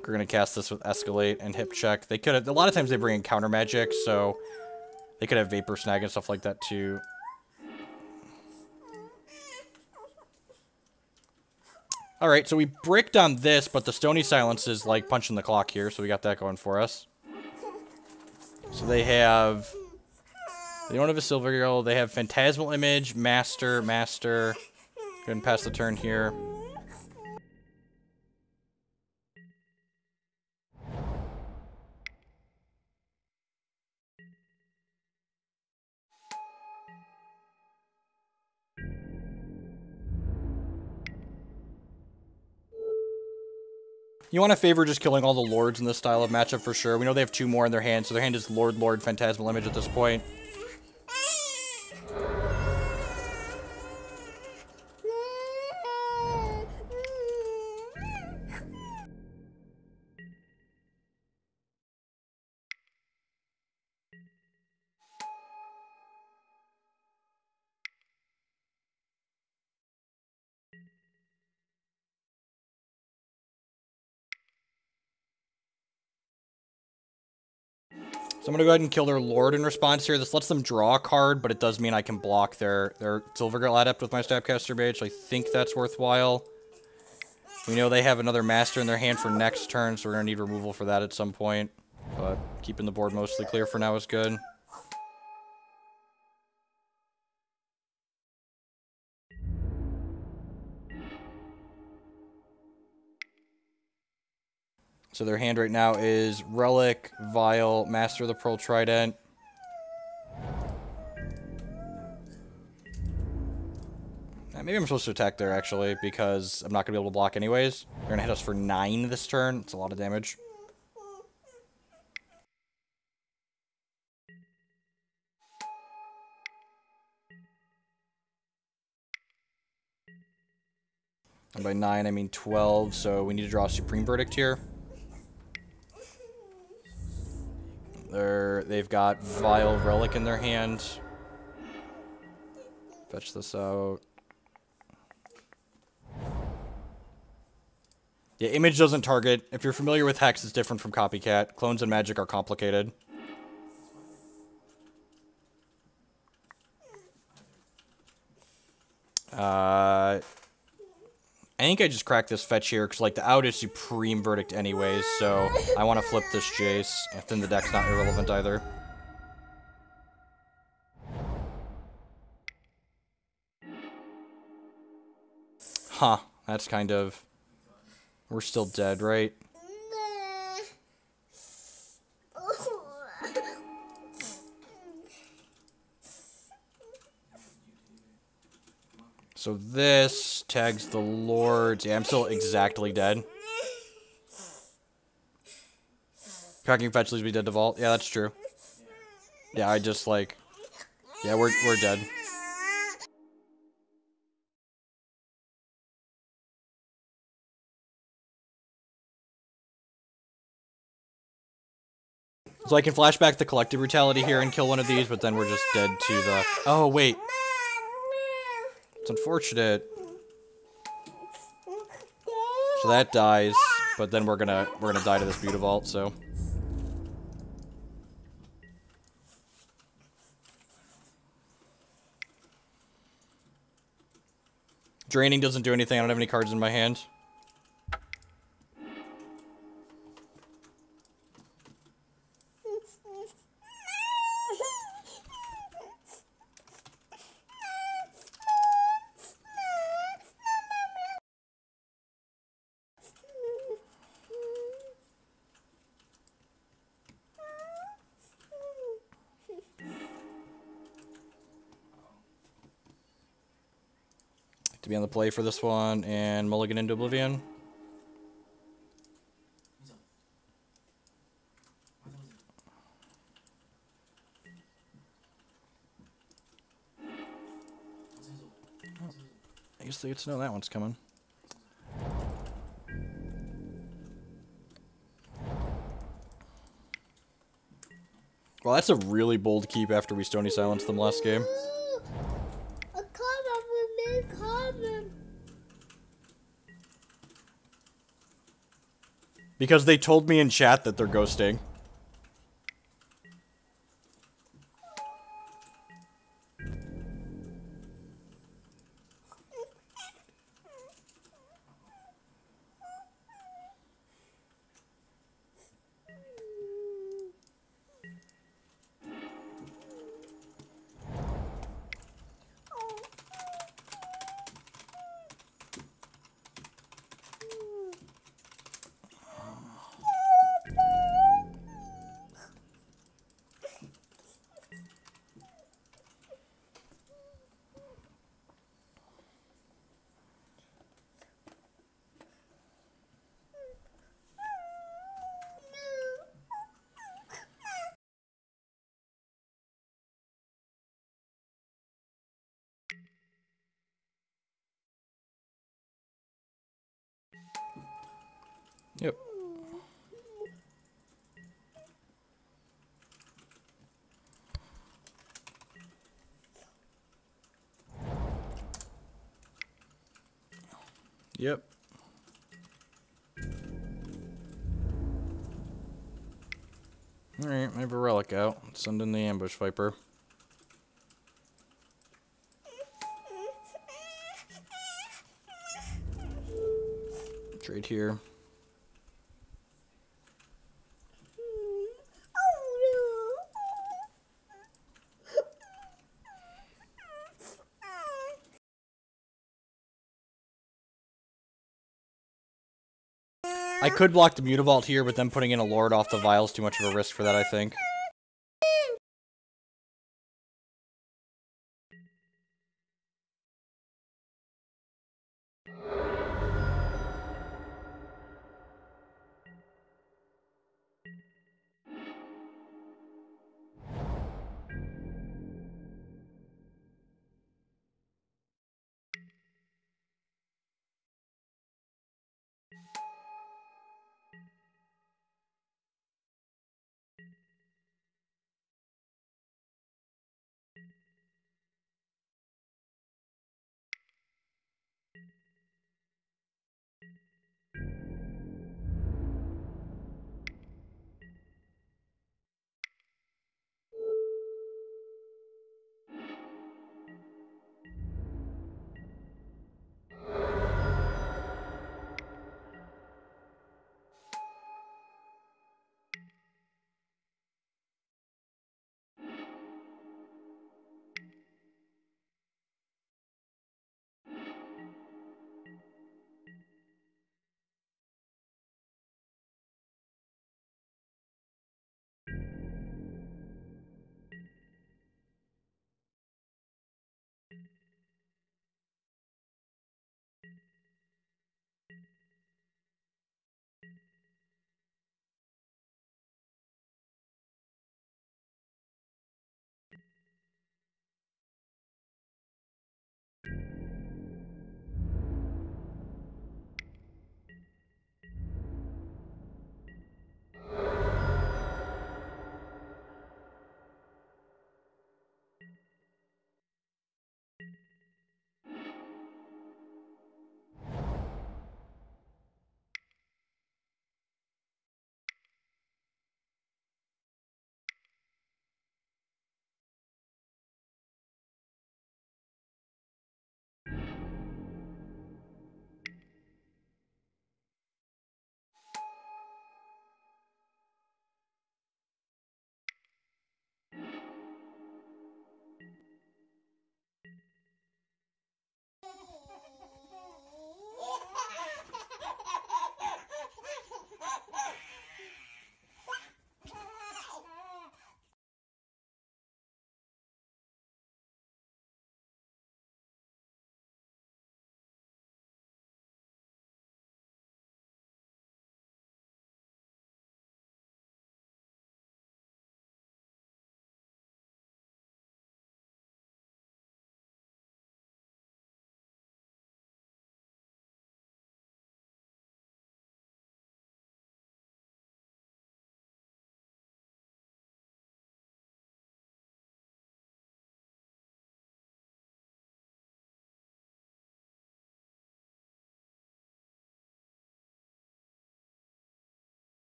We're gonna cast this with Escalate and Hip Check. They could have, a lot of times they bring in counter magic, so they could have Vapor Snag and stuff like that too. Alright, so we bricked on this, but the Stony Silence is like punching the clock here, so we got that going for us. So they have, they don't have a Silver Girl, they have Phantasmal Image, Master. Go ahead and pass the turn here. You want to favor just killing all the Lords in this style of matchup for sure. We know they have 2 more in their hand, so their hand is Lord, Phantasmal Image at this point. So I'm going to go ahead and kill their Lord in response here. This lets them draw a card, but it does mean I can block their Silver Girl Adept with my Snapcaster Mage, so I think that's worthwhile. We know they have another Master in their hand for next turn, so we're going to need removal for that at some point. But keeping the board mostly clear for now is good. So their hand right now is Relic, Vial, Master of the Pearl Trident. Maybe I'm supposed to attack there, actually, because I'm not going to be able to block anyways. They're going to hit us for 9 this turn. It's a lot of damage. And by 9, I mean 12, so we need to draw a Supreme Verdict here. They've got Vile Relic in their hand. Fetch this out. Yeah, Image doesn't target. If you're familiar with Hex, it's different from Copycat. Clones and Magic are complicated. I think I just cracked this fetch here, because, like, the out is Supreme Verdict anyways, so I want to flip this Jace, and then the deck's not irrelevant either. Huh, that's kind of... We're still dead, right? So this tags the Lords. Yeah, I'm still exactly dead. Cracking fetch leaves me dead to vault. Yeah, that's true. Yeah, I just like... Yeah, we're dead. So I can flashback the Collective Brutality here and kill one of these, but then we're just dead to the... Oh, wait. It's unfortunate. So that dies, but then we're gonna die to this Beautivault, so... Draining doesn't do anything. I don't have any cards in my hand. To be on the play for this one and mulligan into Oblivion. I guess they get to know that one's coming. Well, that's a really bold keep after we Stony Silence them last game. A comment with me, comment. Because they told me in chat that they're ghosting. Yep. Yep. Alright, I have a relic out. Let's send in the Ambush Viper. Trade here. I could block the Mutavault here, but then putting in a Lord off the Vial is too much of a risk for that, I think.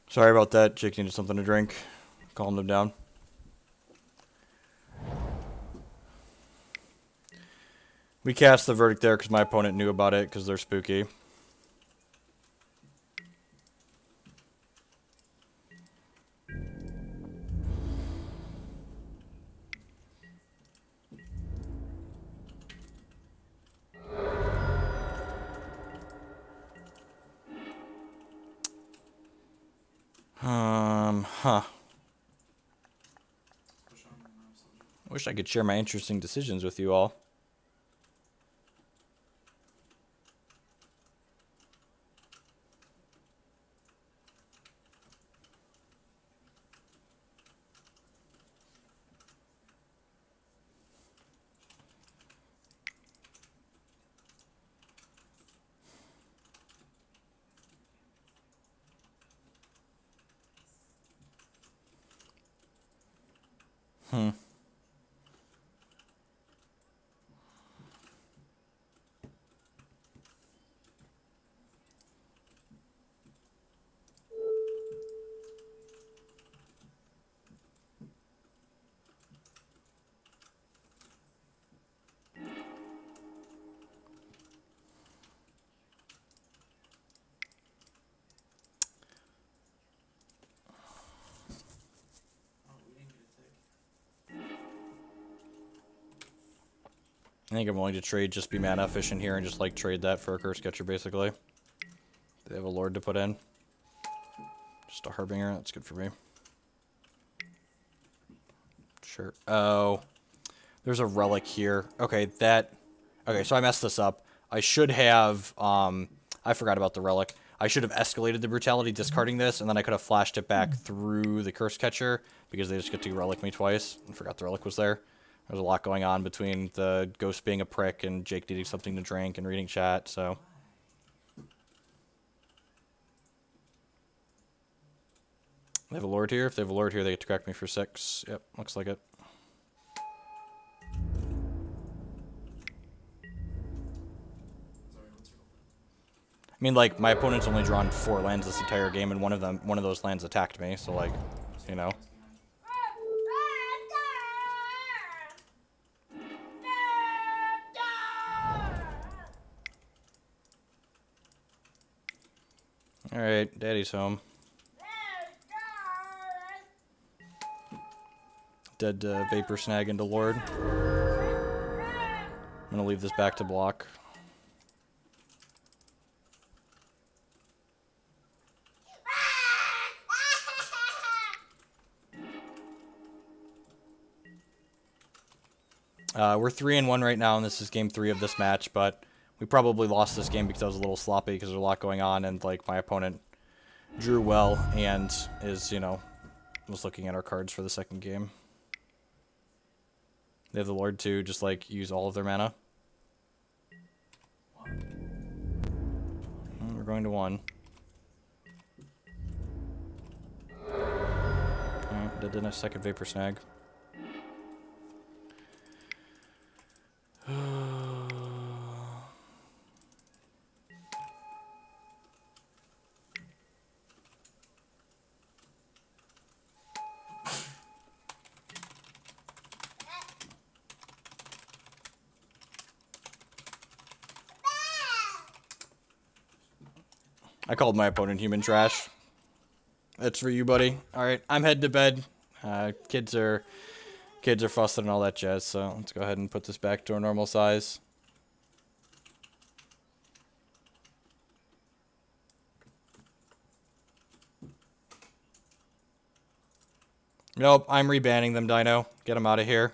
Sorry about that. Jake needed something to drink. Calmed him down. We cast the verdict there because my opponent knew about it because they're spooky. Huh. I wish I could share my interesting decisions with you all. I think I'm willing to trade just be mana efficient here and just like trade that for a Curse Catcher basically. They have a Lord to put in. Just a Harbinger, that's good for me. Sure. Oh. There's a relic here. Okay, that... Okay, so I messed this up. I should have... I forgot about the relic. I should have escalated the Brutality discarding this, and then I could have flashed it back through the Curse Catcher, because they just get to relic me twice. I forgot the relic was there. There's a lot going on between the Ghost being a prick and Jake needing something to drink and reading chat, so... They have a Lord here. If they have a Lord here, they get to crack me for 6. Yep, looks like it. I mean, like, my opponent's only drawn 4 lands this entire game, and one of those lands attacked me, so, like, you know. Alright, Daddy's home. Dead Vapor Snag into Lord. I'm gonna leave this back to block. We're 3-1 right now, and this is game 3 of this match, but we probably lost this game because I was a little sloppy because there's a lot going on, and, like, my opponent drew well and is, you know, was looking at our cards for the second game. They have the Lord to just, like, use all of their mana. And we're going to 1. Alright, did a second Vapor Snag. I called my opponent human trash. That's for you, buddy. Alright, I'm heading to bed. Kids are fussing and all that jazz, so let's go ahead and put this back to our normal size. Nope, I'm rebanning them, Dino. Get them out of here.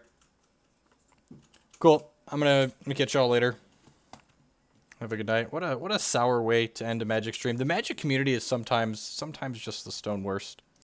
Cool. I'm gonna catch y'all later. Have a good night. What a sour way to end a Magic stream. The Magic community is sometimes just the stone worst.